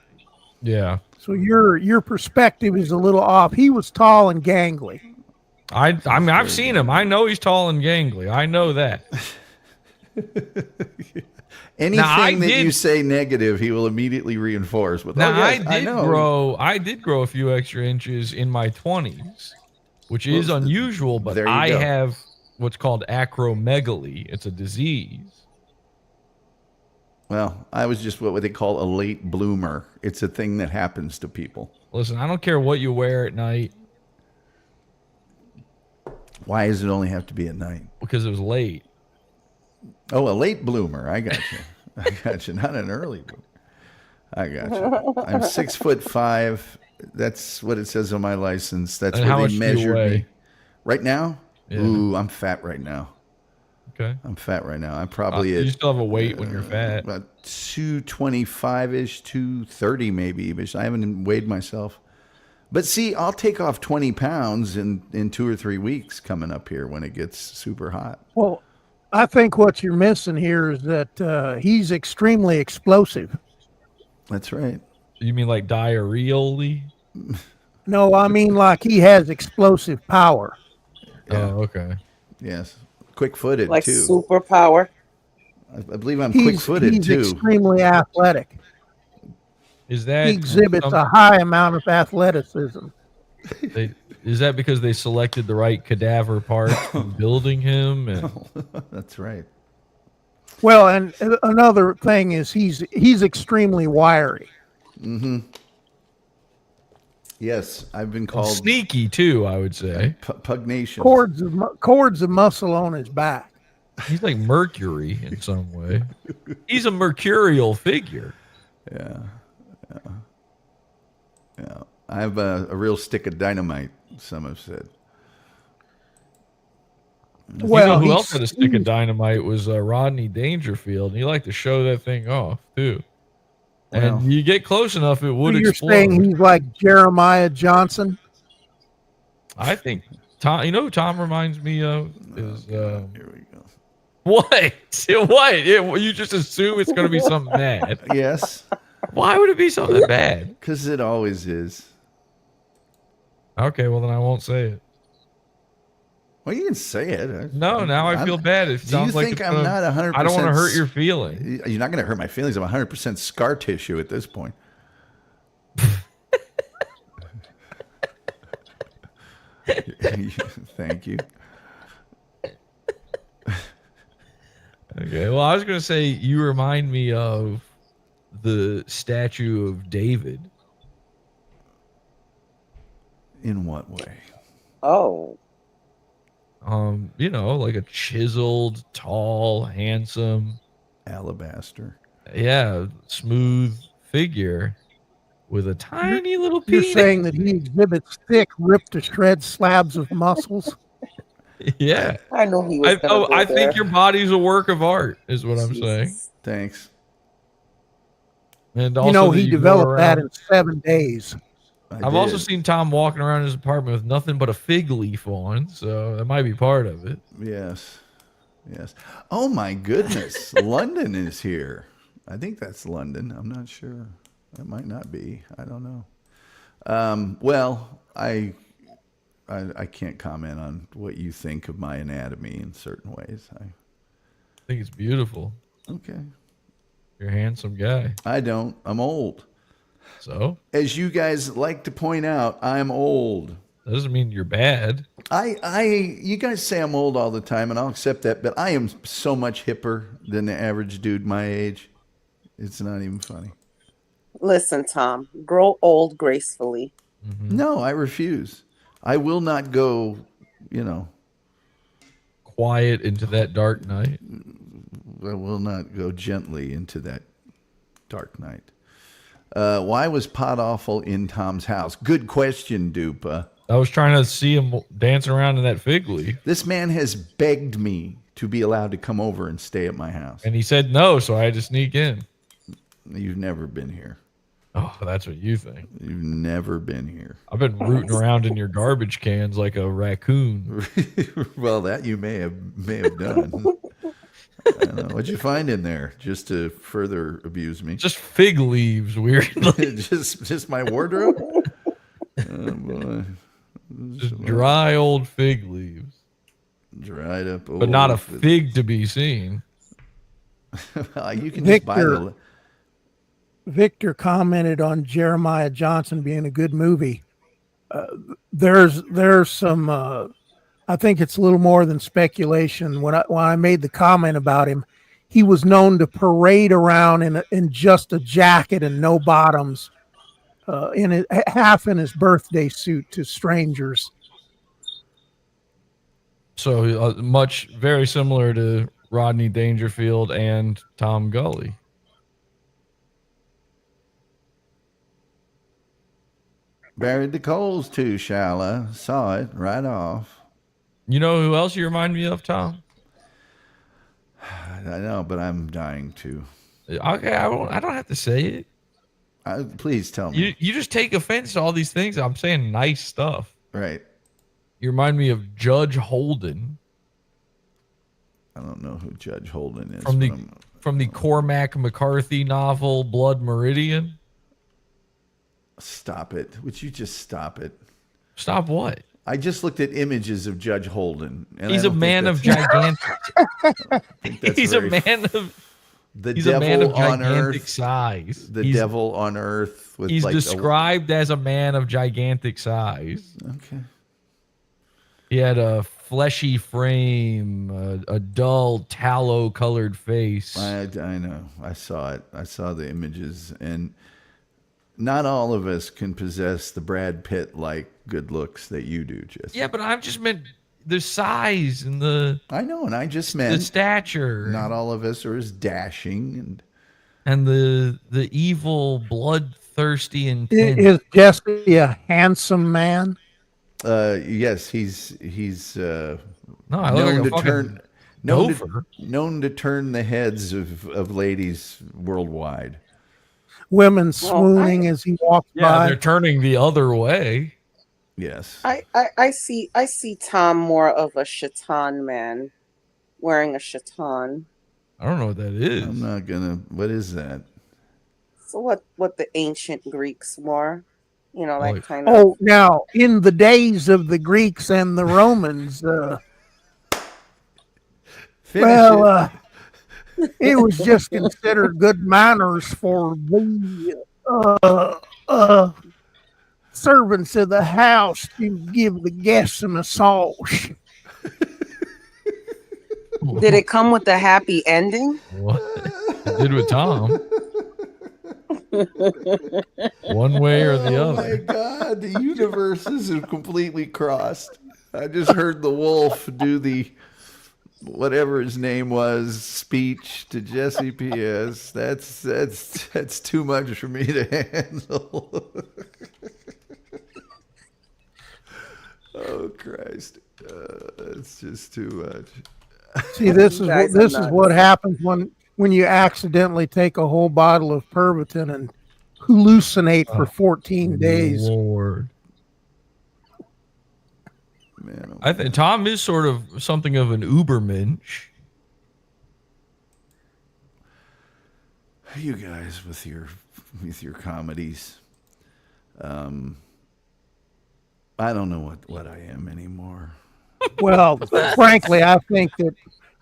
Yeah. So your perspective is a little off. He was tall and gangly. I mean, I've seen him. I know he's tall and gangly. I know that. Anything that you say negative, he will immediately reinforce with. Now, Oh, yes, I did know. grow a few extra inches in my 20s, which is unusual, but there you I go. have what's called acromegaly. It's a disease. Well, I was just what they call a late bloomer. It's a thing that happens to people. Listen, I don't care what you wear at night Why does it only have to be at night? because it was late. Oh, a late bloomer. I got you. I got you. Not an early bloomer. I got you. I'm 6'5". That's what it says on my license. That's And where how they much do you measured weigh? me. Right now? Yeah. Ooh, I'm fat right now. Okay. I'm fat right now. I'm probably You at still have a weight when you're fat. about 225-ish, 230 maybe. But I haven't weighed myself. But see, I'll take off 20 pounds in 2 or 3 weeks coming up here when it gets super hot. Well, I think what you're missing here is that he's extremely explosive. That's right. You mean like diarrheally? No, I mean like he has explosive power. Yeah. Oh, okay. Yes. Quick-footed, Like too. superpower. I believe I'm He's quick-footed, too. extremely athletic. Is that He exhibits some- a high amount of athleticism. is that because they selected the right cadaver parts when building him? And That's right. Well, and another thing is he's extremely wiry. Yes, I've been called sneaky too, I would say. pugnacious. Cords of muscle on his back. He's like Mercury in some way. He's a mercurial figure. Yeah. I have a real stick of dynamite, some have said. Well, you know who he's- else had a stick of dynamite was Rodney Dangerfield, and he liked to show that thing off too. Well. And you get close enough, it would You're explode. saying he's like Jeremiah Johnson? I think Tom. You know who Tom reminds me of is Here we go. what? What? You just assume it's going to be something bad. Yes, Why would it be something bad? because it always is. Okay, well then I won't say it. Well, you can say it. No, now I feel bad. It Do you sounds like think it's I'm gonna- not 100%? I don't want to hurt your feelings. You're not going to hurt my feelings. I'm 100% scar tissue at this point. Thank you. Okay, well, I was going to say you remind me of the statue of David. In what way? Oh, You know, like a chiseled, tall, handsome, Alabaster. yeah, smooth figure. with a tiny little You're penis. saying that he exhibits thick, ripped to shreds slabs of muscles? Yeah. I knew he was going to go I there. think your body's a work of art, is what I'm saying. Jesus. Thanks. And also You know, that he you go developed that around- in 7 days. I've also seen Tom walking around his apartment with nothing but a fig leaf on, so that might be part of it. Yes. Yes. Oh my goodness. London is here. I think that's London. I'm not sure. That might not be. I don't know. Well, I can't comment on what you think of my anatomy in certain ways. I think it's beautiful. Okay. You're a handsome guy. I don't. I'm old. So? As you guys like to point out, I'm old. That doesn't mean you're bad. You guys say I'm old all the time, and I'll accept that, but I am so much hipper than the average dude my age. It's not even funny. Listen, Tom, grow old gracefully. Mm-hmm. No, I refuse. I will not go, quiet into that dark night. I will not go gently into that dark night. Why was Pot Awful in Tom's house? Good question, Dupa. I was trying to see him dancing around in that fig leaf. This man has begged me to be allowed to come over and stay at my house. And he said no, so I had to sneak in. You've never been here. Oh, that's what you think. You've never been here. I've been rooting around in your garbage cans like a raccoon. Well, that you may have done. I don't know. What'd you find in there just to further abuse me? Just fig leaves, weirdly. just my wardrobe? Oh, boy. Just dry old fig leaves. Dried up old. But not a fig to be seen. You can just buy the... Victor commented on Jeremiah Johnson being a good movie. There's some... I think it's a little more than speculation. When I made the comment about him, he was known to parade around in just a jacket and no bottoms, half in his birthday suit to strangers. So very similar to Rodney Dangerfield and Tom Gulley. Buried the coals too shallow. Saw it right off. You know who else you remind me of, Tom? I know, but I'm dying to. Okay, I don't have to say it. Please tell me. You just take offense to all these things. I'm saying nice stuff. Right. You remind me of Judge Holden. I don't know who Judge Holden is. From the Cormac McCarthy novel Blood Meridian. Stop it. Would you just stop it? Stop what? I just looked at images of Judge Holden. And he's a man of gigantic. He's a man of. He's a man of gigantic size. The devil on earth. He's described as a man of gigantic size. Okay. He had a fleshy frame, a dull tallow-colored face. I know. I saw it. I saw the images, and not all of us can possess the Brad Pitt-like good looks that you do, Jesse. Yeah, but I just meant the size and the... I know, and I just meant... the stature. Not all of us are as dashing. And the evil, bloodthirsty intent. Is Jesse a handsome man? Yes, he's no, I look like a known to turn the heads of ladies worldwide. Women swooning as he walks by. Yeah, they're turning the other way. Yes. I see Tom more of a chiton man, wearing a chiton. I don't know what that is. I'm not gonna. What is that? So what the ancient Greeks wore, that kind of. Oh, now in the days of the Greeks and the Romans, it was just considered good manners for the servants of the house to give the guests a massage. Did it come with a happy ending? What? It did with Tom. One way or the other. Oh my God, the universes have completely crossed. I just heard the wolf do the whatever his name was speech to Jesse P.S. That's too much for me to handle. Oh Christ, it's just too much. See, this You is guys what are this is nuts. what happens when you accidentally take a whole bottle of Pervitin and hallucinate for 14 days. Lord. Man, oh, I think Tom is sort of something of an Ubermensch. you guys with your comedies. I don't know what I am anymore. Well, frankly, I think that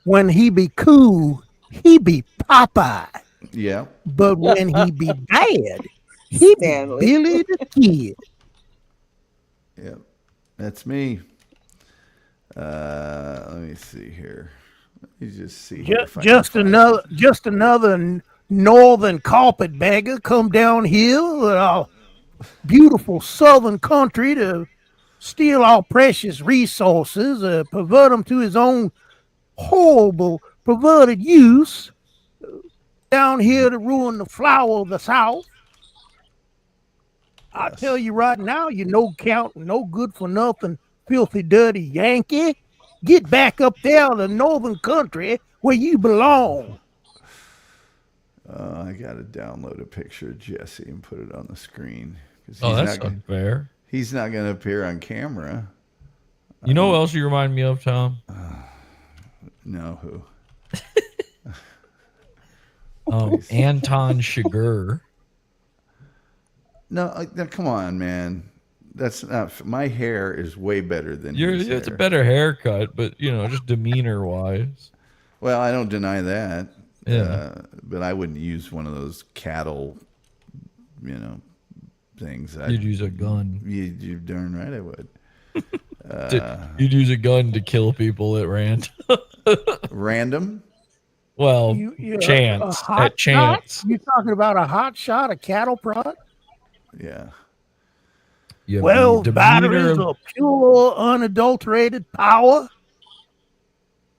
when he be cool, he be Popeye. Yeah. But when he be bad, he be Stanley. Billy the Kid. Yeah, that's me. Let me see here. Let me just see. here if I can Just another northern carpetbagger come down here with our beautiful southern country to steal our precious resources, pervert them to his own horrible, perverted use. Down here to ruin the flower of the South. I tell you right now, you no count, no good for nothing, filthy, dirty Yankee. Get back up there in the northern country where you belong. I got to download a picture of Jesse and put it on the screen. 'Cause Oh, that's not, unfair. he's not going to appear on camera. You know what else you remind me of, Tom? No, who? Anton Chigurh. No, come on, man. That's not. My hair is way better than his It's a hair. better haircut, but just demeanor wise. Well, I don't deny that. Yeah. But I wouldn't use one of those cattle, things. You'd use a gun. You're darn right I would. You'd use a gun to kill people at random. Random? Well, A chance. hot At chance. shot? You talking about a hot shot, a cattle prod? Yeah. You have Well, the batteries demeanor of pure, unadulterated power.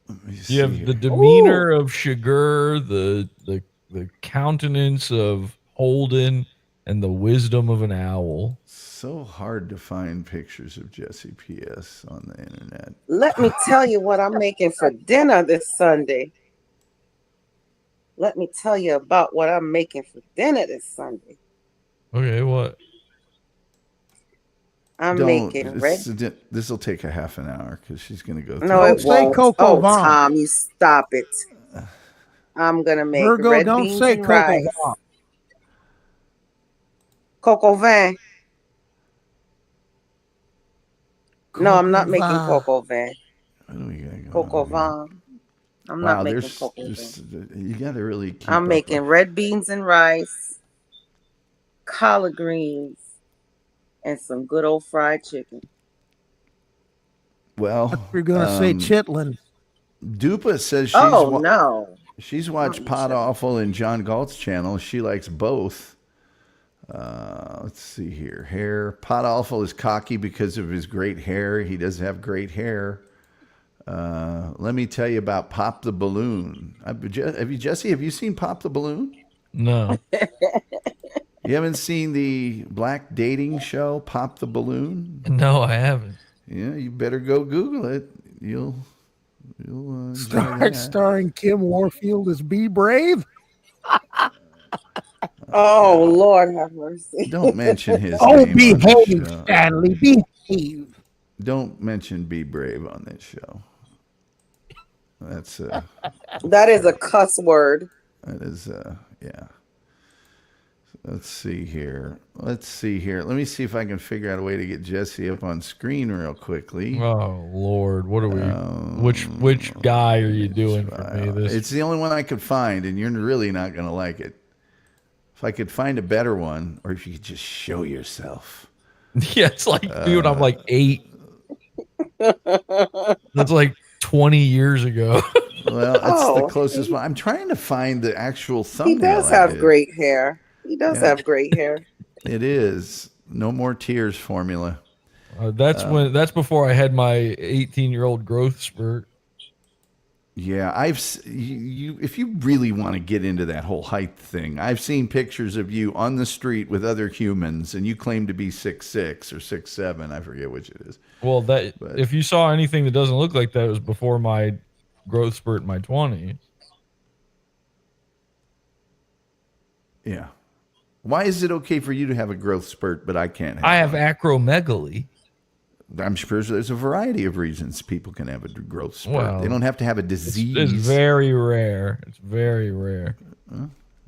Let me You see have here. the demeanor of Chigurh, the countenance of Holden, and the wisdom of an owl. So hard to find pictures of Jesse P.S. on the internet. Let me tell you what I'm making for dinner this Sunday. Let me tell you about what I'm making for dinner this Sunday. Okay, what? I'm making red. This will take a half an hour because she's going to go through. No, Don't it say won't. Coco Oh, Vaughn. Tom, you stop it. I'm gonna make Virgo, red don't beans say and Coco rice. Vaughn. Coco Van. No, I'm not Coco making Vaughn. Coco Van. What do we got going Coco on here? Vaughn. I'm Wow, not making there's Coco Van. you got to really keep I'm up making with- red beans and rice, collard greens, and some good old fried chicken. Well, You're going to say chitlin. Dupa says Oh no. she's watched Pot Awful and John Galt's channel. She likes both. Let's see here. Hair. Pot Awful is cocky because of his great hair. He does have great hair. Let me tell you about Pop the Balloon. Jesse, have you seen Pop the Balloon? No. You haven't seen the black dating show, Pop the Balloon? No, I haven't. Yeah, you better go Google it. You'll enjoy that. Starring Kim Warfield as Be Brave. Oh Lord have mercy. Don't mention his Oh, name on this behave, show. Stanley, behave. Don't mention Be Brave on this show. That's That is a cuss word. that is yeah. Let's see here. Let me see if I can figure out a way to get Jesse up on screen real quickly. Oh Lord, what are we? Which guy are you doing for me? It's the only one I could find, and you're really not going to like it. If I could find a better one, or if you could just show yourself. Yeah, it's like, dude, I'm like 8. That's like 20 years ago. Well, it's the closest one. I'm trying to find the actual thumbnail. He does have great hair. He does have great hair. It is No More Tears formula. That's before I had my 18-year-old growth spurt. Yeah, you if you really want to get into that whole height thing, I've seen pictures of you on the street with other humans, and you claim to be 6'6" or 6'7". I forget which it is. Well, that But if you saw anything that doesn't look like that, it was before my growth spurt in my 20s. yeah, why is it okay for you to have a growth spurt, but I can't have I have one? acromegaly. I'm sure there's a variety of reasons people can have a growth spurt. Well, they don't have to have a disease. It's very rare. It's very rare.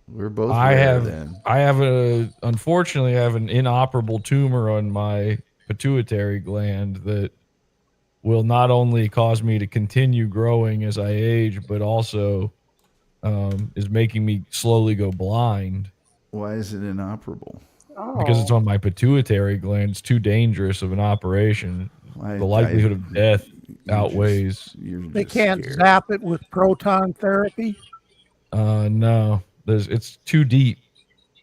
We're both rare then. Unfortunately, I have an inoperable tumor on my pituitary gland that will not only cause me to continue growing as I age, but also is making me slowly go blind. Why is it inoperable? Because it's on my pituitary gland. It's too dangerous of an operation. The likelihood of death outweighs. They can't zap it with proton therapy. No, it's too deep.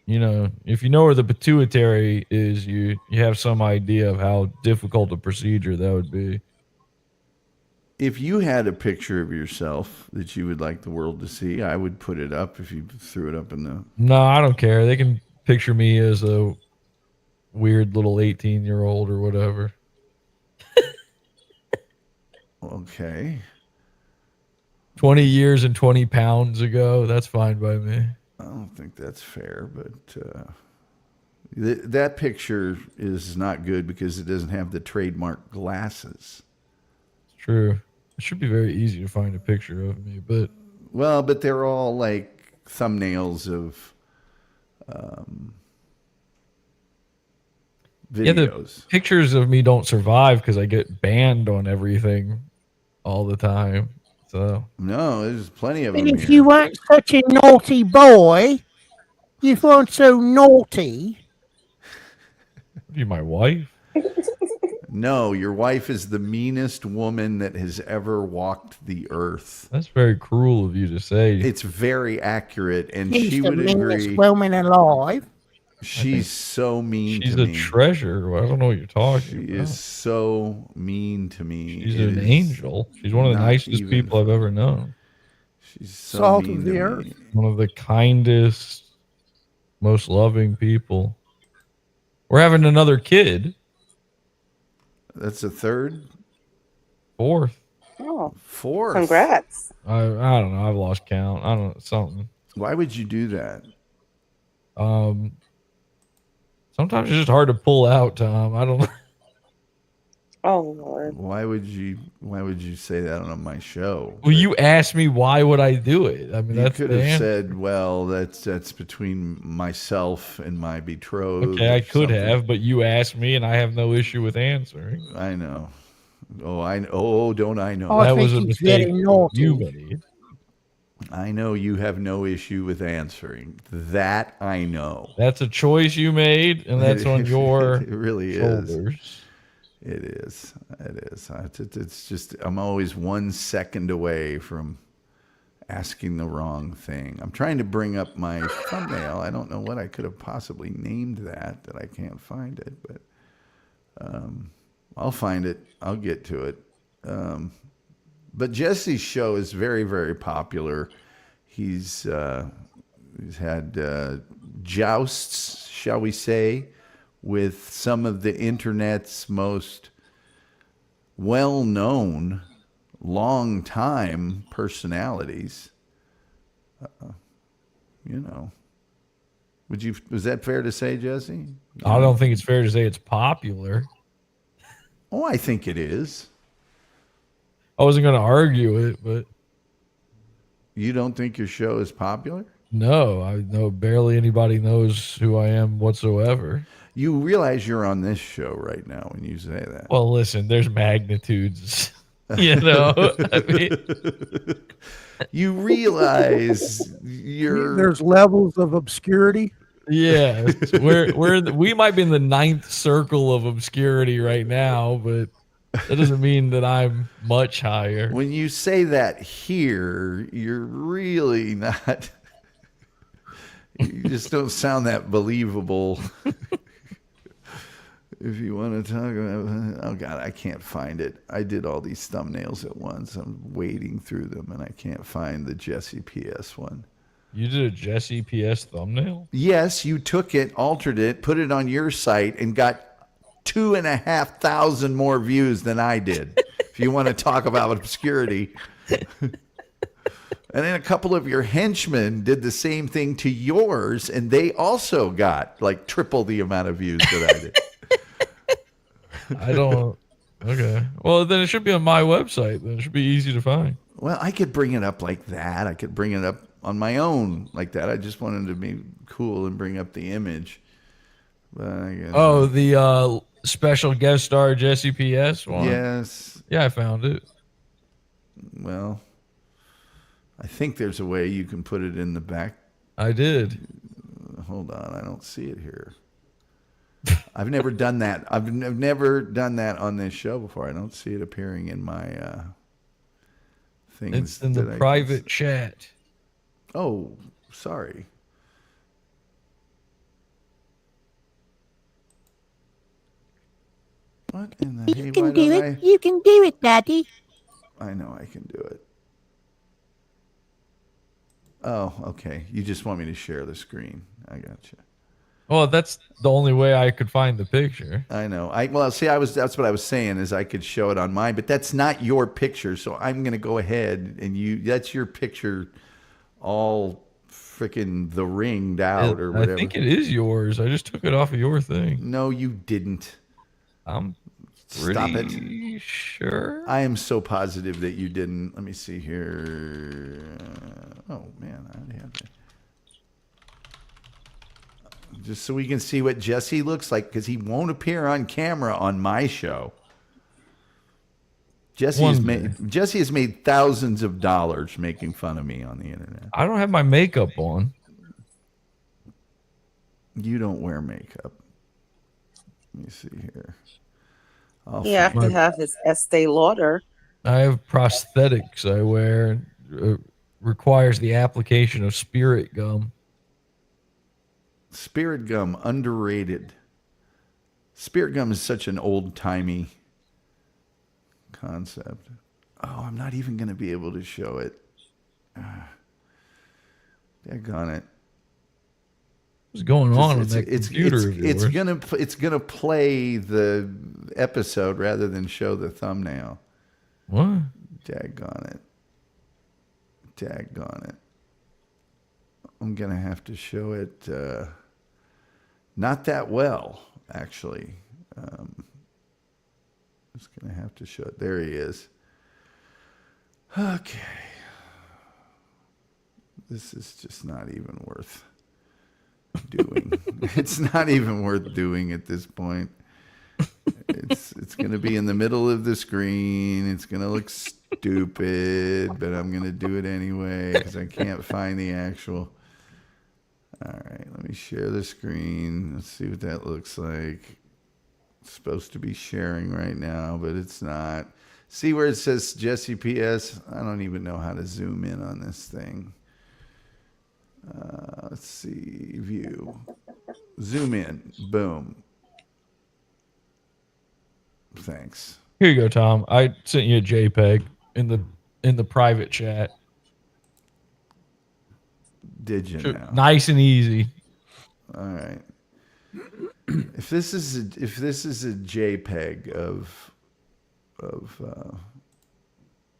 You know, if you know where the pituitary is, you have some idea of how difficult a procedure that would be. If you had a picture of yourself that you would like the world to see, I would put it up if you threw it up in the... No, I don't care. They can picture me as a weird little 18-year-old or whatever. Okay. 20 years and 20 pounds ago. That's fine by me. I don't think that's fair, but that picture is not good because it doesn't have the trademark glasses. It's true. It should be very easy to find a picture of me, but... Well, but they're all like thumbnails of videos. Yeah, the pictures of me don't survive because I get banned on everything all the time. So no, there's plenty of And them if here. you weren't such a naughty boy, you weren't so naughty. you my wife? No, your wife is the meanest woman that has ever walked the earth. That's very cruel of you to say. It's very accurate, and She's she the would meanest agree. woman alive. She's so mean She's to a me. treasure. I don't know what you're talking She about. is so mean to me. She's It an is angel. She's one of the not nicest even- people I've ever known. She's so Salt mean of to the me. earth. One of the kindest, most loving people. We're having another kid. That's a third, Fourth. Oh, fourth. congrats. I don't know. I've lost count. I don't know. Something. Why would you do that? Sometimes it's just hard to pull out, Tom. I don't know. Oh, Lord. Why would you say that on my show? Well, you asked me why would I do it. I mean, You that's could the have answer. said, "Well, that's between myself and my betrothed." Okay, I or could something. have, but you asked me, and I have no issue with answering. I know. Oh, don't I know? Oh, I That was think a he's mistake getting naughty. you made. I know you have no issue with answering. That I know. That's a choice you made, and that's on your It really is. shoulders. It is. It is. It's just I'm always 1 second away from asking the wrong thing. I'm trying to bring up my thumbnail. I don't know what I could have possibly named that I can't find it, but I'll find it. I'll get to it. But Jesse's show is very, very popular. He's had jousts, shall we say, with some of the internet's most well-known, long-time personalities. Was that fair to say, Jesse? I don't think it's fair to say it's popular. Oh, I think it is. I wasn't going to argue it, but You don't think your show is popular? no, I know barely anybody knows who I am whatsoever. You realize you're on this show right now when you say that. Well, listen, there's magnitudes, you know. I mean, You realize you're There's levels of obscurity. yeah, we might be in the ninth circle of obscurity right now, but that doesn't mean that I'm much higher. when you say that here, you're really not. You just don't sound that believable. If you want to talk about, oh God, I can't find it. I did all these thumbnails at once. I'm wading through them, and I can't find the Jesse PS one. You did a Jesse PS thumbnail? Yes, you took it, altered it, put it on your site, and got 2,500 more views than I did. If you want to talk about obscurity. And then a couple of your henchmen did the same thing to yours, and they also got like triple the amount of views that I did. I don't. Okay. Well, then it should be on my website. Then it should be easy to find. Well, I could bring it up like that. I could bring it up on my own like that. I just wanted to be cool and bring up the image. But I guess the special guest star Jesse PS one? yes. Yeah, I found it. Well, I think there's a way you can put it in the back. I did. Hold on, I don't see it here. I've never done that. I've never done that on this show before. I don't see it appearing in my things. It's in the private chat. Oh, sorry. What in the You can do it. You can do it, Daddy. I know I can do it. Oh, okay. You just want me to share the screen. I gotcha. Well, that's the only way I could find the picture. I know. That's what I was saying is I could show it on mine, but that's not your picture. So I'm going to go ahead and that's your picture all freaking the ringed out or whatever. I think it is yours. I just took it off of your thing. No, you didn't. I'm Stop pretty sure. I am so positive that you didn't. Let me see here. Oh, man. I already have that. Just so we can see what Jesse looks like, because he won't appear on camera on my show. Jesse has made thousands of dollars making fun of me on the internet. I don't have my makeup on. You don't wear makeup. Let me see here. You have to have his Estee Lauder. I have prosthetics I wear. Requires the application of spirit gum. Spirit gum, underrated. Spirit gum is such an old-timey concept. Oh, I'm not even going to be able to show it. Daggone it. What's going on with that computer of yours? It's gonna play the episode rather than show the thumbnail. What? Daggone it. I'm gonna have to show it not that well, actually. Just gonna have to show it. There he is. Okay. This is just not even worth doing. It's not even worth doing at this point. It's going to be in the middle of the screen. It's going to look stupid, but I'm going to do it anyway because I can't find the actual. All right, let me share the screen. Let's see what that looks like. It's supposed to be sharing right now, but it's not. See where it says Jesse PS? I don't even know how to zoom in on this thing. Let's see, view, zoom in, boom. Thanks. Here you go, Tom. I sent you a JPEG in the private chat. Did you now? Nice and easy. All right. If this is a JPEG of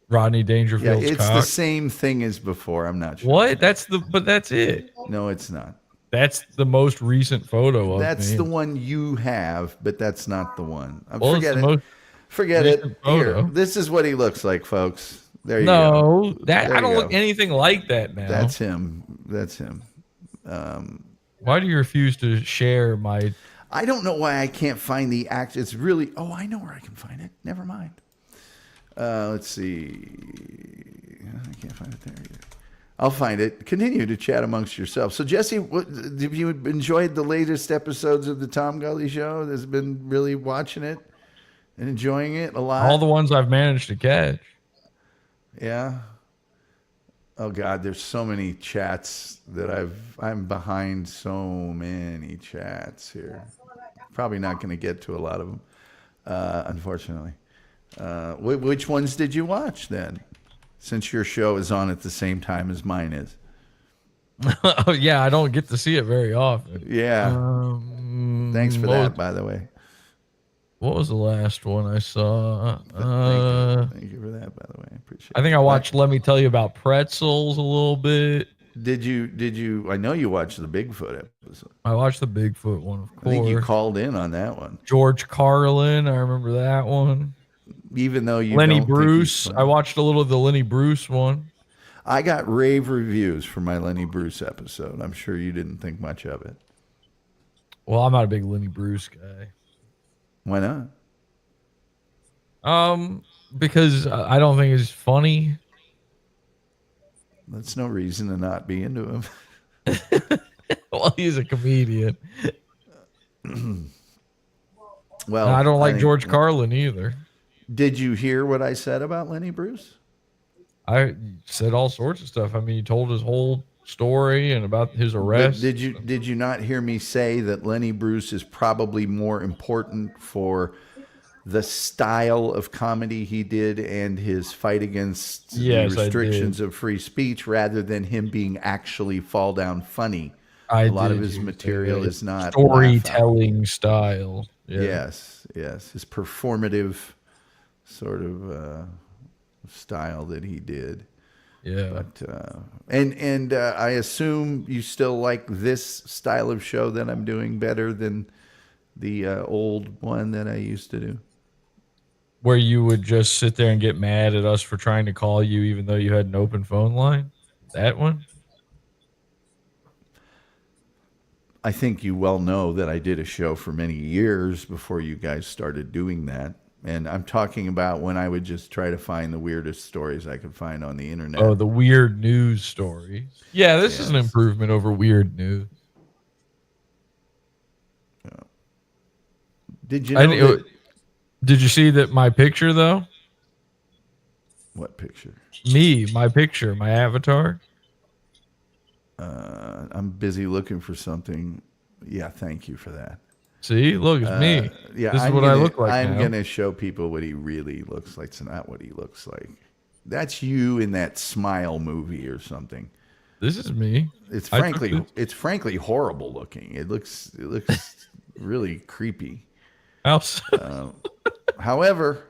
Rodney Dangerfield. Yeah, it's the same thing as before. I'm not sure. What? That's it. No, it's not. That's the most recent photo of That's me. the one you have, but that's not the one. Forget it. Here, this is what he looks like, folks. There you go. No, I don't look anything like that now. That's him. Why do you refuse to share my? I don't know why I can't find the act. It's really. Oh, I know where I can find it. Never mind. Let's see. I can't find it there either. I'll find it. Continue to chat amongst yourselves. So, Jesse, have you enjoyed the latest episodes of the Tom Gulley Show? Has been really watching it and enjoying it a lot? All the ones I've managed to catch. Yeah. Oh God, there's so many chats that I'm behind so many chats here. probably not going to get to a lot of them, unfortunately. Which ones did you watch then? Since your show is on at the same time as mine is. Oh yeah, I don't get to see it very often. Yeah. Thanks for that, by the way. What was the last one I saw? Thank you for that, by the way. I appreciate it. I think I watched Let Me Tell You About Pretzels a little bit. Did you I know you watched the Bigfoot episode. I watched the Bigfoot one, of course. I think you called in on that one. George Carlin, I remember that one. Even though you Lenny don't think Bruce, he's I watched a little of the Lenny Bruce one. I got rave reviews for my Lenny Bruce episode. I'm sure you didn't think much of it. Well, I'm not a big Lenny Bruce guy. Why not? Because I don't think it's funny. That's no reason to not be into him. Well, he's a comedian. Well, And I don't like George Carlin either. Did you hear what I said about Lenny Bruce? I said all sorts of stuff. I mean, he told his whole story and about his arrest. Did you not hear me say that Lenny Bruce is probably more important for the style of comedy he did and his fight against the restrictions of free speech rather than him being actually fall down funny? A lot of his material is not storytelling style. Yeah. Yes. His performative sort of style that he did. Yeah. But and I assume you still like this style of show that I'm doing better than the old one that I used to do. Where you would just sit there and get mad at us for trying to call you even though you had an open phone line? That one? I think you well know that I did a show for many years before you guys started doing that. And I'm talking about when I would just try to find the weirdest stories I could find on the internet. Oh, the weird news stories. Yeah, this is an improvement over weird news. Did you know Did you see that my picture though? What picture? My picture, my avatar. I'm busy looking for something. Yeah, thank you for that. See, look, it's me. Yeah, this is what I look like. I'm going to show people what he really looks like. It's not what he looks like. That's you in that Smile movie or something. This is me. It's frankly horrible looking. It looks really creepy. However,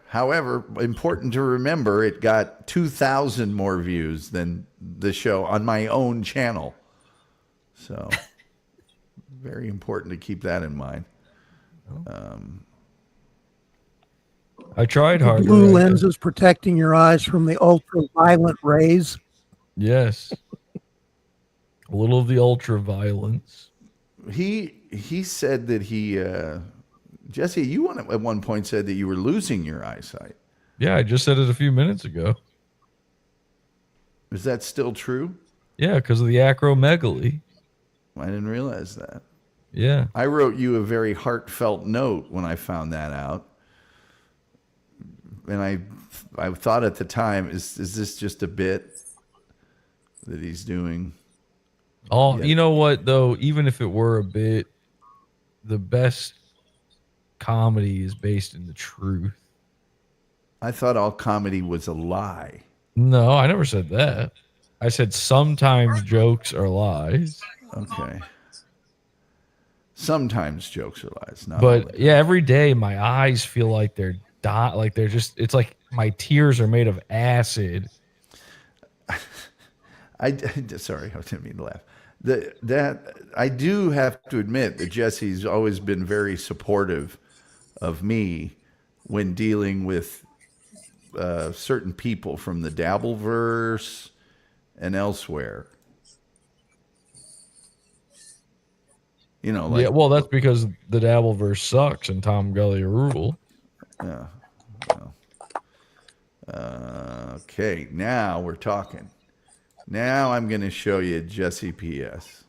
important to remember, it got 2,000 more views than the show on my own channel. So, very important to keep that in mind. I tried hard. Blue lenses protecting your eyes from the ultraviolet rays. Yes. A little of the ultra violence. He said that he Jesse, you at one point said that you were losing your eyesight. Yeah, I just said it a few minutes ago. Is that still true? Yeah, because of the acromegaly. I didn't realize that. Yeah. I wrote you a very heartfelt note when I found that out. And I thought at the time, is this just a bit that he's doing? Oh, you know what, though? Even if it were a bit, the best comedy is based in the truth. I thought all comedy was a lie. No, I never said that. I said sometimes jokes are lies. Okay. Sometimes jokes are lies. Not but always. Yeah, every day my eyes feel like they're it's like my tears are made of acid. Sorry, I didn't mean to laugh. That I do have to admit that Jesse's always been very supportive of me when dealing with certain people from the Dabbleverse and elsewhere. You know, like, yeah, well, that's because the Dabbleverse sucks and Tom Gulley rule. Yeah. Okay, now we're talking. Now I'm going to show you Jesse PS.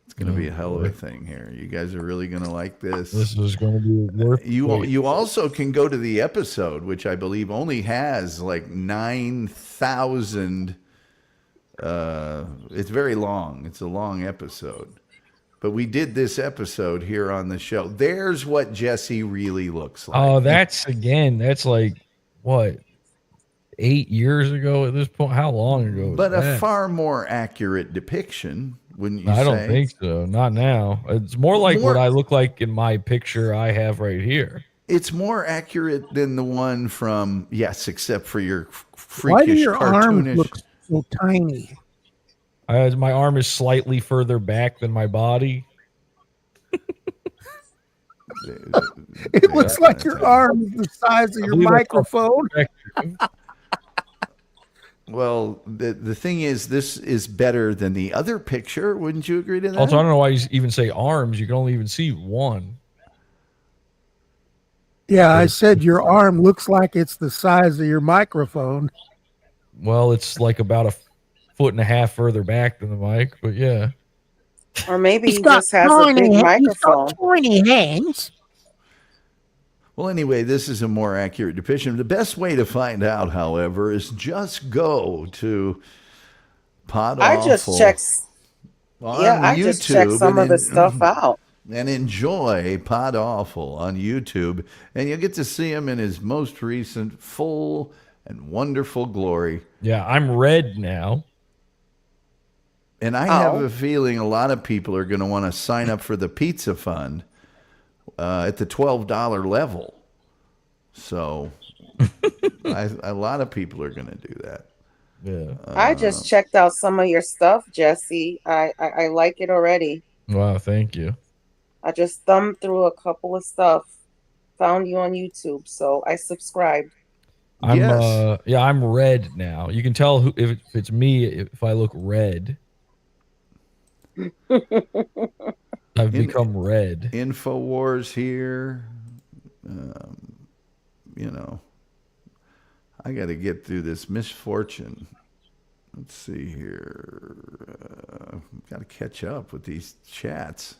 It's going to be a hell of a thing here. You guys are really going to like this. This is going to be worth it. You also can go to the episode, which I believe only has like 9,000. It's very long. It's a long episode. but we did this episode here on the show. There's what Jesse really looks like. Oh, that's like what, 8 years ago at this point? How long ago was But a that? far more accurate depiction, wouldn't you say? I don't think so. Not now. It's more like More- what I look like in my picture I have right here. It's more accurate than the one from, yes, except for your Why do freakish your arms cartoonish. look so tiny? My arm is slightly further back than my body. It looks like your arm is the size of your believe that's microphone. Well, the thing is, this is better than the other picture. Wouldn't you agree to that? Also, I don't know why you even say arms. You can only even see one. Yeah, I said your arm looks like it's the size of your microphone. Well, it's like about a foot and a half further back than the mic, but yeah. Or maybe He's he got just has a big he's microphone. got tiny hands. Well, anyway, this is a more accurate depiction. The best way to find out, however, is just go to Pod I just Awful checked. on Yeah, I just checked YouTube some of and the stuff out. and enjoy Pod Awful on YouTube, and you'll get to see him in his most recent full and wonderful glory. Yeah, I'm red now. And I have a feeling a lot of people are going to want to sign up for the pizza fund at the $12 level. So a lot of people are going to do that. Yeah. I just checked out some of your stuff, Jesse. I like it already. Wow, thank you. I just thumbed through a couple of stuff, found you on YouTube, so I subscribed. I'm red now. You can tell if it's me if I look red. I've become red. InfoWars here. I got to get through this misfortune. Let's see here. Got to catch up with these chats.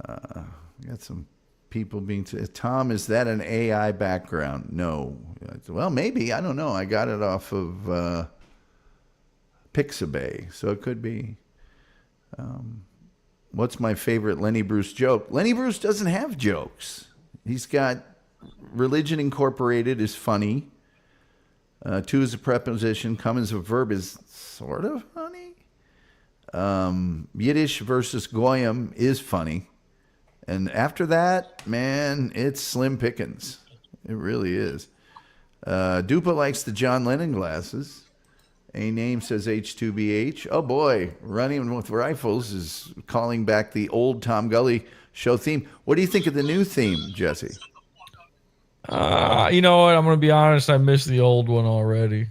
Got some people being... Tom, is that an AI background? No. Well, maybe. I don't know. I got it off of Pixabay, so it could be. What's my favorite Lenny Bruce joke? Lenny Bruce doesn't have jokes. He's got Religion Incorporated is funny. To is a preposition. Come as a verb is sort of funny. Yiddish versus Goyim is funny. And after that, man, it's slim pickings. It really is. Dupa likes the John Lennon glasses. A name says H2BH. Oh boy, Running with Rifles is calling back the old Tom Gulley Show theme. What do you think of the new theme, Jesse? You know what? I'm going to be honest. I missed the old one already.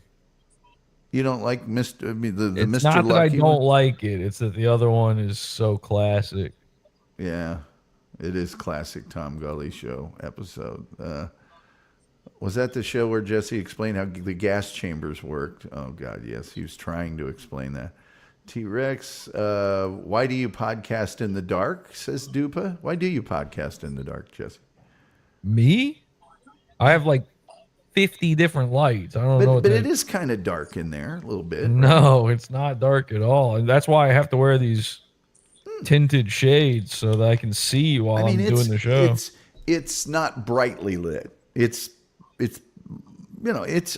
You don't like the It's Mr. not that I Lucky don't one? like it. It's that the other one is so classic. Yeah, it is classic Tom Gulley Show episode. Was that the show where Jesse explained how the gas chambers worked? Oh, God, yes. He was trying to explain that. T-Rex, why do you podcast in the dark, says Dupa. Why do you podcast in the dark, Jesse? Me? I have like 50 different lights. I don't know. But it is kind of dark in there a little bit. No, it's not dark at all. And that's why I have to wear these tinted shades so that I can see while I'm doing the show. It's not brightly lit.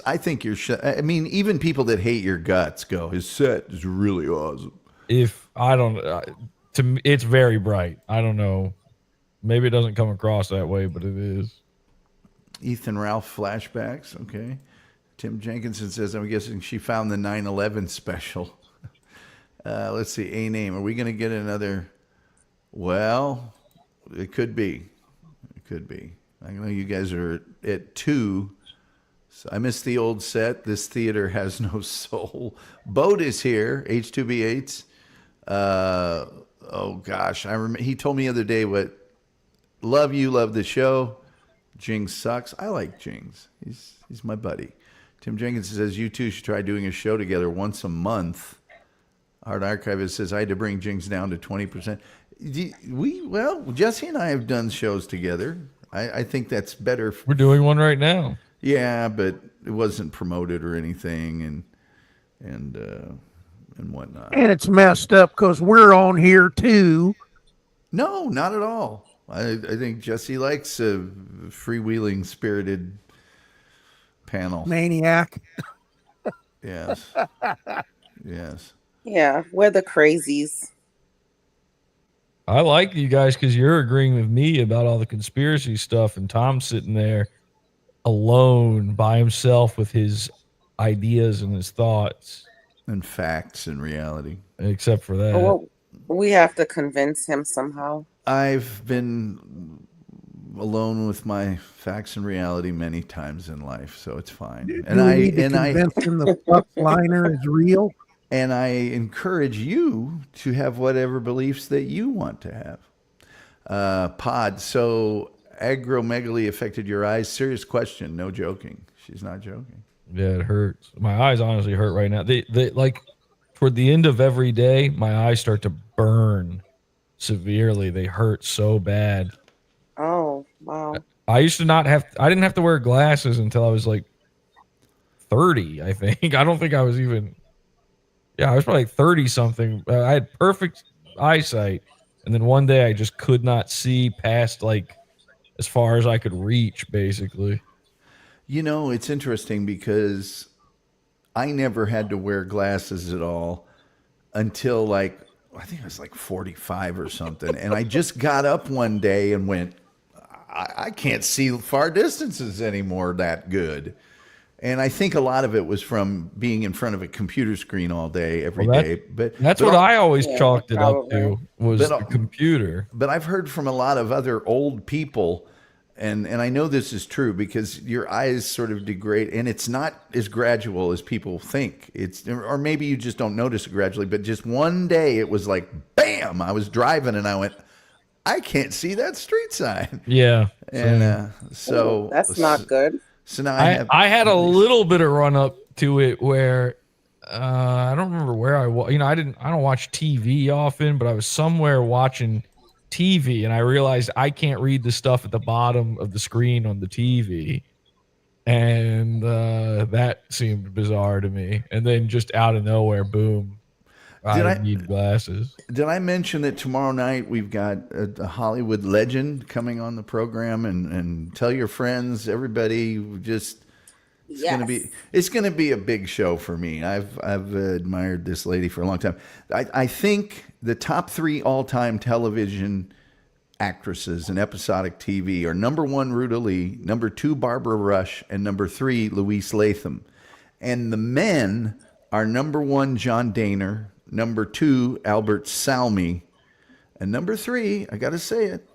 I think I mean, even people that hate your guts go, his set is really awesome. To me, it's very bright. I don't know. Maybe it doesn't come across that way, but it is. Ethan Ralph flashbacks. Okay. Tim Jenkinson says, I'm guessing she found the 9/11 special. Let's see. A name. Are we going to get another? Well, it could be. It could be. I know you guys are at 2. So I missed the old set. This theater has no soul. Boat is here. H2B8s. Oh gosh, I remember he told me the other day what. Love you, love the show. Jings sucks. I like Jings. He's my buddy. Tim Jenkins says you two should try doing a show together once a month. Art Archivist says I had to bring Jings down to 20%. Jesse and I have done shows together. I think that's better. We're doing one right now. Yeah, but it wasn't promoted or anything, and whatnot. And it's messed up because we're on here too. No, not at all. I think Jesse likes a freewheeling, spirited panel. Maniac. Yes. Yes. Yeah, we're the crazies. I like you guys because you're agreeing with me about all the conspiracy stuff, and Tom's sitting there alone by himself with his ideas and his thoughts. And facts and reality. Except for that. Well, we have to convince him somehow. I've been alone with my facts and reality many times in life, so it's fine. Do we need to convince him the fuck liner is real? And I encourage you to have whatever beliefs that you want to have. Pod, so agromegaly affected your eyes? Serious question, no joking. She's not joking. Yeah, it hurts. My eyes honestly hurt right now. They like toward the end of every day, my eyes start to burn severely. They hurt so bad. Oh, wow. I didn't have to wear glasses until I was like 30, I think. I don't think I was even, I was probably like 30 something. I had perfect eyesight. And then one day I just could not see past like as far as I could reach, basically. You know, it's interesting because I never had to wear glasses at all until like, I think I was like 45 or something. And I just got up one day and went, I can't see far distances anymore that good. And I think a lot of it was from being in front of a computer screen all day, every day. But that's what I always chalked it up to was the computer. But I've heard from a lot of other old people, and I know this is true because your eyes sort of degrade, and it's not as gradual as people think. Or maybe you just don't notice it gradually, but just one day it was like, bam, I was driving and I went, I can't see that street sign. Yeah. And so that's not good. So now I had a little bit of run up to it where I don't remember where I was. I don't watch TV often, but I was somewhere watching TV and I realized I can't read the stuff at the bottom of the screen on the TV. And that seemed bizarre to me. And then just out of nowhere, boom. I need glasses. Did I mention that tomorrow night we've got a Hollywood legend coming on the program, and tell your friends, everybody, just it's gonna be a big show for me. I've admired this lady for a long time. I think the top 3 all-time television actresses in episodic TV are number 1 Ruta Lee, number 2 Barbara Rush, and number 3 Louise Latham. And the men are number 1 John Daner, number 2, Albert Salmi. And number 3, I got to say it,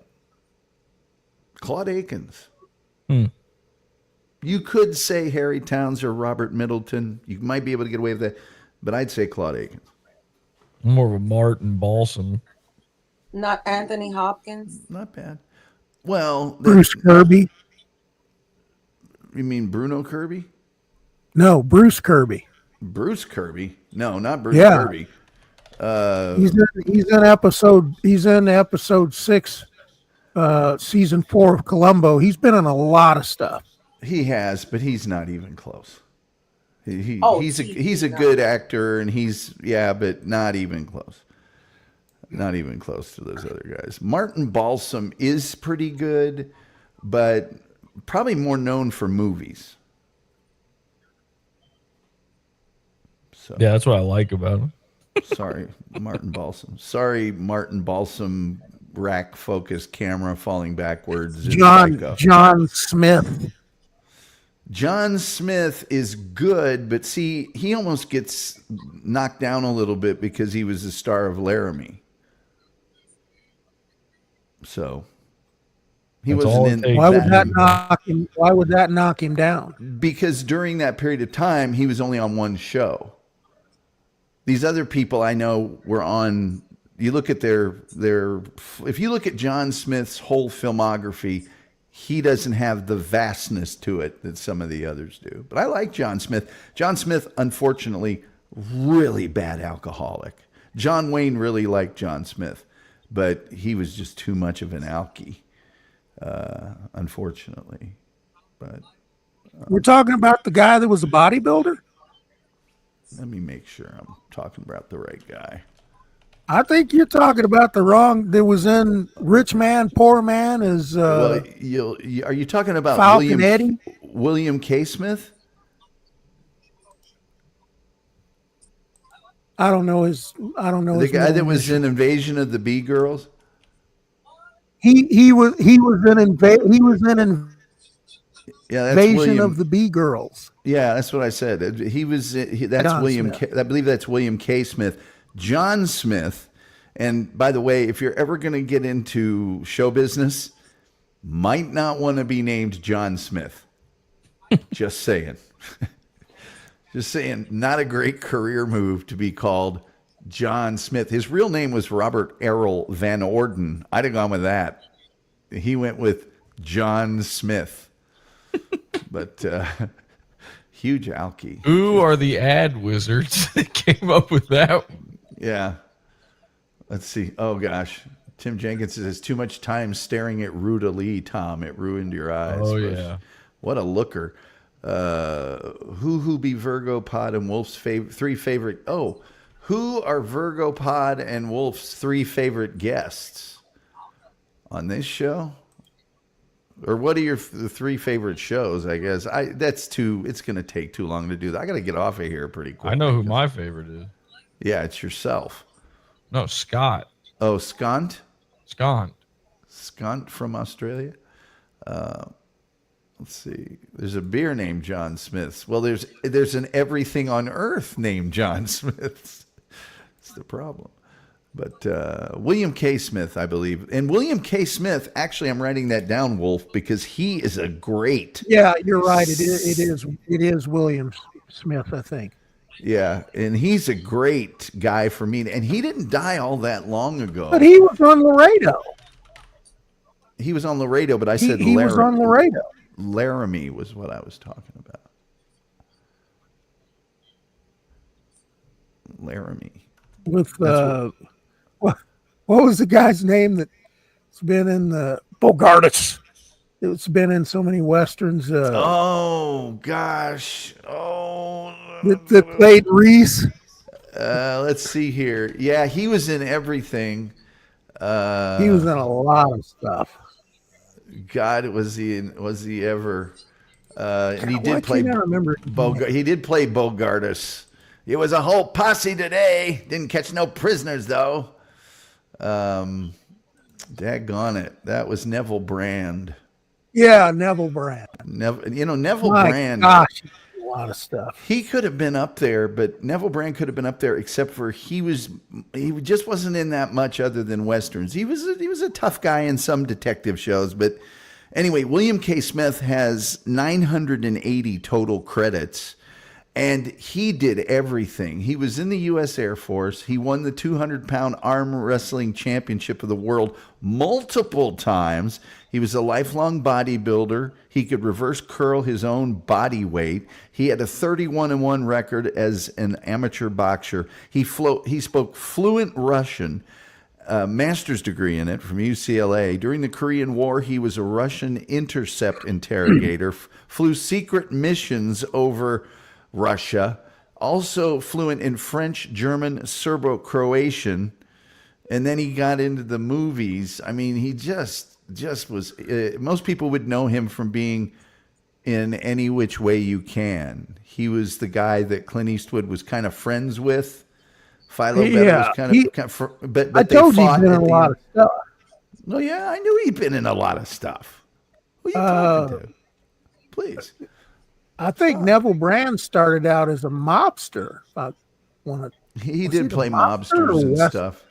Claude Akins. You could say Harry Towns or Robert Middleton. You might be able to get away with that. But I'd say Claude Akins. More of a Martin Balsam. Not Anthony Hopkins? Not bad. Well, Bruce Kirby. You mean Bruno Kirby? No, Bruce Kirby. Bruce Kirby? No, not Bruce Yeah. Kirby. He's in episode 6, season 4 of Columbo. He's been in a lot of stuff. He has, but he's not even close. He's a good actor, and but not even close. Not even close to those other guys. Martin Balsam is pretty good, but probably more known for movies. So yeah, that's what I like about him. Sorry, Martin Balsam. Sorry, Martin Balsam. Rack focus camera falling backwards. John Smith. John Smith is good, but see, he almost gets knocked down a little bit because he was the star of Laramie. So he wasn't in. Why would that knock him down? Because during that period of time, he was only on one show. These other people I know were on. You look at their. If you look at John Smith's whole filmography, he doesn't have the vastness to it that some of the others do. But I like John Smith. John Smith, unfortunately, really bad alcoholic. John Wayne really liked John Smith, but he was just too much of an alkie, unfortunately. But we're talking about the guy that was a bodybuilder? Let me make sure I'm talking about the right guy. I think you're talking about the wrong. That was in Rich Man, Poor Man is Well, are you talking about Falcon Eddie? William K. Smith? I don't know his. The his guy that middle was initial. in Invasion of the Bee Girls? He was he was in Yeah, that's Invasion of William. the Bee Girls. Yeah, that's what I said. That's John William. Smith. I believe that's William K. Smith. John Smith. And by the way, if you're ever going to get into show business, might not want to be named John Smith. Just saying. Just saying. Not a great career move to be called John Smith. His real name was Robert Errol Van Orden. I'd have gone with that. He went with John Smith. But huge alky. Who are the ad wizards that came up with that? Yeah. Let's see. Oh, gosh. Tim Jenkins says, too much time staring at Ruta Lee, Tom. It ruined your eyes. Oh, yeah. What a looker. Who be Virgo Pod and Wolf's three favorite? Oh, who are Virgo Pod and Wolf's three favorite guests on this show? Or what are the three favorite shows? I guess it's going to take too long to do that. I got to get off of here pretty quick. I know who my favorite is. Yeah, it's yourself. No, Scott. Oh, Scont? Scott from Australia. Let's see. There's a beer named John Smith's. Well, there's an everything on earth named John Smith's. It's the problem. But William K. Smith, I believe. And William K. Smith, actually, I'm writing that down, Wolf, because he is a great. Yeah, you're right. It is William Smith, I think. Yeah, and he's a great guy for me. And he didn't die all that long ago. But he was on Laredo. He was on Laredo, but I said he was on Laredo. Laramie was what I was talking about. Laramie. With what was the guy's name that's been in the Bogartis? It's been in so many westerns. Oh gosh! Oh, that played Reese. Let's see here. Yeah, he was in everything. He was in a lot of stuff. God, was he ever? And he did play. He did play Bogartis. It was a whole posse today. Didn't catch no prisoners though. Daggone it. That was Neville Brand. Yeah, Neville Brand. Neville Brand. Gosh, a lot of stuff. He could have been up there, but Neville Brand could have been up there, except for he just wasn't in that much other than westerns. He was a tough guy in some detective shows, but anyway, William K. Smith has 980 total credits. And he did everything. He was in the U.S. Air Force. He won the 200-pound arm wrestling championship of the world multiple times. He was a lifelong bodybuilder. He could reverse curl his own body weight. He had a 31-1 record as an amateur boxer. He spoke fluent Russian, master's degree in it from UCLA. During the Korean War, he was a Russian intercept interrogator, flew secret missions over Russia, also fluent in French, German, Serbo-Croatian, and then he got into the movies. I mean, he just was. Most people would know him from being in Any Which Way You Can. He was the guy that Clint Eastwood was kind of friends with. Philo Better was kind of but I told you he's been in a lot of stuff. No, yeah, I knew he'd been in a lot of stuff. Who are you talking to? Please. I think Neville Brand started out as a mobster. He did play mobsters and stuff.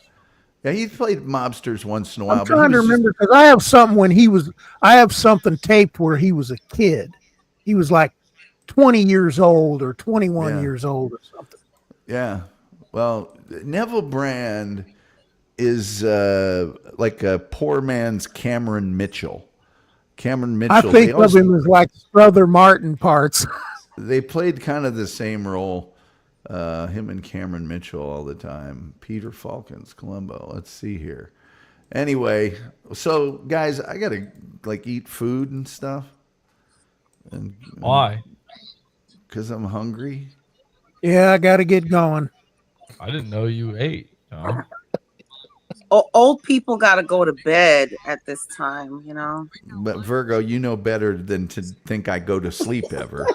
Yeah, he played mobsters once in a while. I'm trying to remember because I have something taped where he was a kid. He was like 20 years old or 21 years old or something. Yeah. Well, Neville Brand is like a poor man's Cameron Mitchell. I think of him as like Brother Martin parts. They played kind of the same role, him and Cameron Mitchell all the time. Peter Falcons, Columbo. Let's see here. Anyway, so guys, I gotta eat food and stuff. Why? Because I'm hungry. Yeah, I gotta get going. I didn't know you ate, Tom. Old people got to go to bed at this time, you know. But Virgo, you know better than to think I go to sleep ever.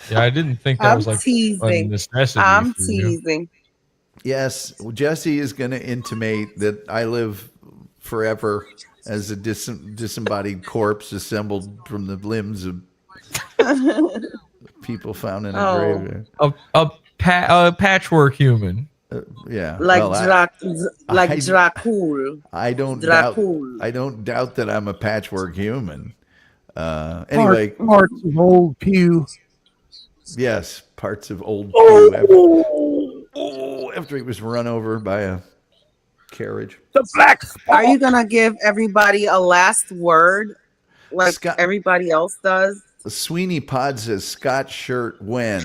Yeah, I didn't think that I'm was like a teasing. necessity I'm for you. teasing. Yes, Jesse is going to intimate that I live forever as a disembodied corpse assembled from the limbs of people found in a Oh. graveyard. A patchwork human. Yeah, Like well, Dracul. I don't Dracul. doubt that I'm a patchwork human. Anyway, Parts of old pew. yes, parts of old Pew after he was run over by a carriage. The black Are you gonna give everybody a last word, like Scott- everybody else does? Sweeney Pod says Scott shirt when.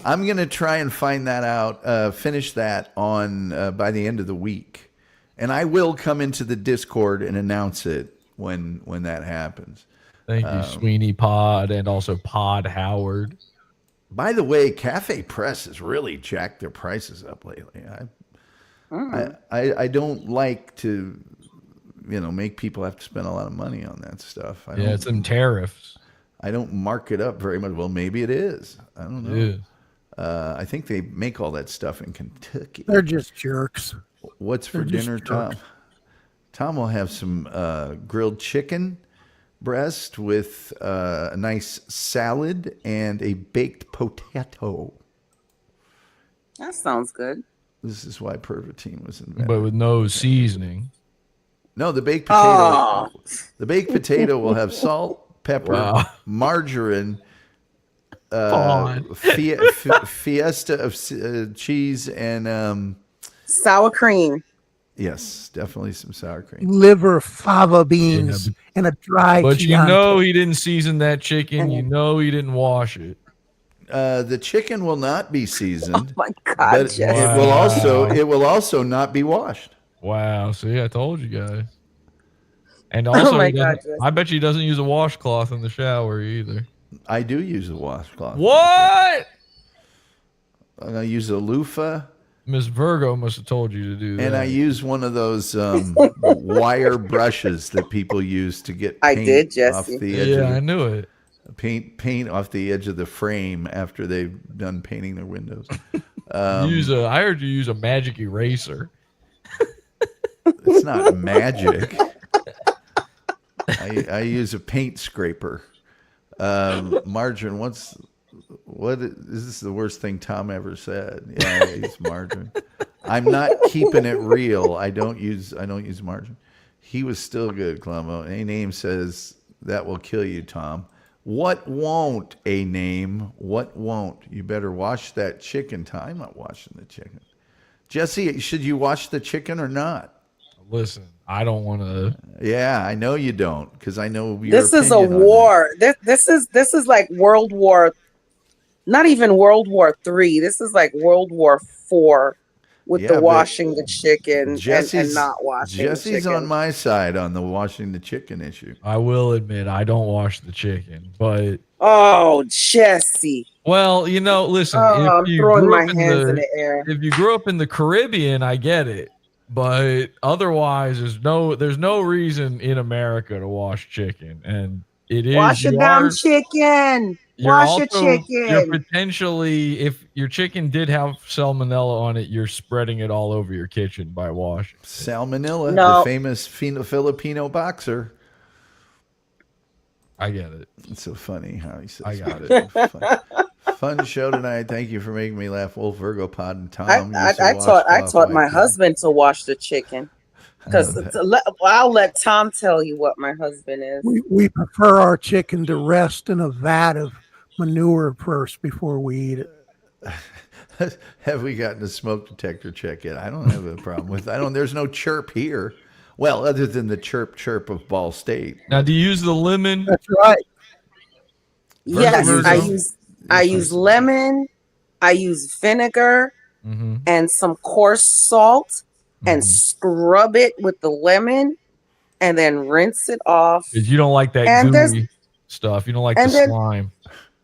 I'm going to try and find that out, finish that on by the end of the week. And I will come into the Discord and announce it when that happens. Thank you, Sweeney Pod, and also Pod Howard. By the way, Cafe Press has really jacked their prices up lately. I don't like to, make people have to spend a lot of money on that stuff. It's them tariffs. I don't mark it up very much. Well, maybe it is. I don't know. It is. I think they make all that stuff in Kentucky. They're just jerks. What's for They're just dinner, Tom? jerks. Tom will have some grilled chicken breast with a nice salad and a baked potato. That sounds good. This is why Pervitine was invented. But with no seasoning. No, the baked potato. The baked potato will have salt, pepper, margarine, fiesta of cheese, and sour cream. yes, definitely some sour cream. Liver, fava beans, and a dry But you Chianti. know he didn't season that chicken. You know he didn't wash it. The chicken will not be seasoned. Oh my God, but Jesse. it will also not be washed. Wow. See, I told you guys. And also, my he doesn't- God, Jesse. I bet you he doesn't use a washcloth in the shower either. I do use a washcloth. What? I use a loofah, Miss Virgo must have told you to do that. and I use one of those wire brushes that people use to get I paint did, off Jesse. the edge Yeah, of I the, knew it. paint off the edge of the frame after they've done painting their windows. I heard you use a magic eraser. It's not magic. I use a paint scraper. Margarine, what is this the worst thing Tom ever said? Yeah, I use margarine. I'm not keeping it real. I don't use margarine. He was still good, Columbo. A name says that will kill you, Tom. What won't a name? What won't? You better wash that chicken, Tom. I'm not washing the chicken. Jesse, should you wash the chicken or not? Listen, I don't want to. Yeah, I know you don't, because I know your This is a opinion on war. This is like World War, not even World War III. This is like World War IV with Yeah, the but washing the chicken and Jesse's not washing the Jesse's chicken. on my side on the washing the chicken issue. I will admit I don't wash the chicken, but Oh, Jesse. well, listen. Oh, I'm if you throwing grew my up in hands in the air. if you grew up in the Caribbean, I get it. But otherwise, there's no reason in America to wash chicken, and it is Wash your damn chicken. Wash your You're chicken. potentially, if your chicken did have salmonella on it, you're spreading it all over your kitchen by washing. Salmonella, No. the famous Filipino boxer. I get it. It's so funny how he says. I got it. Fun show tonight. Thank you for making me laugh. Wolf, Virgo, Pod, and Tom. I taught my husband to wash the chicken. Because I'll let Tom tell you what my husband is. We prefer our chicken to rest in a vat of manure first before we eat it. Have we gotten a smoke detector check yet? I don't have a problem with. There's no chirp here. Well, other than the chirp of Ball State. Now, do you use the lemon? That's right. Yes, Virgo? I use lemon, I use vinegar, and some coarse salt, and scrub it with the lemon, and then rinse it off. Because you don't like that And gooey stuff. You don't like the slime.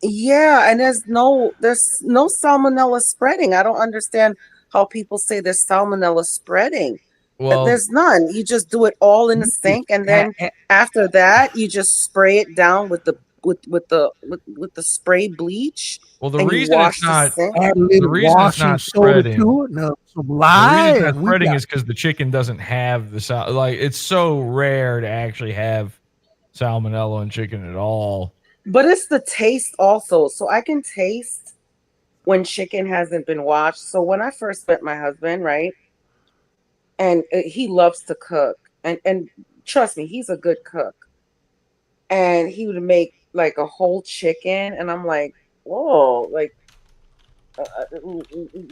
Yeah, and there's no salmonella spreading. I don't understand how people say there's salmonella spreading. Well, There's none. You just do it all in the sink, and then after that, you just spray it down with the spray bleach. well, the and you reason wash it's not the sink. Add a the little reason it's washing not soda spreading. to it, and some The reason lye, it's not and we spreading got is because the chicken doesn't have the like. It's so rare to actually have salmonella in chicken at all. But it's the taste also. So I can taste when chicken hasn't been washed. So when I first met my husband, right, and he loves to cook, and trust me, he's a good cook. And he would make like a whole chicken, and I'm like, whoa, like,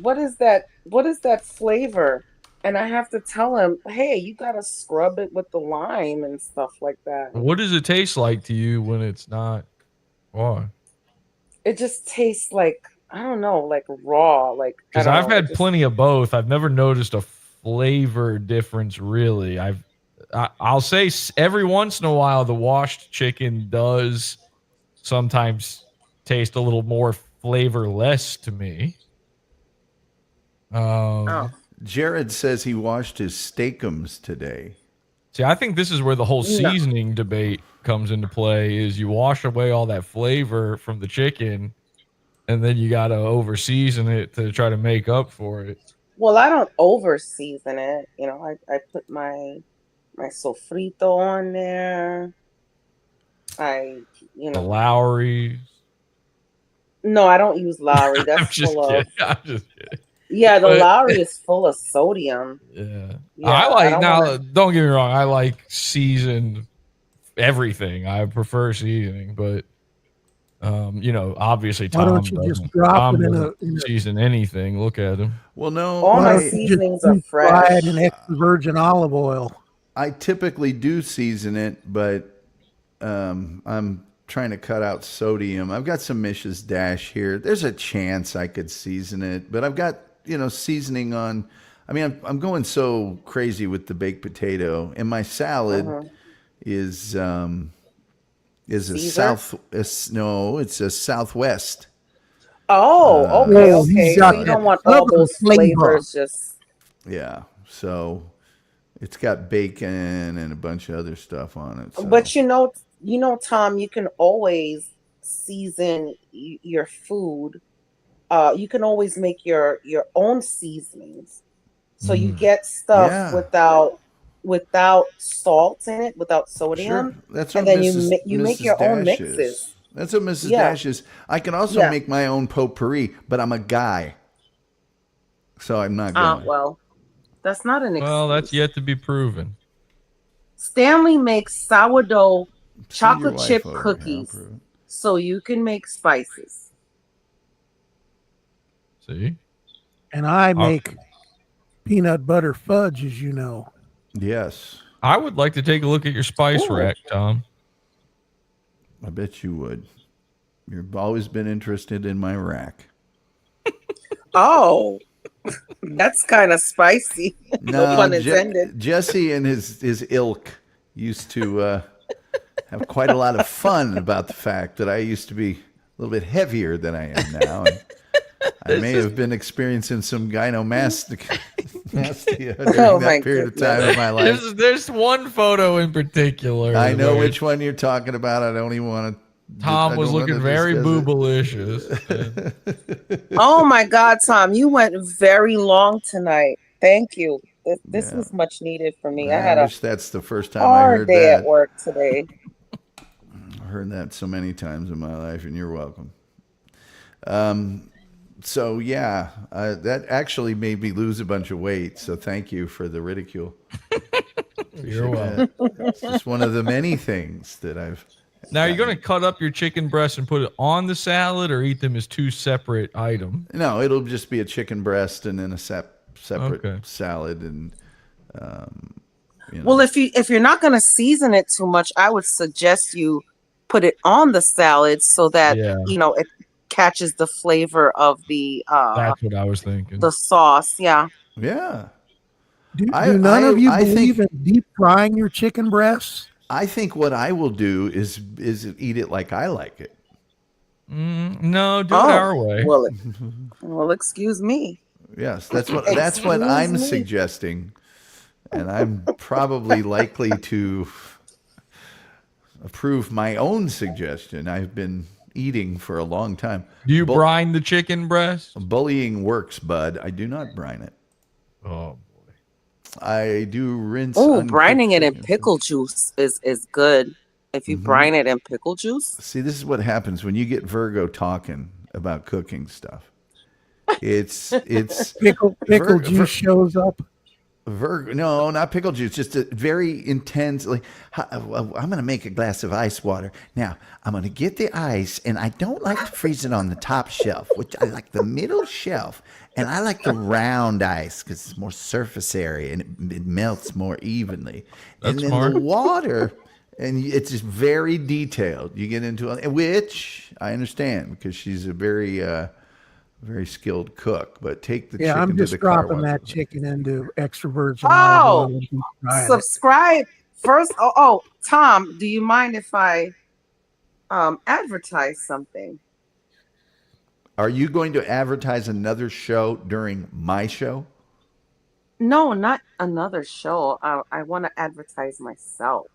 what is that? What is that flavor? And I have to tell him, hey, you gotta scrub it with the lime and stuff like that. What does it taste like to you when it's not? Why? It just tastes like, I don't know, like raw. Like, Because I don't I've know, had plenty of both. I've never noticed a flavor difference really. I'll say every once in a while the washed chicken does sometimes taste a little more flavorless to me. Oh. Jared says he washed his steakums today. See, I think this is where the whole No. seasoning debate comes into play. Is you wash away all that flavor from the chicken, and then you got to over season it to try to make up for it. Well, I don't over season it. You know, I put my sofrito on there. The You know, Lowry's. no, I don't use Lowry. I'm That's just full kidding. of, I'm just kidding. yeah, the But- Lowry is full of sodium. Yeah. Yeah, I like don't now. wanna- Don't get me wrong. I like seasoned everything. I prefer seasoning, but you know, obviously Why Tom don't you just doesn't. drop Tom it in doesn't a season anything. Look at him. Well, no, All my Why don't you just seasonings are deep fry fresh. it in extra virgin olive oil? I typically do season it, but I'm trying to cut out sodium. I've got some Mish's Dash here. There's a chance I could season it, but I've got, seasoning on. I mean, I'm going so crazy with the baked potato, and my salad is a Caesar? it's a Southwest. Oh, okay, Well, okay. he's So got you that don't want all southern those flavor. flavors just. Yeah, so it's got bacon and a bunch of other stuff on it. So. But Tom, you can always season your food. You can always make your own seasonings. So you get stuff Yeah. without salt in it, without Sure, sodium, that's and what then Mrs. you make Mrs. your own Dash mixes. is. That's what Mrs. Yeah. Dash is. I can also Yeah. make my own potpourri, but I'm a guy, so I'm not going. Well, that's not an excuse. Well, that's yet to be proven. Stanley makes sourdough Send your chocolate wife chip over here, I'll cookies, prove it. so you can make spices. See, And I make peanut butter fudge, as you know. Yes, I would like to take a look at your spice Ooh. rack, Tom. I bet you would. You've always been interested in my rack. Oh, that's kind of spicy. No pun intended. Jesse and his ilk used to have quite a lot of fun about the fact that I used to be a little bit heavier than I am now. And I may have been experiencing some gynecomastia during Oh, that my period of time of my life. There's one photo in particular. I know where which one you're talking about. I don't even want to. Tom was looking very boobalicious. Oh my God, Tom, you went very long tonight. Thank you. This Yeah. was much needed for me. I I had a wish that's the first time I hard heard day that. at work today. I heard that so many times in my life, and you're welcome. So yeah, that actually made me lose a bunch of weight. So thank you for the ridicule. You're welcome. It's just one of the many things that I've. Now, you're going to cut up your chicken breast and put it on the salad, or eat them as two separate items? No, it'll just be a chicken breast and then a separate Okay. salad, and Well, if you're not going to season it too much, I would suggest you put it on the salad so that Yeah. it catches the flavor of the That's what I was thinking. sauce. Yeah. yeah. Do I- none of you I believe think- in deep frying your chicken breasts? I think what I will do is eat it like I like it. No, do it our way. Well, excuse me. Yes, that's what I'm Excuse me? suggesting, and I'm probably likely to approve my own suggestion. I've been eating for a long time. Do you brine the chicken breast? Bullying works, bud. I do not brine it. Oh, I do rinse. Oh, uncooked brining it in chicken. pickle juice is good. If you brine it in pickle juice. See, this is what happens when you get Virgo talking about cooking stuff. It's Pickle juice shows up. Virgo, no, not pickle juice. Just a very intense. Like, I'm going to make a glass of ice water. Now, I'm going to get the ice, and I don't like to freeze it on the top shelf, which I like the middle shelf, and I like the round ice because it's more surface area and it melts more evenly. And then smart. the water, and it's just very detailed. You get into it, which I understand because she's a very skilled cook, but take the Yeah, chicken I'm to just the car dropping wash. that chicken into extra virgin olive oil and deep frying it. Subscribe first. Oh, Tom, do you mind if I advertise something? Are you going to advertise another show during my show? No, not another show. I want to advertise myself.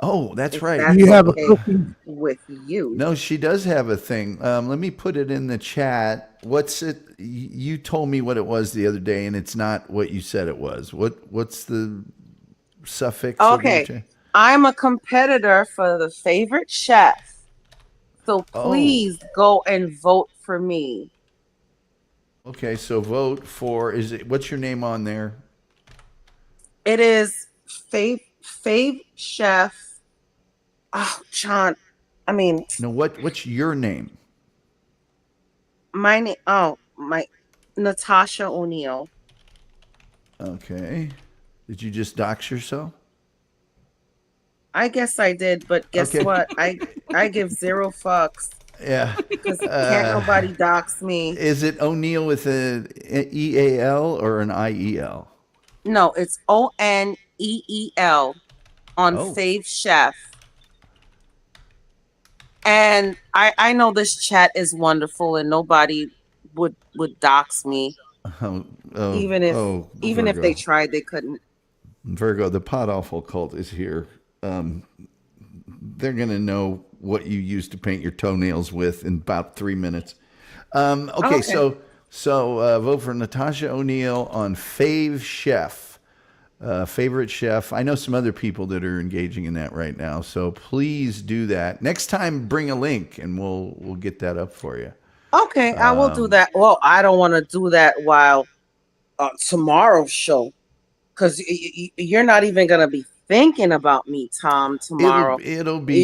Oh, that's If right. that's You have a okay cooking. with you. No, she does have a thing. Let me put it in the chat. What's it? You told me what it was the other day, and it's not what you said it was. What's the suffix? of your Okay. cha- I'm a competitor for the favorite chef. So please go and vote for me. Okay, so vote for. What's your name on there? It is Fave Chef. Oh, John. I mean, No, what's your name? my name. Oh, my Natasha O'Neill. Okay. Did you just dox yourself? I guess I did, but guess Okay. what? I give zero fucks Yeah. because can't nobody dox me. Is it O'Neill with an EAL or an IEL? No, it's ONEEL on Oh. Fave Chef. And I know this chat is wonderful and nobody would dox me. Even if they Virgo. tried, they couldn't. Virgo, the Pot Awful cult is here. They're going to know what you used to paint your toenails with in about 3 minutes. Okay. So vote for Natasha O'Neill on Fave Chef. Favorite chef. I know some other people that are engaging in that right now, so please do that. Next time, bring a link and we'll get that up for you. Okay, I will do that. Well, I don't want to do that while tomorrow's show, because you're not even gonna be thinking about me, Tom. Tomorrow, It'll be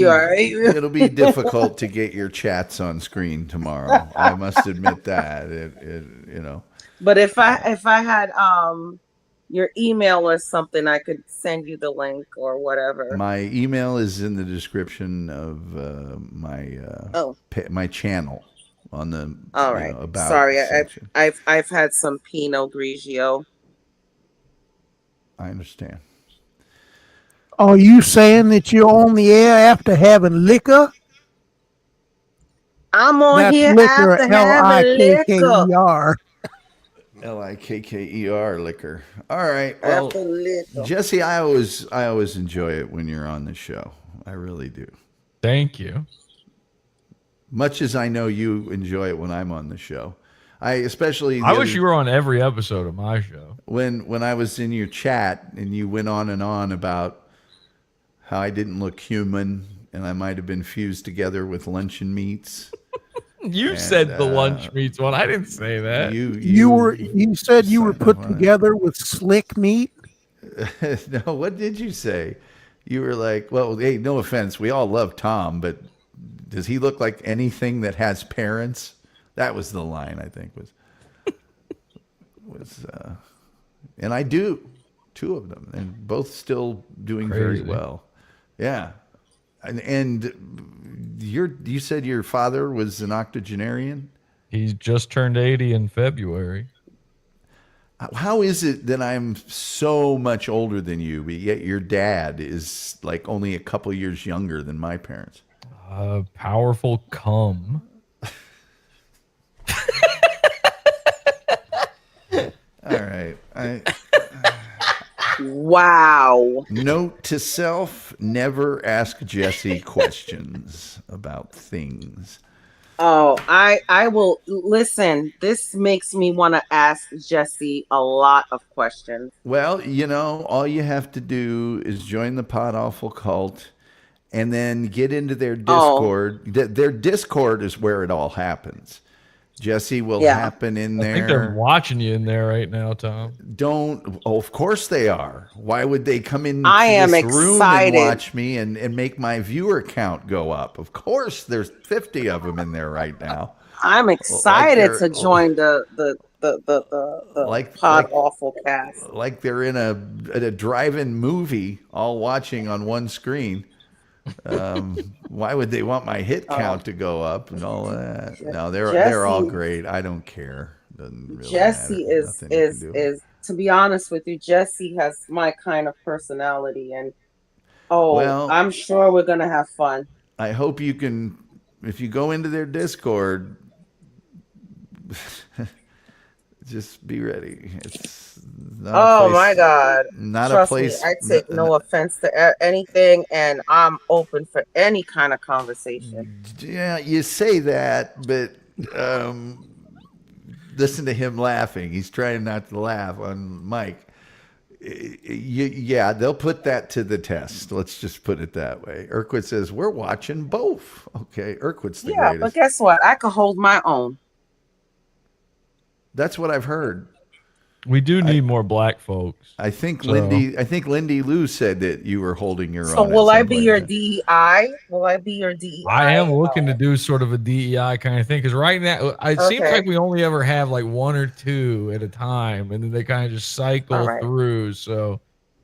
difficult to get your chats on screen tomorrow. I must admit that. But if I had your email or something, I could send you the link or whatever. My email is in the description of my channel on the All right. about Sorry, section. I've had some Pinot Grigio. I understand. Are you saying that you're on the air after having liquor? I'm on That's here liquor, after having liquor. L-I-K-K-E-R. Likker liquor. All right. Well, After liquor. Jesse, I always enjoy it when you're on the show. I really do. Thank you. Much as I know you enjoy it when I'm on the show. I wish you were on every episode of my show. When I was in your chat and you went on and on about how I didn't look human and I might have been fused together with luncheon meats. You said the lunch meats one. I you didn't say that. You said you were put together with slick meat. No, what did you say? You were like, well, hey, no offense. We all love Tom, but does he look like anything that has parents? That was the line, I think, and I do, 2 of them, and both still doing very well. Yeah. And you said your father was an octogenarian? He just turned 80 in February. How is it that I'm so much older than you, but yet your dad is like only a couple years younger than my parents? Powerful cum. right. Wow. Note to self: never ask Jesse questions about things. Oh, I will listen. This makes me want to ask Jesse a lot of questions. Well, all you have to do is join the Pod Awful cult and then get into their Oh, Discord. Their Discord is where it all happens. Jesse will yeah. happen in I think they're there. watching you in there right now, Tom. Of course they are. Why would they come into I am this room and excited. watch me and make my viewer count go up? Of course, there's 50 of them in there right now. I'm excited they're- to join the Pod Awful cast. Like they're in a drive-in movie, all watching on one screen. Why would they want my hit count to go up and all that? No, they're all great. I don't care. Doesn't really Jesse matter. is Nothing you can do. is to be honest with you, Jesse has my kind of personality, and Well, I'm sure we're gonna have fun. I hope you can. If you go into their Discord, just be ready. It's not a place, My God! not Trust a place. me, I take no offense to anything, and I'm open for any kind of conversation. Yeah, you say that, but listen to him laughing. He's trying not to laugh on Mike. Yeah, they'll put that to the test. Let's just put it that way. Urquhart says, we're watching both. Okay, Urquhart's the Yeah, greatest. but guess what? I could hold my own. That's what I've heard. We do need more black folks. I think So- Lindy Lou said that you were holding your So own. will at I some be point. your DEI? Will I be your DEI? I am looking to do sort of a DEI kind of thing because right now it seems Okay. like we only ever have like one or two at a time, and then they kind of just cycle All right. through. So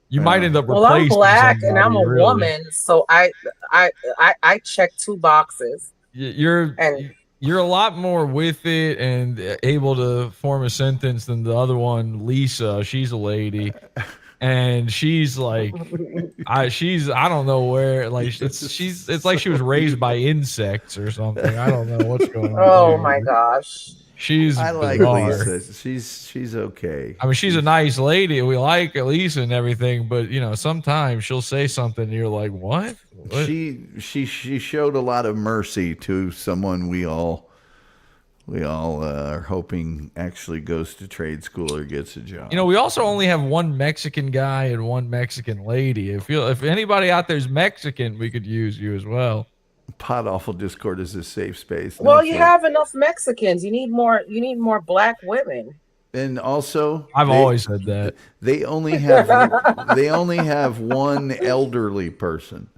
you might end up Well, I'm replacing black and I'm a somebody, really. woman, so I check two boxes. You're And you're a lot more with it and able to form a sentence than the other one, Lisa. She's a lady, and she's like, I don't know where. Like it's like she was raised by insects or something. I don't know what's going on. oh there. my gosh. She's I like bizarre. Lisa. She's okay. I mean, she's a nice lady. We like Lisa and everything, but sometimes she'll say something and you're like, what? She showed a lot of mercy to someone we all are hoping actually goes to trade school or gets a job. We also only have one Mexican guy and one Mexican lady. If anybody out there's Mexican, we could use you as well. Pod Awful Discord is a safe space. Well, you have enough Mexicans. You need more black women. And also, I've always said that. they only have one elderly person.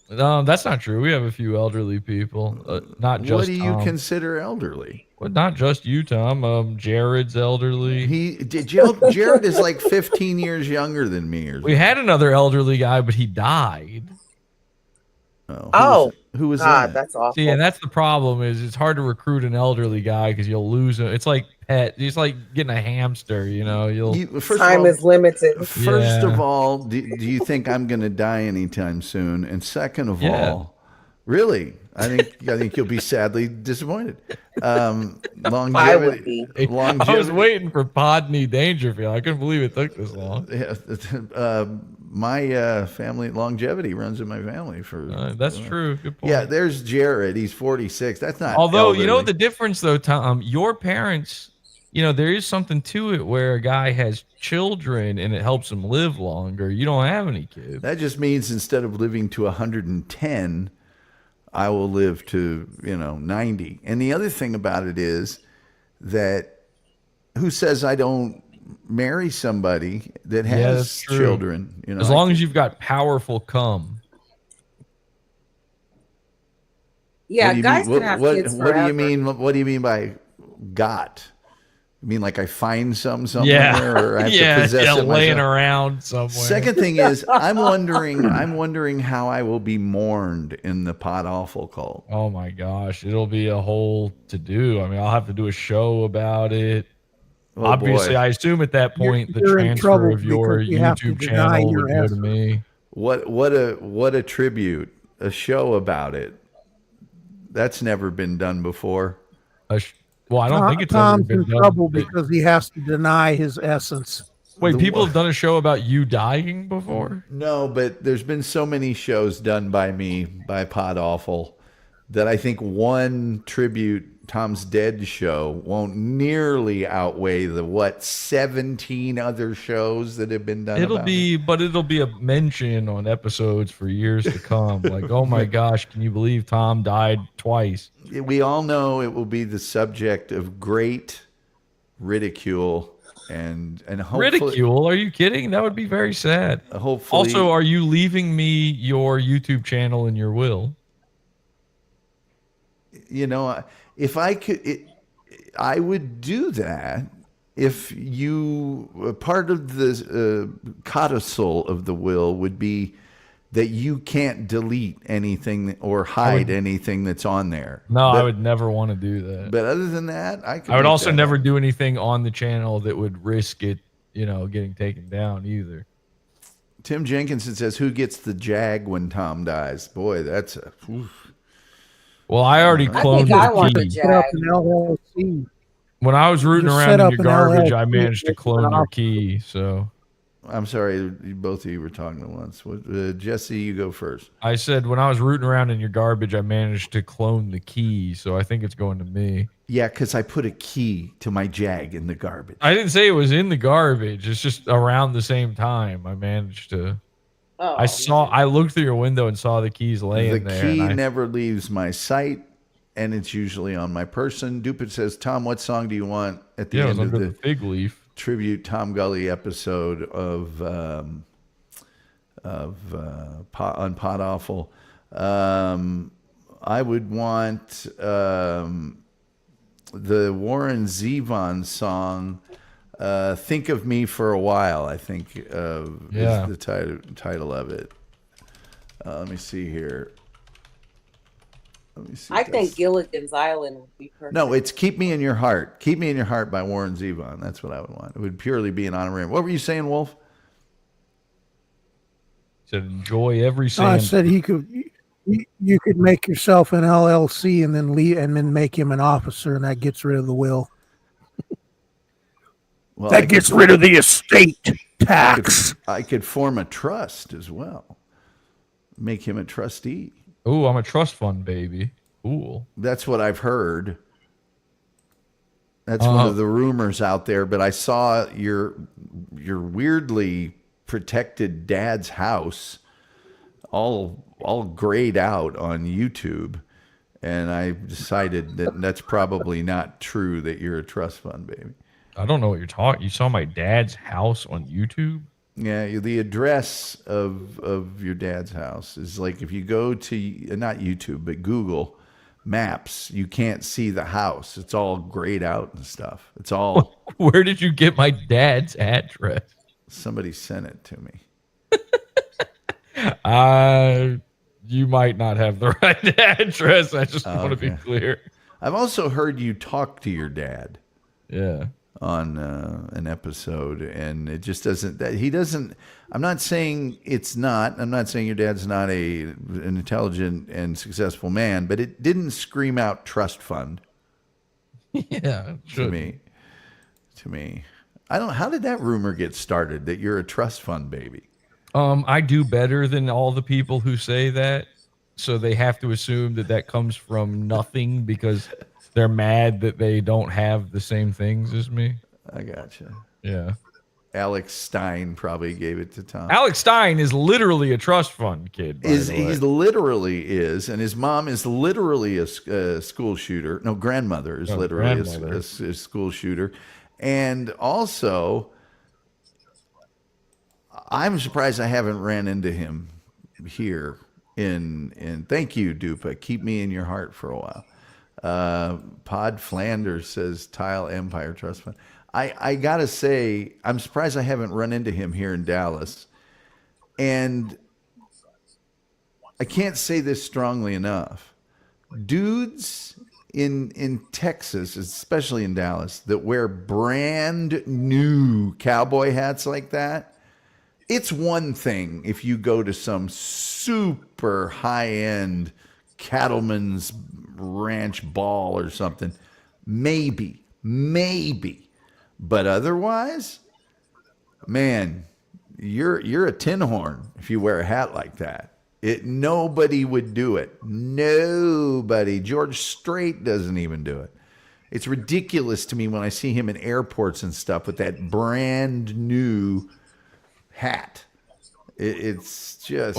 No, that's not true. We have a few elderly people. Not just What do you Tom. consider elderly? Well, not just you, Tom. Jared's elderly. Jared is like 15 years younger than me. Or We had another elderly guy, but he died. Who was God, that? that's awful. See, and that's the problem is it's hard to recruit an elderly guy because you'll lose him. It's like it's like getting a hamster, Time is limited. First of all, do you think I'm going to die anytime soon? And second of all, really, I think you'll be sadly disappointed. Longevity. I would be. I was waiting for Rodney Dangerfield. I couldn't believe it took this long. Yeah, my family longevity runs in my family for. That's true. Good point. Yeah, there's Jared. He's 46. That's not. Although elderly. the difference though, Tom, your parents, there is something to it where a guy has children and it helps him live longer. You don't have any kids. That just means instead of living to 110, I will live to 90. And the other thing about it is that who says I don't marry somebody that has children? As long as you've got powerful cum. Yeah, guys can have kids What do forever. you mean? What do you mean by got? You mean like I find somewhere, or I have to possess it laying myself? around somewhere. Second thing is, I'm wondering how I will be mourned in the Pod Awful cult. Oh my gosh, it'll be a whole to do. I mean, I'll have to do a show about it. Oh, Obviously, boy. I assume at that point You're the in transfer trouble of your because you have to YouTube deny channel your would go to answer. me. What a tribute, a show about it. That's never been done before. Well, I don't think it's ever Tom's been in done. trouble because he has to deny his essence. Wait, people have done a show about you dying before? No, but there's been so many shows done by me, by Pod Awful, that I think one tribute Tom's Dead show won't nearly outweigh the 17 other shows that have been done. It'll be a mention on episodes for years to come. Like, oh my gosh, can you believe Tom died twice? We all know it will be the subject of great ridicule and hopefully, Ridicule? Are you kidding? That would be very sad. Hopefully, also, are you leaving me your YouTube channel in your will? You know, if I could, I would do that if you, part of the codicil of the will would be that you can't delete anything or hide anything that's on there. No, I would never want to do that. But other than that, I would also never do anything on the channel that would risk it, getting taken down either. Tim Jenkinson says, "Who gets the jag when Tom dies?" Boy, that's a. Oof. Well, I already cloned the key. Set up an LLC. When I was rooting Just around set in up your an garbage, LLC I managed to clone your key. So, I'm sorry, both of you were talking at once. Jesse, you go first. I said when I was rooting around in your garbage, I managed to clone the key. So I think it's going to me. Yeah, because I put a key to my jag in the garbage. I didn't say it was in the garbage. It's just around the same time I managed to. Oh, I looked through your window and saw the keys laying there. The key never leaves my sight, and it's usually on my person. Dupit says, "Tom, what song do you want at the end of the fig leaf tribute Tom Gulley episode of on Pod Awful?" I would want the Warren Zevon song, "Think of Me for a While," I think is the title of it. Let me see here. I think Gilligan's Island would be perfect. No, it's "Keep Me in Your Heart." "Keep Me in Your Heart" by Warren Zevon. That's what I would want. It would purely be an honorarium. What were you saying, Wolf? Said enjoy every cent. I said you could make yourself an LLC and then make him an officer, and that gets rid of the will. Well, that gets rid of the estate tax. I could form a trust as well. Make him a trustee. Oh, I'm a trust fund baby. Cool. That's what I've heard. That's one of the rumors out there. But I saw your weirdly protected dad's house all grayed out on YouTube, and I decided that that's probably not true. That you're a trust fund baby. I don't know what you're talking. You saw my dad's house on YouTube? Yeah, the address of your dad's house is like if you go to not YouTube but Google Maps, you can't see the house. It's all grayed out and stuff. It's all. Where did you get my dad's address? Somebody sent it to me. You might not have the right address. I just want to be clear. I've also heard you talk to your dad. Yeah. On an episode, and it just doesn't. He doesn't. I'm not saying it's not. I'm not saying your dad's not an intelligent and successful man, but it didn't scream out trust fund. Yeah, to me. I don't. How did that rumor get started that you're a trust fund baby? I do better than all the people who say that, so they have to assume that comes from nothing because they're mad that they don't have the same things as me. I gotcha. Yeah. Alex Stein probably gave it to Tom. Alex Stein is literally a trust fund kid. He's literally is, and his mom is literally a school shooter. No, grandmother is literally a school shooter. And also, I'm surprised I haven't ran into him here in thank you, Dupa. Keep me in your heart for a while. Pod Flanders says Tile Empire Trust Fund. I gotta say, I'm surprised I haven't run into him here in Dallas. And I can't say this strongly enough. Dudes in Texas, especially in Dallas, that wear brand new cowboy hats like that. It's one thing if you go to some super high-end cattleman's ranch ball or something. maybe. But otherwise, man, you're a tin horn if you wear a hat like that. Nobody would do it. Nobody. George Strait doesn't even do it. It's ridiculous to me when I see him in airports and stuff with that brand new hat. It's just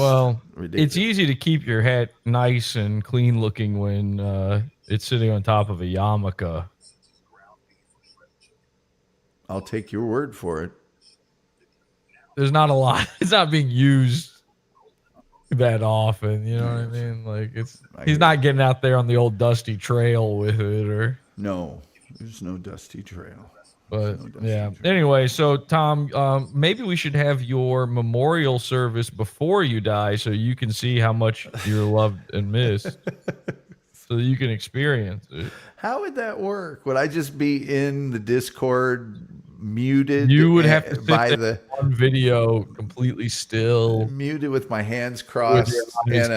ridiculous. It's easy to keep your hat nice and clean looking when it's sitting on top of a yarmulke. I'll take your word for it. There's not a lot. It's not being used that often. You know what I mean? Like he's not getting out there on the old dusty trail with it, or no. There's no dusty trail. But yeah. Anyway, so Tom, maybe we should have your memorial service before you die, so you can see how much you're loved and missed, so that you can experience it. How would that work? Would I just be in the Discord muted? You would have to sit by there on video, completely still, muted with my hands crossed, and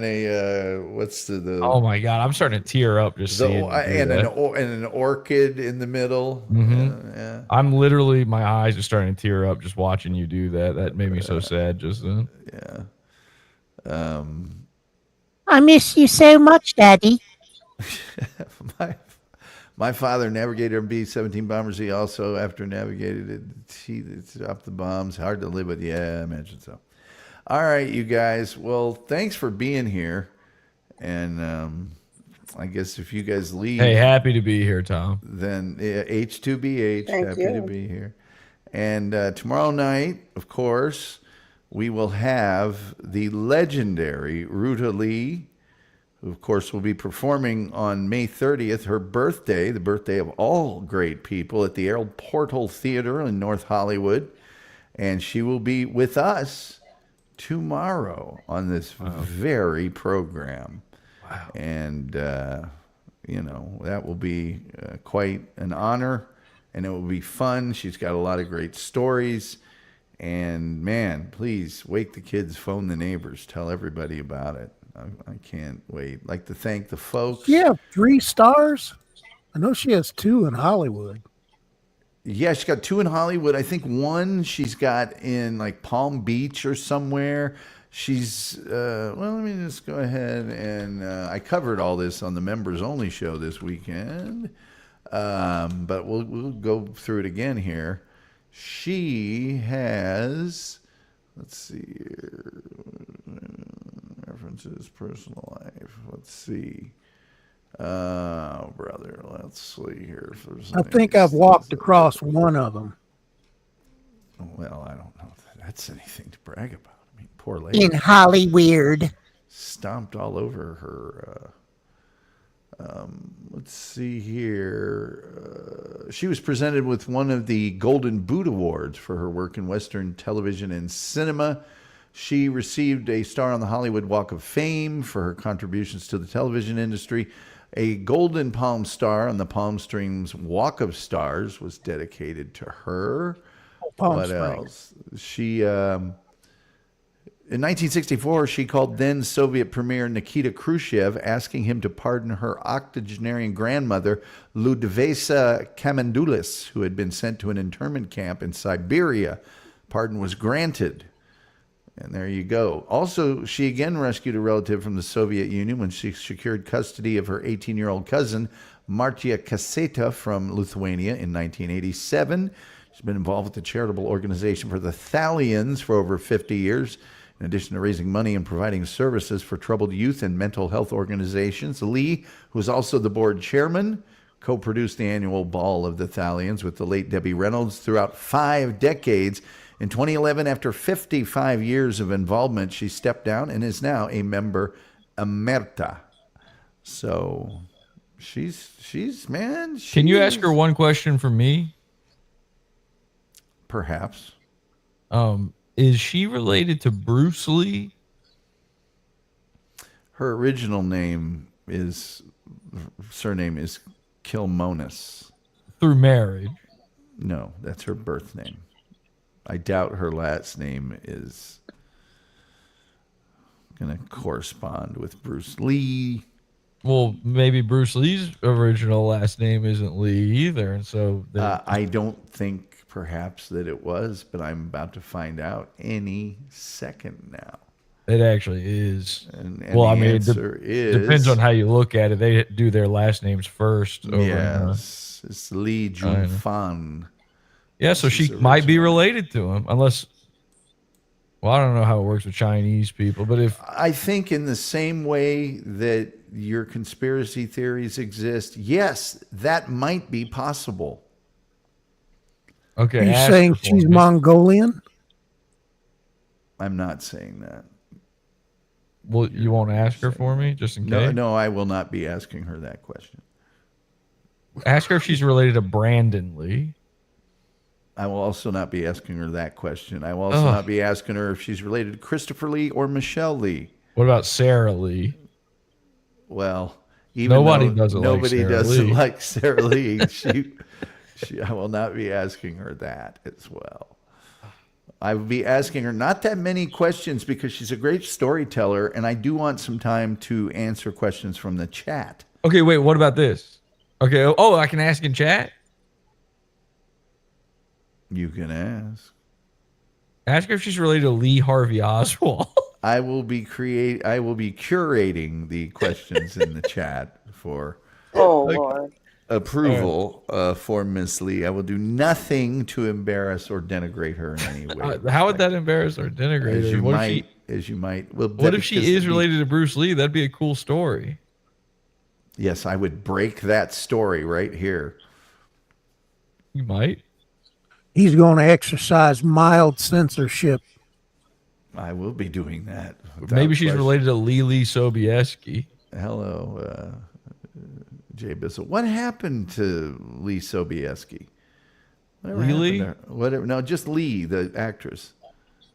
a what's the? Oh my God, I'm starting to tear up just seeing an orchid in the middle. Mm-hmm. Yeah. I'm literally, my eyes are starting to tear up just watching you do that. That made me so sad just then. Yeah. I miss you so much, Daddy. My father navigated a B-17 bombers. He also, after navigated it, he dropped the bombs. Hard to live with. Yeah, I imagine so. All right, you guys. Well, thanks for being here. And I guess if you guys leave. Hey, happy to be here, Tom. Then H2BH, happy you. to be here. And tomorrow night, of course, we will have the legendary Ruta Lee, who, of course, will be performing on May 30th, her birthday, the birthday of all great people, at the Errol Portal Theater in North Hollywood. And she will be with us tomorrow on this very program. Wow. And, that will be quite an honor, and it will be fun. She's got a lot of great stories. And, man, please wake the kids, phone the neighbors, tell everybody about it. I can't wait. I'd like to thank the folks. Yeah, 3 stars. I know she has 2 in Hollywood. Yeah, she's got 2 in Hollywood. I think 1 she's got in like Palm Beach or somewhere. She's let me just go ahead and I covered all this on the members only show this weekend. But we'll go through it again here. She has, let's see here. References, personal life. Let's see. Oh, brother. Let's see here. I think I've walked across one of them. Well, I don't know if that's anything to brag about. I mean, poor lady. In Hollyweird. Stomped all over her. Let's see here. She was presented with one of the Golden Boot Awards for her work in Western television and cinema. She received a star on the Hollywood Walk of Fame for her contributions to the television industry. A Golden Palm Star on the Palm Springs Walk of Stars was dedicated to her. What else? She, in 1964, she called then Soviet Premier Nikita Khrushchev, asking him to pardon her octogenarian grandmother, Ludvisa Kamendoulis, who had been sent to an internment camp in Siberia. Pardon was granted. And there you go. Also, she again rescued a relative from the Soviet Union when she secured custody of her 18-year-old cousin, Martia Kaseta, from Lithuania in 1987. She's been involved with the charitable organization for the Thalians for over 50 years. In addition to raising money and providing services for troubled youth and mental health organizations, Lee, who is also the board chairman, co-produced the annual Ball of the Thalians with the late Debbie Reynolds throughout 5 decades. In 2011, after 55 years of involvement, she stepped down and is now a member emerita. So she's man. Can you ask her one question for me? Perhaps. Is she related to Bruce Lee? Her original surname is Kilmonis. Through marriage? No, that's her birth name. I doubt her last name is going to correspond with Bruce Lee. Well, maybe Bruce Lee's original last name isn't Lee either, and so I don't think perhaps that it was, but I'm about to find out any second now. it actually is. And Well, the I mean, answer is depends on how you look at it. They do their last names first. Over yes, it's Lee Jun Fan. yeah, so she might be related to him, unless. Well, I don't know how it works with Chinese people, but if I think in the same way that your conspiracy theories exist, yes, that might be possible. okay, Are you ask saying her for she's me. Mongolian? I'm not saying that. Well, you won't ask her for me, just in case. No, I will not be asking her that question. Ask her if she's related to Brandon Lee. I will also not be asking her that question. I will also not be asking her if she's related to Christopher Lee or Michelle Lee. What about Sarah Lee? Well, even Nobody though doesn't like nobody Sarah doesn't Lee. like Sarah Lee, I will not be asking her that as well. I will be asking her not that many questions because she's a great storyteller, and I do want some time to answer questions from the chat. Okay, wait. What about this? Okay. Oh, I can ask in chat. You can ask. Ask her if she's related to Lee Harvey Oswald. I will be curating the questions in the chat for Oh Lord. approval for Miss Lee. I will do nothing to embarrass or denigrate her in any way. How would that embarrass or denigrate As her? you What might, as you might. Well, What if she is related to Bruce Lee? That'd be a cool story. Yes, I would break that story right here. You might. He's going to exercise mild censorship. I will be doing that. Maybe she's related to Lily Sobieski. Hello, Jay Bissell. What happened to Lee Sobieski? Lily? Whatever. No, just Lee, the actress.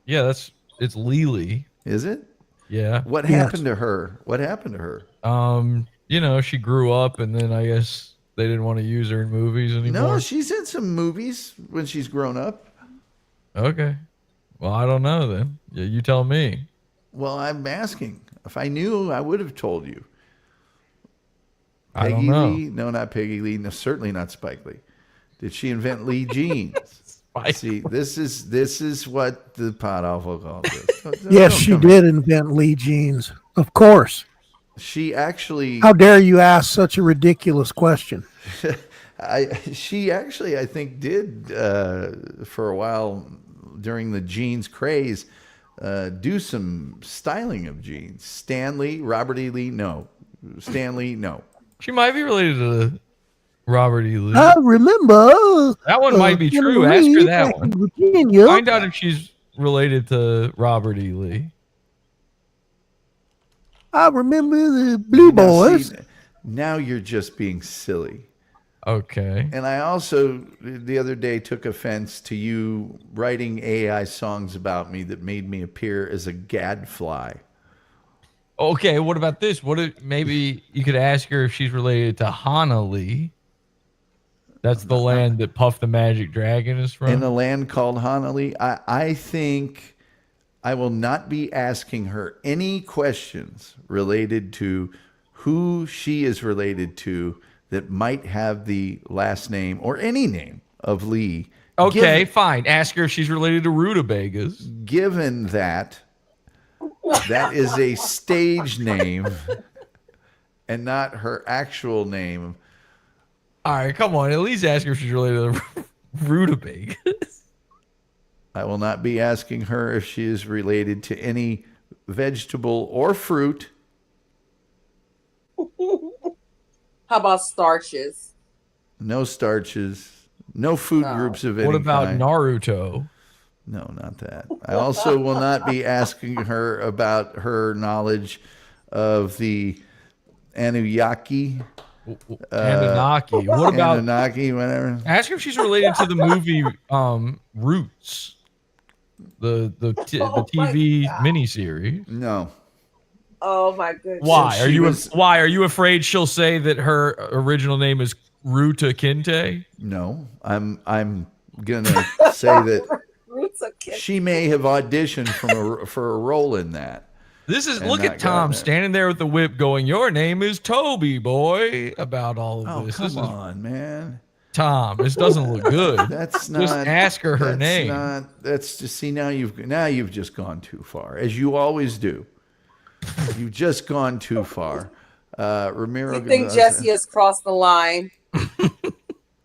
Yeah, it's Lily. Is it? Yeah. What Yes. happened to her? What happened to her? She grew up, and then I guess they didn't want to use her in movies anymore. No, she's in some movies when she's grown up. Okay. Well, I don't know then. Yeah, you tell me. Well, I'm asking. If I knew, I would have told you. I don't Peggy know. Lee? No, not Peggy Lee. No, certainly not Spike Lee. Did she invent Lee jeans? See, this is what the pot awful calls this. Yes, she did invent Lee jeans. Of course. She actually. How dare you ask such a ridiculous question? She actually, I think, did for a while during the jeans craze do some styling of jeans. Stanley, Robert E. Lee, no. Stanley, no. She might be related to Robert E. Lee. I remember. That one might be true. Ask her that one. Virginia. Find out if she's related to Robert E. Lee. I remember the Blue Boys. See, now you're just being silly. Okay. And I also, the other day, took offense to you writing AI songs about me that made me appear as a gadfly. Okay, what about this? What if maybe you could ask her if she's related to Hana Lee? That's the land that Puff the Magic Dragon is from. In a land called Hanalei, I think I will not be asking her any questions related to who she is related to that might have the last name or any name of Lee. Okay, fine. Ask her if she's related to Rutabagas. Given that that is a stage name and not her actual name. All right, come on. At least ask her if she's related to Rutabagas. I will not be asking her if she is related to any vegetable or fruit. How about starches? No starches. No food groups of any What about kind. Naruto? No, not that. I also will not be asking her about her knowledge of the Anunnaki. Anunnaki. What about Anunnaki, whatever. ask her if she's related to the movie Roots, the TV miniseries. No. Oh my goodness. Why Since she was- are you afraid she'll say that her original name is Ruta Kinte? No. I'm gonna say that Roots of kids. she may have auditioned for a role in that. This is and look not at Tom gotten it. standing there with the whip going, "Your name is Toby, boy," about all of Oh, this. come This is on, man. Tom. This doesn't look good. That's not. Just ask her her that's name. Not. That's just see now you've just gone too far, as you always do. You've just gone too far. Ramiro. You think Jesse has crossed the line?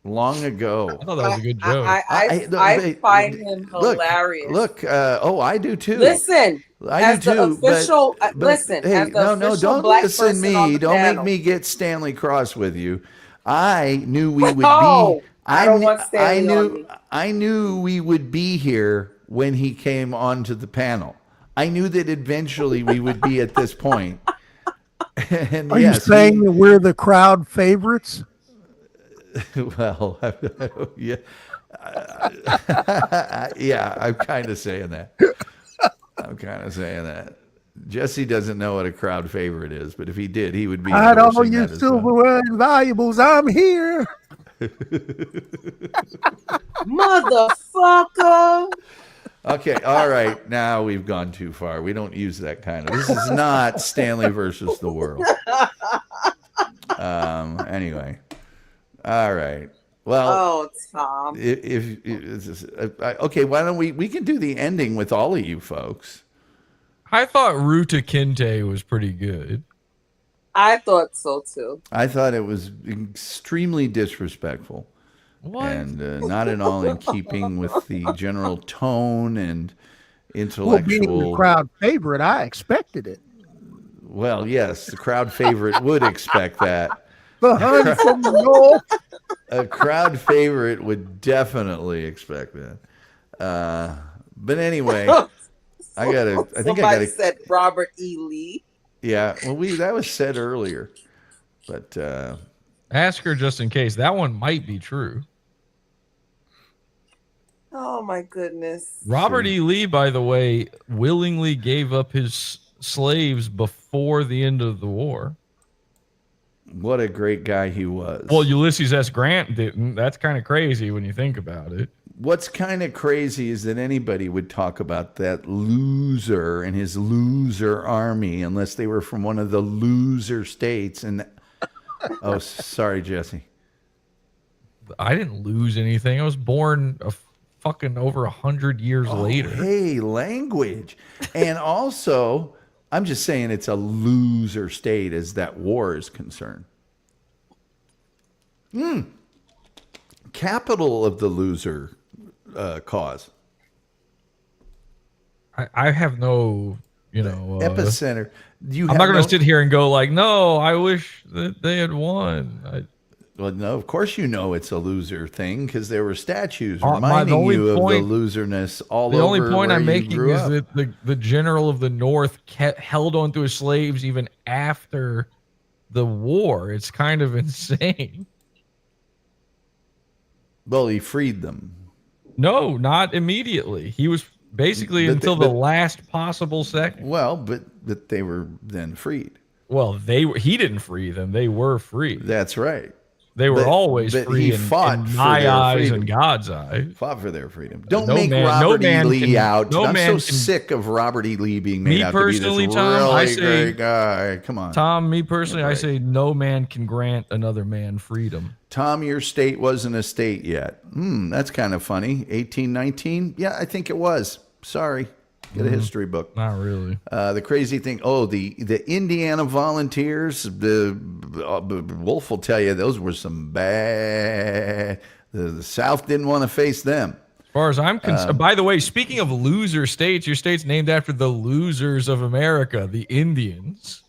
Long ago. I thought that was a good joke. I find him hilarious. Look, I do too. Listen, I as do the too. official, listen, hey, as the no, official don't black listen person on me. the Don't panel. make me get Stanley Cross with you. I knew we would No, be. I don't want Stanley on me. I knew we would be here when he came onto the panel. I knew that eventually we would be at this point. And Are you yes, saying that we're the crowd favorites? well, yeah, yeah, I'm kind of saying that. Jesse doesn't know what a crowd favorite is, but if he did, he would be. I don't know endorsing your that as well. silverware and valuables. I'm here. Motherfucker. Okay, all right. Now we've gone too far. We don't use that kind of. This is not Stanley versus the world. Anyway, all right. Well, Oh, Tom. okay, why don't we can do the ending with all of you folks. I thought Ruta Kinte was pretty good. I thought so too. I thought it was extremely disrespectful. What? And not at all in keeping with the general tone and Well, being the intellectual. crowd favorite, I expected it. Well, yes, the crowd favorite would expect that. The hun from the north. A crowd favorite would definitely expect that. But anyway, I think I Somebody gotta. said Robert E. Lee. Yeah, well, that was said earlier, but Ask her just in case. That one might be true. Oh my goodness. Robert E. Lee, by the way, willingly gave up his slaves before the end of the war. what a great guy he was. Well, Ulysses S. Grant didn't. That's kind of crazy when you think about it. What's kind of crazy is that anybody would talk about that loser and his loser army unless they were from one of the loser states. And oh, sorry, Jesse. I didn't lose anything. I was born fucking over 100 years later. Hey, language. And also, I'm just saying it's a loser state as that war is concerned. Capital of the loser cause. I have no, Epicenter. I'm not going to sit here and go like, no, I wish that they had won. Well, no, of course you know it's a loser thing because there were statues the reminding only you point- of the loserness all The over only point where I'm you making grew is up. that the general of the North held on to his slaves even after the war. It's kind of insane. Well, he freed them. No, not immediately. He was basically But until they- the last possible second. Well, but they were then freed. Well, he didn't free them. They were free. That's right. They were But- always but free he in fought for my their eyes freedom. and God's eyes. Fought for their freedom. Don't No make man- Robert no man E. Lee can- out. no I'm man so can- sick of Robert E. Lee being made Me out personally, to be this Tom, really I say- great guy. Come on. Tom, me personally, I Right. say no man can grant another man freedom. Tom, your state wasn't a state yet. That's kind of funny. 1819? Yeah, I think it was. Sorry. Get a history book. Not really. The crazy thing, the Indiana Volunteers, Wolf will tell you those were some bad. The South didn't want to face them. As far as I'm concerned, by the way, speaking of loser states, your state's named after the losers of America, the Indians.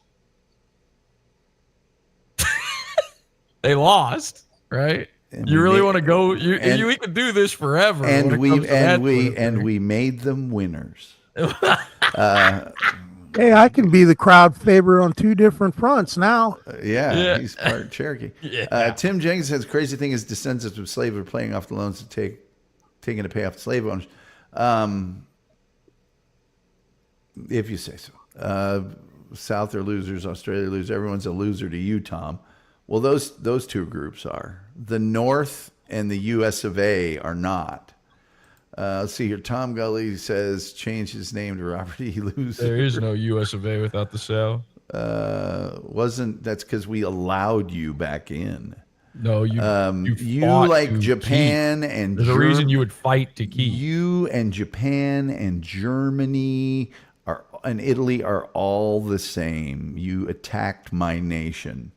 They lost, right? And You we really made- want to go? and- We could do this forever. when And it we comes to that and we sort of and thing. we made them winners. Hey, I can be the crowd favorite on two different fronts now. Yeah, he's part Cherokee. Yeah. Tim Jenkins says crazy thing is descendants of slaves are playing off the loans to taking to pay off the slave owners. If you say so. South are losers, Australia losers. Everyone's a loser to you, Tom. Well, those two groups are. The North and the U.S. of A. are not. Let's see here. Tom Gulley says change his name to Robert E. Loser. There is no U.S. of A. without the cell. That's because we allowed you back in. No, you you like to Japan keep. and There's a reason you would fight to keep. You and Japan and Germany and Italy are all the same. You attacked my nation.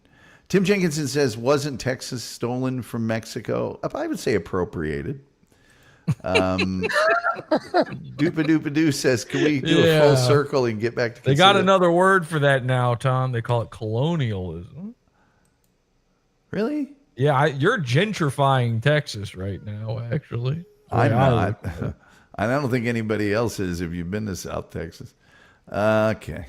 Tim Jenkinson says, wasn't Texas stolen from Mexico? I would say appropriated. Doopa says, can we do a full circle and get back to They got another word for that now, Tom. They call it colonialism. Really? Yeah, you're gentrifying Texas right now, actually. I'm not. I don't think anybody else is if you've been to South Texas. Okay.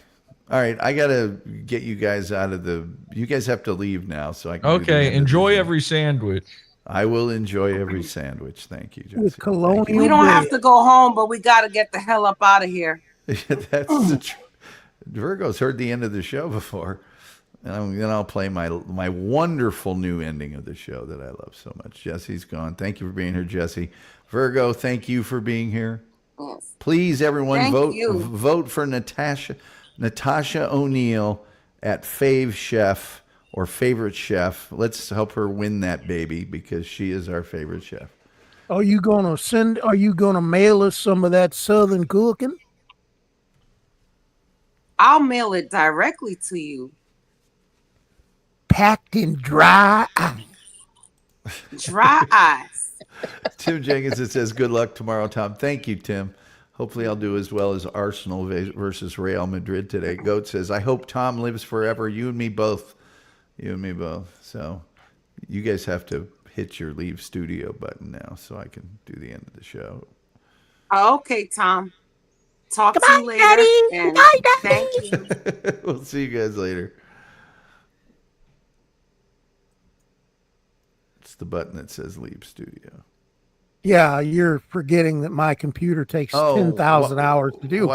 All right. I got to get you guys out of you guys have to leave now so I can. Okay. Enjoy every sandwich. I will enjoy every sandwich. Thank you, Jesse. With colonial We don't have to go home, but we got to get the hell up out of here. That's the truth. Virgo's heard the end of the show before. And then I'll play my wonderful new ending of the show that I love so much. Jesse's gone. Thank you for being here, Jesse. Virgo, thank you for being here. Yes. Please, everyone, Thank vote for Natasha O'Neill at Fave Chef or Favorite Chef. Let's help her win that baby because she is our favorite chef. Are you gonna mail us some of that Southern cooking? I'll mail it directly to you. Packed in dry ice. Dry ice. Tim Jenkins says, good luck tomorrow, Tom. Thank you, Tim. Hopefully I'll do as well as Arsenal versus Real Madrid today. Goat says, I hope Tom lives forever. You and me both. You and me both. So you guys have to hit your leave studio button now so I can do the end of the show. Okay, Tom. Talk to you later. Daddy. And Bye, Daddy. thank you. We'll see you guys later. It's the button that says leave studio. Yeah, you're forgetting that my computer takes 10,000 hours to do.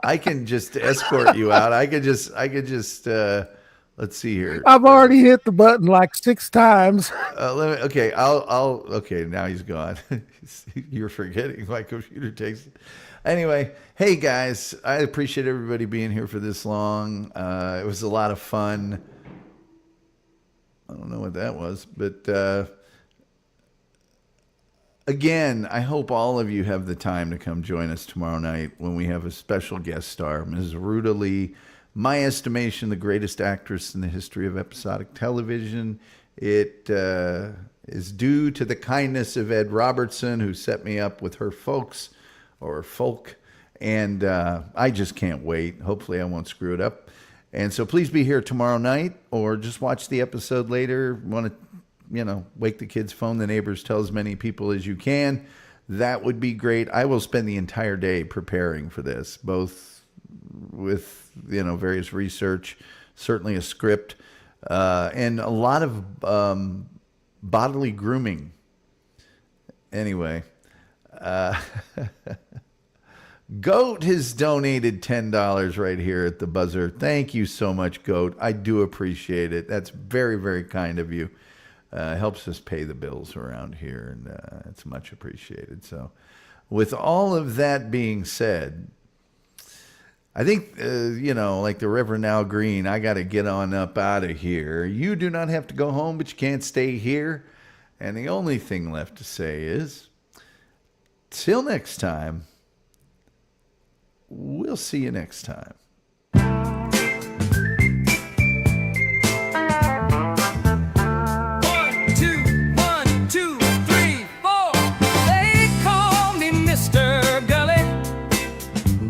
I can just escort you out. I could just let's see here. I've already hit the button like 6 times. Okay, now he's gone. You're forgetting my computer takes. Anyway, hey guys, I appreciate everybody being here for this long. It was a lot of fun. I don't know what that was, but again, I hope all of you have the time to come join us tomorrow night when we have a special guest star, Ms. Ruta Lee. My estimation, the greatest actress in the history of episodic television. It is due to the kindness of Ed Robertson, who set me up with her folk. And I just can't wait. Hopefully I won't screw it up. And so please be here tomorrow night or just watch the episode later. Want to, wake the kids, phone the neighbors, tell as many people as you can. That would be great. I will spend the entire day preparing for this, both with, various research, certainly a script, and a lot of bodily grooming. Anyway, Goat has donated $10 right here at the buzzer. Thank you so much, Goat. I do appreciate it. That's very, very kind of you. Helps us pay the bills around here, and it's much appreciated. So with all of that being said, I think, like the Reverend Al Green, I got to get on up out of here. You do not have to go home, but you can't stay here. And the only thing left to say is, till next time, we'll see you next time. 1, 2, 3, 4. They call me Mr. Gulley.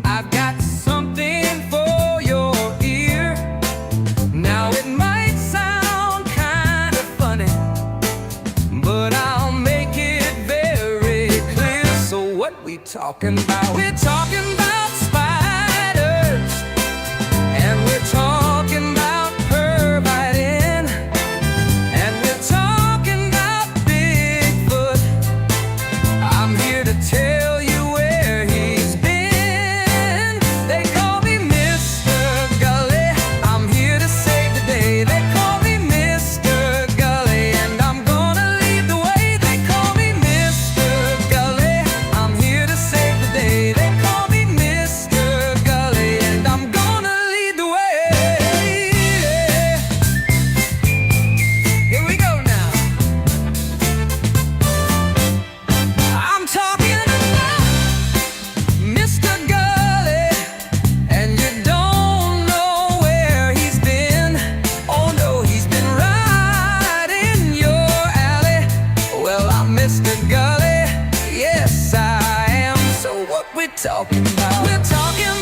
I've got something for your ear. Now it might sound kind of funny, but I'll make it very clear. So what we talking about? We're talking about I'm here talking about? We're talking